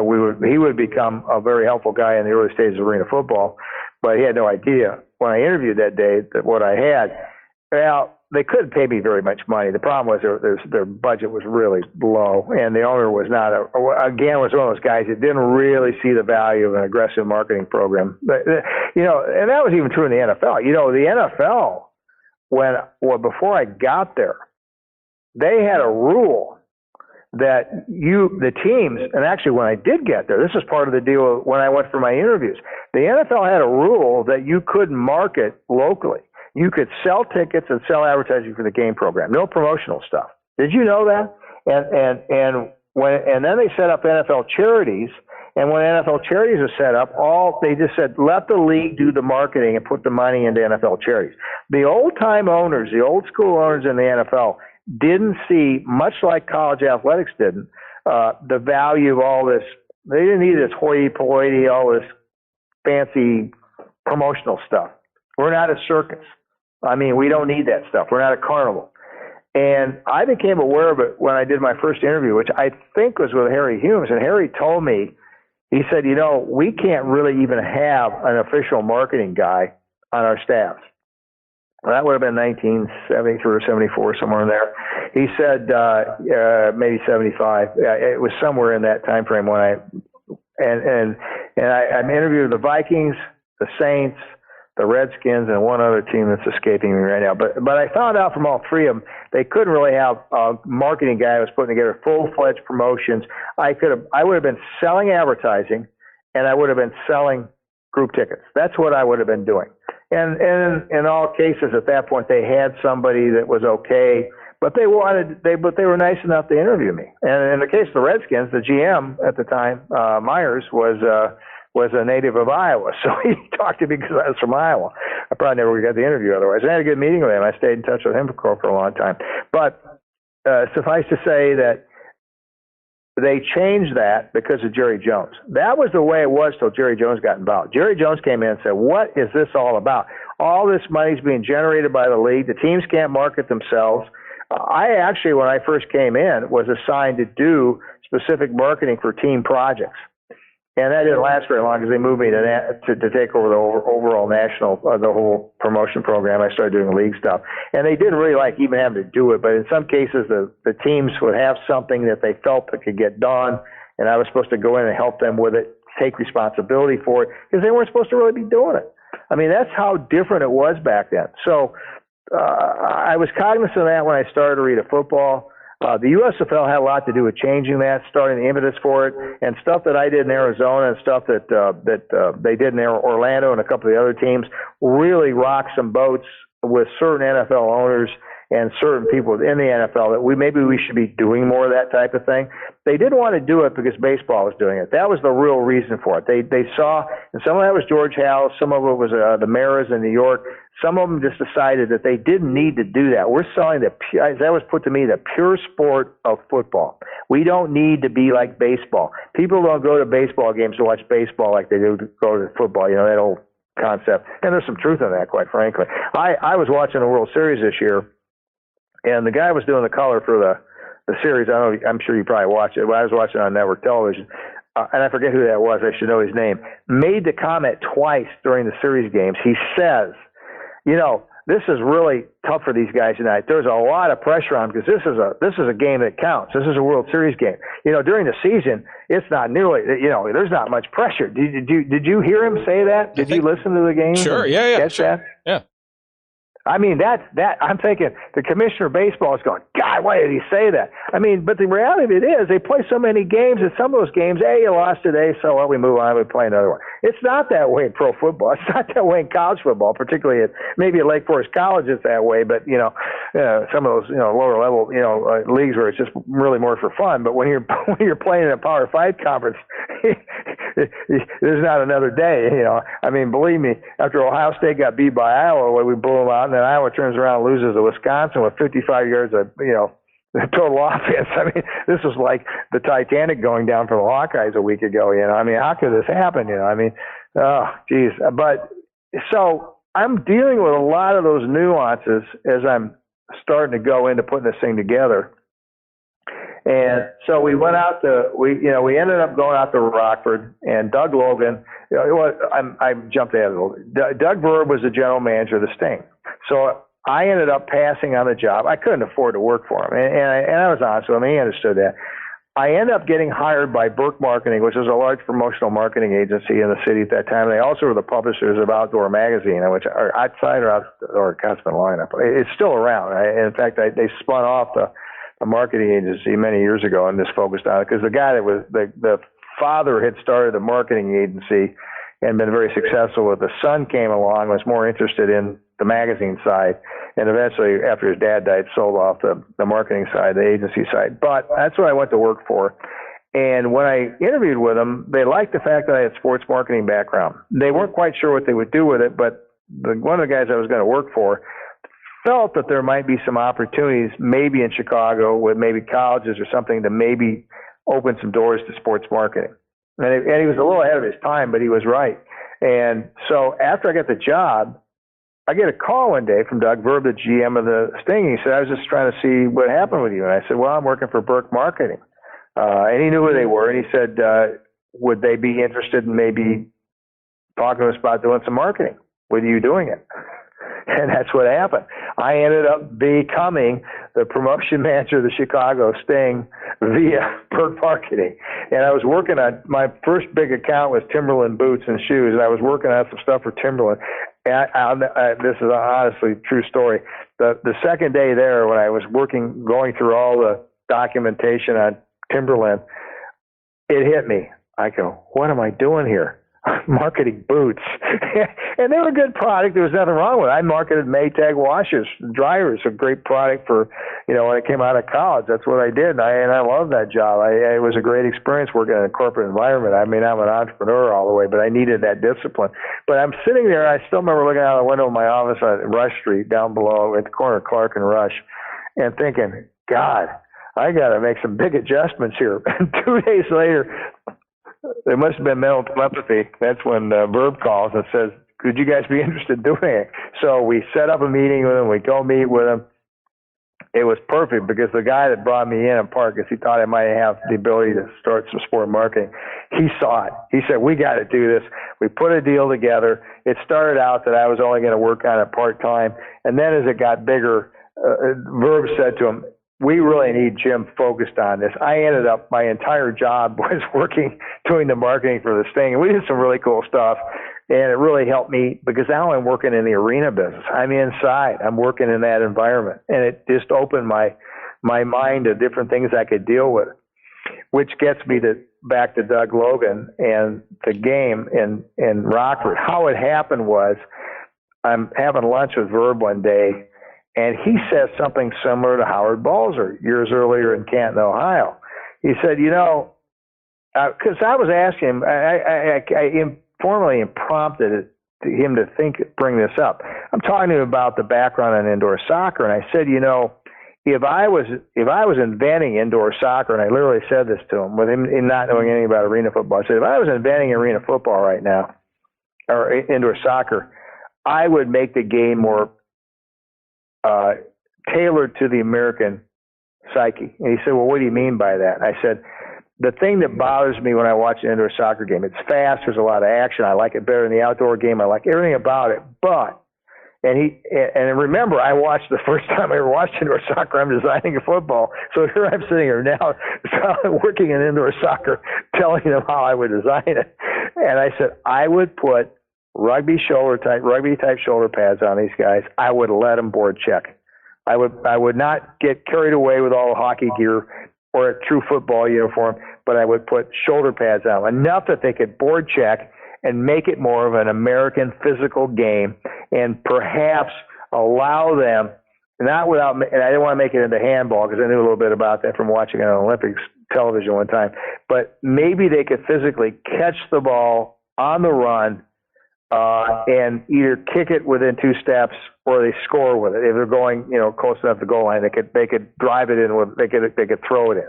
he would become a very helpful guy in the early stages of arena football, but he had no idea when I interviewed that day that what I had. Well, they couldn't pay me very much money. The problem was their budget was really low, and the owner was not was one of those guys that didn't really see the value of an aggressive marketing program. But, and that was even true in the NFL. The NFL, before I got there, they had a rule that the teams, and actually when I did get there, this was part of the deal when I went for my interviews. The NFL had a rule that you couldn't market locally. You could sell tickets and sell advertising for the game program, no promotional stuff. Did you know that? And then they set up NFL charities. And when NFL charities were set up, they just said, let the league do the marketing and put the money into NFL charities. The old-time owners, the old-school owners in the NFL, didn't see, much like college athletics didn't, the value of all this. They didn't need this hoity-toity, all this fancy promotional stuff. We're not a circus. We don't need that stuff. We're not a carnival. And I became aware of it when I did my first interview, which I think was with Harry Humes. And Harry told me, he said, we can't really even have an official marketing guy on our staff. That would have been 1973 or 74, somewhere in there. He said maybe 75. It was somewhere in that time frame when I'm interviewing the Vikings, the Saints, the Redskins, and one other team that's escaping me right now. But I found out from all three of them, they couldn't really have a marketing guy who was putting together full-fledged promotions. I would have been selling advertising, and I would have been selling group tickets. That's what I would have been doing. And in all cases, at that point, they had somebody that was okay, but they were nice enough to interview me. And in the case of the Redskins, the GM at the time, Myers, was a native of Iowa, so he talked to me because I was from Iowa. I probably never would have got the interview otherwise. I had a good meeting with him. I stayed in touch with him for a long time. But suffice to say that they changed that because of Jerry Jones. That was the way it was till Jerry Jones got involved. Jerry Jones came in and said, what is this all about? All this money's being generated by the league. The teams can't market themselves. I actually, when I first came in, was assigned to do specific marketing for team projects. And that didn't last very long because they moved me to take over the overall national, the whole promotion program. I started doing league stuff. And they didn't really like even having to do it. But in some cases, the teams would have something that they felt that could get done. And I was supposed to go in and help them with it, take responsibility for it, because they weren't supposed to really be doing it. That's how different it was back then. So I was cognizant of that when I started to read football. The USFL had a lot to do with changing that, starting the impetus for it, and stuff that I did in Arizona and stuff that they did in Orlando and a couple of the other teams really rocked some boats with certain NFL owners and certain people in the NFL that maybe we should be doing more of that type of thing. They didn't want to do it because baseball was doing it. That was the real reason for it. They saw, and some of that was George Howe, some of it was the Maras in New York. Some of them just decided that they didn't need to do that. We're selling that was put to me, the pure sport of football. We don't need to be like baseball. People don't go to baseball games to watch baseball like they do to go to football, that old concept. And there's some truth in that, quite frankly. I was watching the World Series this year, and the guy was doing the color for the series. I'm sure you probably watched it. I was watching it on network television. And I forget who that was. I should know his name. Made the comment twice during the series games. He says, this is really tough for these guys tonight. There's a lot of pressure on them because this is a game that counts. This is a World Series game. During the season, it's not nearly, there's not much pressure. Did you hear him say that? Did you listen to the game? Sure. Yeah. Catch that? Yeah. That I'm thinking the commissioner of baseball is going, God, why did he say that? But the reality of it is they play so many games, and some of those games, hey, you lost today, so we move on, we play another one. It's not that way in pro football. It's not that way in college football, particularly maybe at Lake Forest College it's that way, but, some of those, lower level, leagues where it's just really more for fun. But when you're playing in a Power 5 conference, there's not another day, believe me, after Ohio State got beat by Iowa, we blew them out, and then Iowa turns around and loses to Wisconsin with 55 yards of, total offense. This was like the Titanic going down for the Hawkeyes a week ago, how could this happen, oh, geez. But so I'm dealing with a lot of those nuances as I'm starting to go into putting this thing together. And so we went out we ended up going out to Rockford, and Doug Logan, I jumped ahead a little. Doug Verb was the general manager of the Sting. So I ended up passing on the job. I couldn't afford to work for him, and I was honest with him. He understood that. I ended up getting hired by Burke Marketing, which is a large promotional marketing agency in the city at that time. They also were the publishers of Outdoor Magazine, which are outside or it's been long enough. It's still around. In fact, they spun off the marketing agency many years ago and just focused on it because the guy that was the father had started the marketing agency and been very successful with. The son came along, was more interested in the magazine side, and eventually, after his dad died, sold off the marketing side, the agency side. But that's what I went to work for. And when I interviewed with them, they liked the fact that I had sports marketing background. They weren't quite sure what they would do with it, but one of the guys I was going to work for felt that there might be some opportunities, maybe in Chicago with maybe colleges or something, to maybe open some doors to sports marketing. And he was a little ahead of his time, but he was right. And so after I got the job, I get a call one day from Doug Verb, the GM of the Sting. He said, I was just trying to see what happened with you. And I said, well, I'm working for Burke Marketing. And he knew who they were. And he said, would they be interested in maybe talking to us about doing some marketing with you doing it? And that's what happened. I ended up becoming the promotion manager of the Chicago Sting via Burke Marketing. And I was working on, my first big account was Timberland boots and shoes, and I was working on some stuff for Timberland. And this is honestly a true story. The second day there, when I was going through all the documentation on Timberland, it hit me. I go, what am I doing here? Marketing boots. And they were a good product. There was nothing wrong with it. I marketed Maytag washers, dryers, a great product for, when I came out of college. That's what I did. And I loved that job. It was a great experience working in a corporate environment. I mean, I'm an entrepreneur all the way, but I needed that discipline. But I'm sitting there. I still remember looking out the window of my office on Rush Street down below at the corner of Clark and Rush and thinking, God, I got to make some big adjustments here. And 2 days later, there must have been mental telepathy. That's when Verb calls and says, could you guys be interested in doing it? So we set up a meeting with him. We go meet with him. It was perfect because the guy that brought me in part, because he thought I might have the ability to start some sport marketing, he saw it. He said, we got to do this. We put a deal together. It started out that I was only going to work on it part-time. And then as it got bigger, Verb said to him, we really need Jim focused on this. I ended up, my entire job was doing the marketing for the Sting. And we did some really cool stuff. And it really helped me because now I'm working in the arena business. I'm inside. I'm working in that environment. And it just opened my mind to different things I could deal with, which gets me back to Doug Logan and the game in Rockford. How it happened was I'm having lunch with Verb one day, and he says something similar to Howard Balzer years earlier in Canton, Ohio. He said, because I was asking him, I informally prompted him to bring this up. I'm talking to him about the background on indoor soccer, and I said, if I was inventing indoor soccer, and I literally said this to him, with him not knowing anything about arena football, I said, if I was inventing arena football right now, or indoor soccer, I would make the game more tailored to the American psyche. And he said, well, what do you mean by that? I said, the thing that bothers me when I watch an indoor soccer game, it's fast, there's a lot of action, I like it better than the outdoor game, I like everything about it, but, and remember, I watched the first time I ever watched indoor soccer, I'm designing a football, so here I'm sitting here now, working in indoor soccer, telling them how I would design it, and I said, I would put rugby type shoulder pads on these guys. I would let them board check. I would not get carried away with all the hockey gear or a true football uniform, but I would put shoulder pads on them, enough that they could board check and make it more of an American physical game, and perhaps allow them, and I didn't want to make it into handball because I knew a little bit about that from watching it on Olympics television one time, but maybe they could physically catch the ball on the run, and either kick it within 2 steps or they score with it. If they're going, close enough to the goal line, they could drive it in they could throw it in.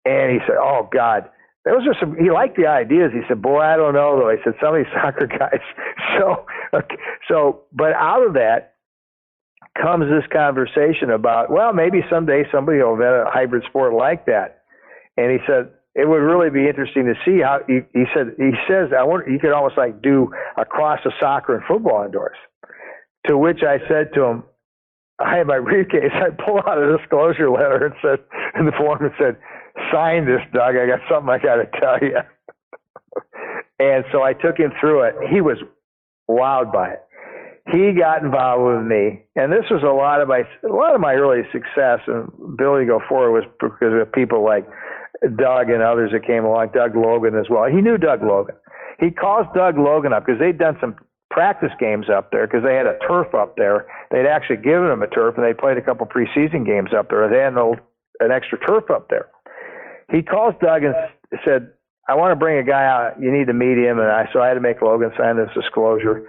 And he said, oh God, those are he liked the ideas. He said, boy, I don't know though. He said, some of these soccer guys. But out of that comes this conversation about, well, maybe someday somebody will invent a hybrid sport like that. And he said, it would really be interesting to see how he says, I wonder, you could almost like do a cross of soccer and football indoors. To which I said to him, I had my briefcase. I pulled out a disclosure letter and said, in the form, it said, "Sign this, Doug. I got something I got to tell you." And so I took him through it. He was wowed by it. He got involved with me, and this was a lot of my early success and ability to go forward was because of people like Doug and others that came along. Doug Logan as well. He knew Doug Logan. He calls Doug Logan up because they'd done some practice games up there because they had a turf up there. They'd actually given him a turf, and they played a couple preseason games up there. They had an extra turf up there. He calls Doug and said, "I want to bring a guy out. You need to meet him." So I had to make Logan sign this disclosure,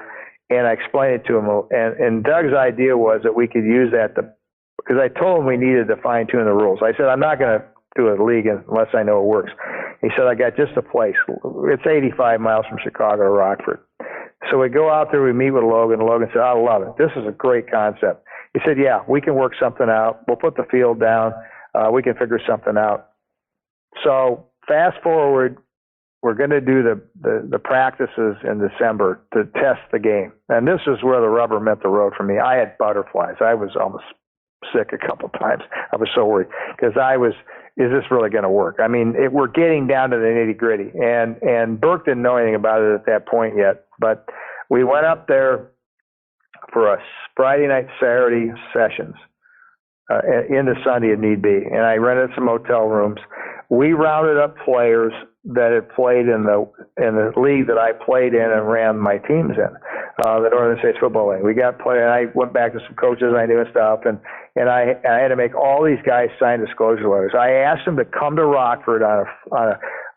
and I explained it to him. And Doug's idea was that we could use that because I told him we needed to fine tune the rules. I said, "I'm not going to do a league unless I know it works." He said, "I got just a place. It's 85 miles from Chicago to Rockford." So we go out there, we meet with Logan. Logan said, "I love it. This is a great concept." He said, "Yeah, we can work something out. We'll put the field down. We can figure something out." So fast forward, we're going to do the practices in December to test the game. And this is where the rubber met the road for me. I had butterflies. I was almost sick a couple times. I was so worried because is this really going to work? I mean, we're getting down to the nitty gritty. And Burke didn't know anything about it at that point yet. But we went up there for a Friday night, Saturday sessions into Sunday if need be. And I rented some hotel rooms. We rounded up players that had played in the league that I played in and ran my teams in, the Northern States Football League. We got played, and I went back to some coaches I knew and stuff, and I had to make all these guys sign disclosure letters. I asked them to come to Rockford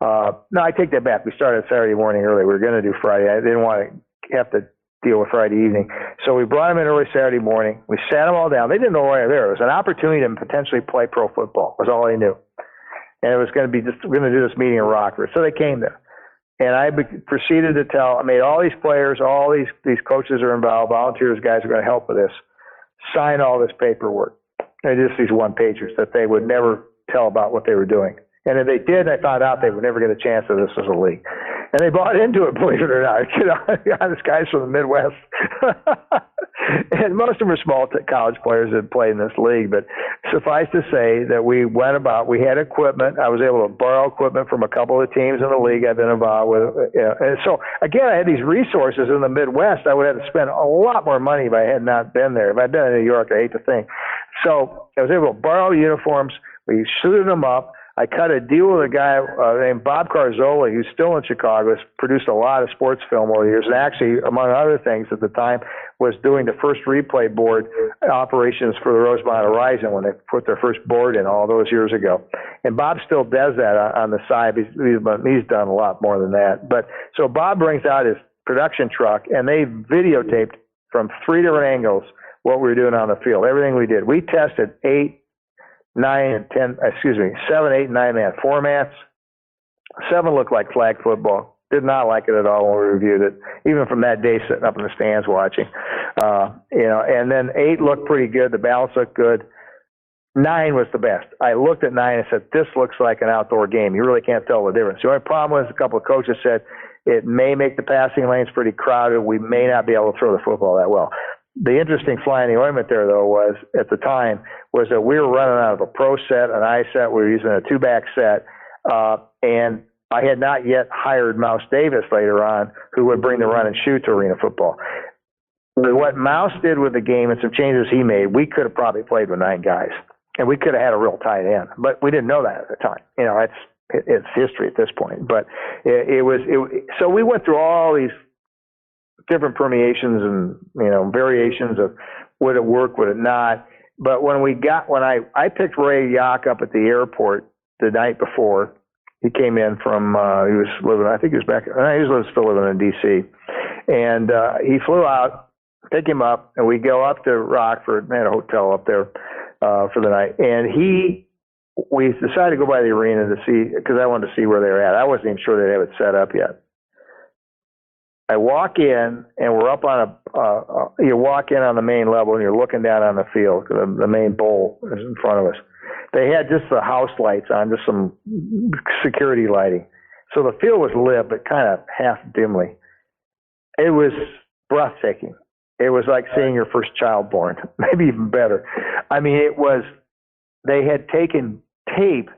no, I take that back. We started Saturday morning early. We were going to do Friday. I didn't want to have to deal with Friday evening. So we brought them in early Saturday morning. We sat them all down. They didn't know why they were there. It was an opportunity to potentially play pro football. Was all they knew. And it was going to be we're going to do this meeting in Rockford. So they came there. And I proceeded to I made all these players, all these coaches are involved, volunteers, guys are going to help with this, sign all this paperwork. And just these one-pagers that they would never tell about what they were doing. And if they did, I found out they would never get a chance of this as a league. And they bought into it, believe it or not. You know, honest guys from the Midwest. And most of them were small college players that played in this league. But suffice to say that we went about, we had equipment. I was able to borrow equipment from a couple of teams in the league I've been involved with. And so, again, I had these resources in the Midwest. I would have to spend a lot more money if I had not been there. If I'd been in New York, I hate to think. So I was able to borrow uniforms. We suited them up. I cut a deal with a guy named Bob Carzoli, who's still in Chicago, has produced a lot of sports film over the years, and actually, among other things at the time, was doing the first replay board operations for the Rosemont Horizon when they put their first board in all those years ago. And Bob still does that on the side. He's done a lot more than that. But so Bob brings out his production truck, and they videotaped from 3 different angles what we were doing on the field, everything we did. We tested 7, 8, and 9 man formats. 7 looked like flag football. Did not like it at all when we reviewed it, even from that day sitting up in the stands watching. And then 8 looked pretty good. The balance looked good. 9 was the best. I looked at 9 and said, this looks like an outdoor game. You really can't tell the difference. The only problem was a couple of coaches said it may make the passing lanes pretty crowded. We may not be able to throw the football that well. The interesting fly in the ointment there, though, was at the time was that we were running out of a pro set, an I set. We were using a 2-back set, and I had not yet hired Mouse Davis later on, who would bring the run and shoot to arena football. But what Mouse did with the game and some changes he made, we could have probably played with 9 guys, and we could have had a real tight end. But we didn't know that at the time. You know, it's history at this point. But so we went through all these different permeations and, variations of would it work, would it not. But when I picked Ray Yock up at the airport the night before, he came in from, he was still living in D.C. And he flew out, pick him up, and we go up to Rockford, had a hotel up there for the night. And we decided to go by the arena to see, because I wanted to see where they were at. I wasn't even sure they have it set up yet. I walk in, and we're up on you walk in on the main level, and you're looking down on the field. The main bowl is in front of us. They had just the house lights on, just some security lighting. So the field was lit, but kind of half dimly. It was breathtaking. It was like seeing your first child born, maybe even better. I mean, they had taken tape,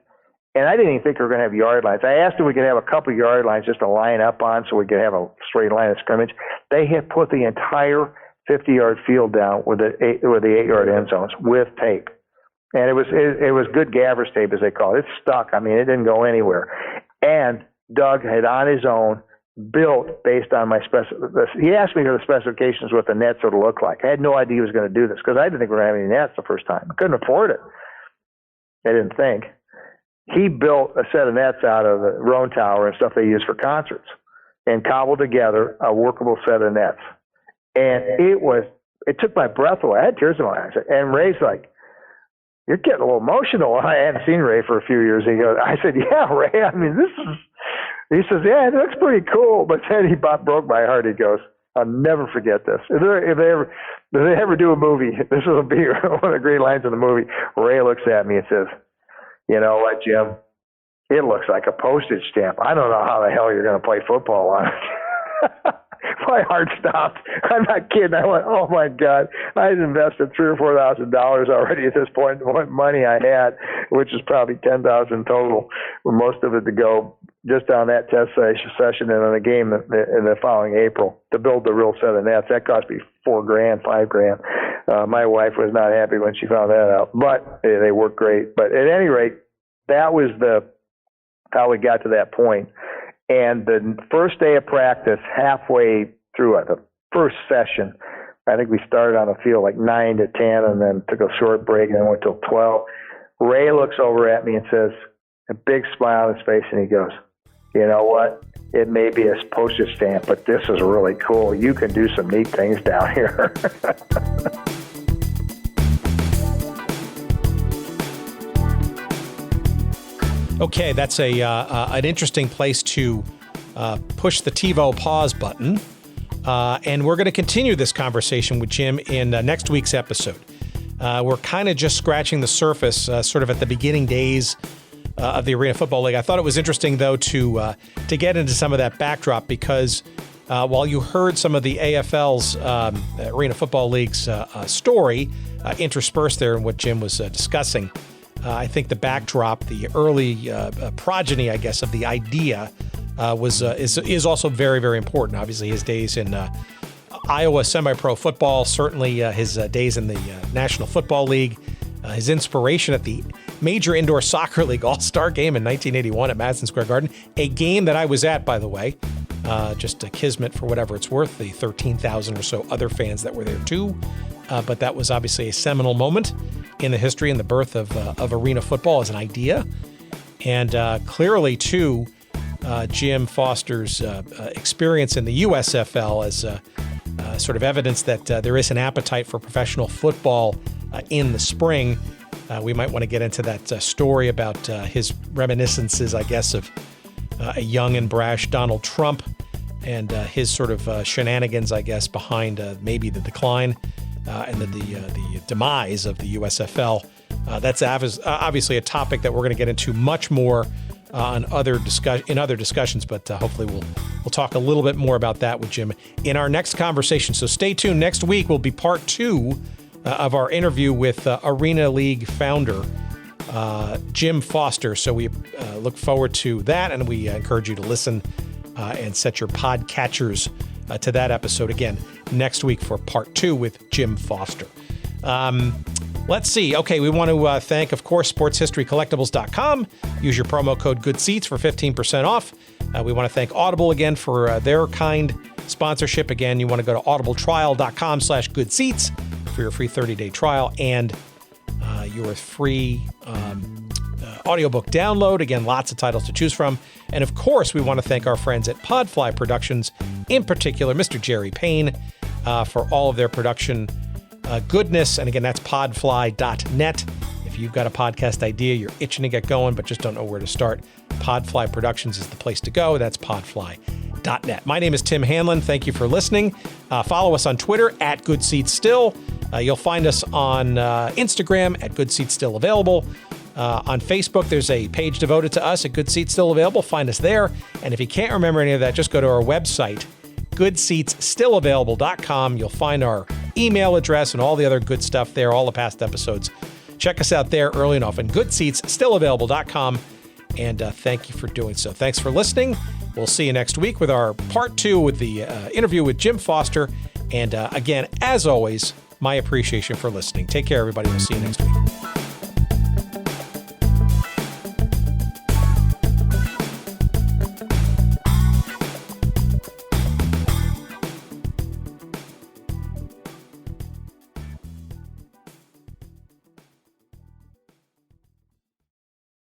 and I didn't even think we were going to have yard lines. I asked if we could have a couple yard lines just to line up on so we could have a straight line of scrimmage. They had put the entire 50-yard field down with the 8-yard end zones with tape. And it was good Gavers tape, as they call it. It stuck. I mean, it didn't go anywhere. And Doug had on his own built based on my he asked me for the specifications what the nets would look like. I had no idea he was going to do this because I didn't think we were going to have any nets the first time. I couldn't afford it. I didn't think. He built a set of nets out of the Roan Tower and stuff they use for concerts and cobbled together a workable set of nets. And it took my breath away. I had tears in my eyes. And Ray's like, "You're getting a little emotional." I hadn't seen Ray for a few years. I said, "Yeah, Ray, I mean, he says, "Yeah, it looks pretty cool." But then he broke my heart. He goes, "I'll never forget this. If they ever do a movie, this will be one of the great lines in the movie." Ray looks at me and says, "You know what, Jim? It looks like a postage stamp. I don't know how the hell you're going to play football on it." My heart stopped. I'm not kidding. I went, "Oh my God!" I had invested $3,000 or $4,000 already at this point. What money I had, which is probably $10,000 total, with most of it to go just on that test session and on a game in the following April to build the real set of nets. That cost me $4,000, $5,000. My wife was not happy when she found that out, but they worked great. But at any rate, that was how we got to that point. And the first day of practice, halfway through it, the first session, I think we started on the field like 9 to 10 and then took a short break and then went till 12. Ray looks over at me and says, a big smile on his face, and he goes, "You know what? It may be a postage stamp, but this is really cool. You can do some neat things down here." Okay, that's an interesting place to push the TiVo pause button. And we're going to continue this conversation with Jim in next week's episode. We're kind of just scratching the surface, sort of at the beginning days of the Arena Football League. I thought it was interesting, though, to get into some of that backdrop because while you heard some of the AFL's Arena Football League's story interspersed there in what Jim was discussing, I think the backdrop, the early progeny, I guess, of the idea is also very, very important. Obviously, his days in Iowa semi-pro football, certainly his days in the National Football League, his inspiration at the Major Indoor Soccer League All-Star Game in 1981 at Madison Square Garden, a game that I was at, by the way, just a kismet for whatever it's worth, the 13,000 or so other fans that were there too. But that was obviously a seminal moment in the history and the birth of arena football as an idea. And clearly, too, Jim Foster's experience in the USFL as sort of evidence that there is an appetite for professional football in the spring. We might want to get into that story about his reminiscences, I guess, of a young and brash Donald Trump and his sort of shenanigans, I guess, behind maybe the decline and the demise of the USFL. That's obviously a topic that we're going to get into much more in other discussions, but hopefully we'll talk a little bit more about that with Jim in our next conversation. So stay tuned. Next week will be part 2 of our interview with Arena League founder Jim Foster. So we look forward to that, and we encourage you to listen and set your podcatchers to that episode again next week for part 2 with Jim Foster. Let's see. Okay, we want to thank, of course, sportshistorycollectibles.com. Use your promo code GOODSEATS for 15% off. We want to thank Audible again for their kind sponsorship. Again, you want to go to audibletrial.com/goodseats for your free 30-day trial and your free audiobook download. Again, lots of titles to choose from. And of course, we want to thank our friends at Podfly Productions, in particular, Mr. Jerry Payne, for all of their production goodness. And again, that's podfly.net. If you've got a podcast idea, you're itching to get going, but just don't know where to start, Podfly Productions is the place to go. That's podfly.net. My name is Tim Hanlon. Thank you for listening. Follow us on Twitter at GoodSeatsStill. You'll find us on Instagram at GoodSeatsStillAvailable. On Facebook, there's a page devoted to us at Good Seats Still Available. Find us there. And if you can't remember any of that, just go to our website, goodseatsstillavailable.com. You'll find our email address and all the other good stuff there, all the past episodes. Check us out there early and often, goodseatsstillavailable.com. And thank you for doing so. Thanks for listening. We'll see you next week with our part 2 with the interview with Jim Foster. And again, as always, my appreciation for listening. Take care, everybody. We'll see you next week.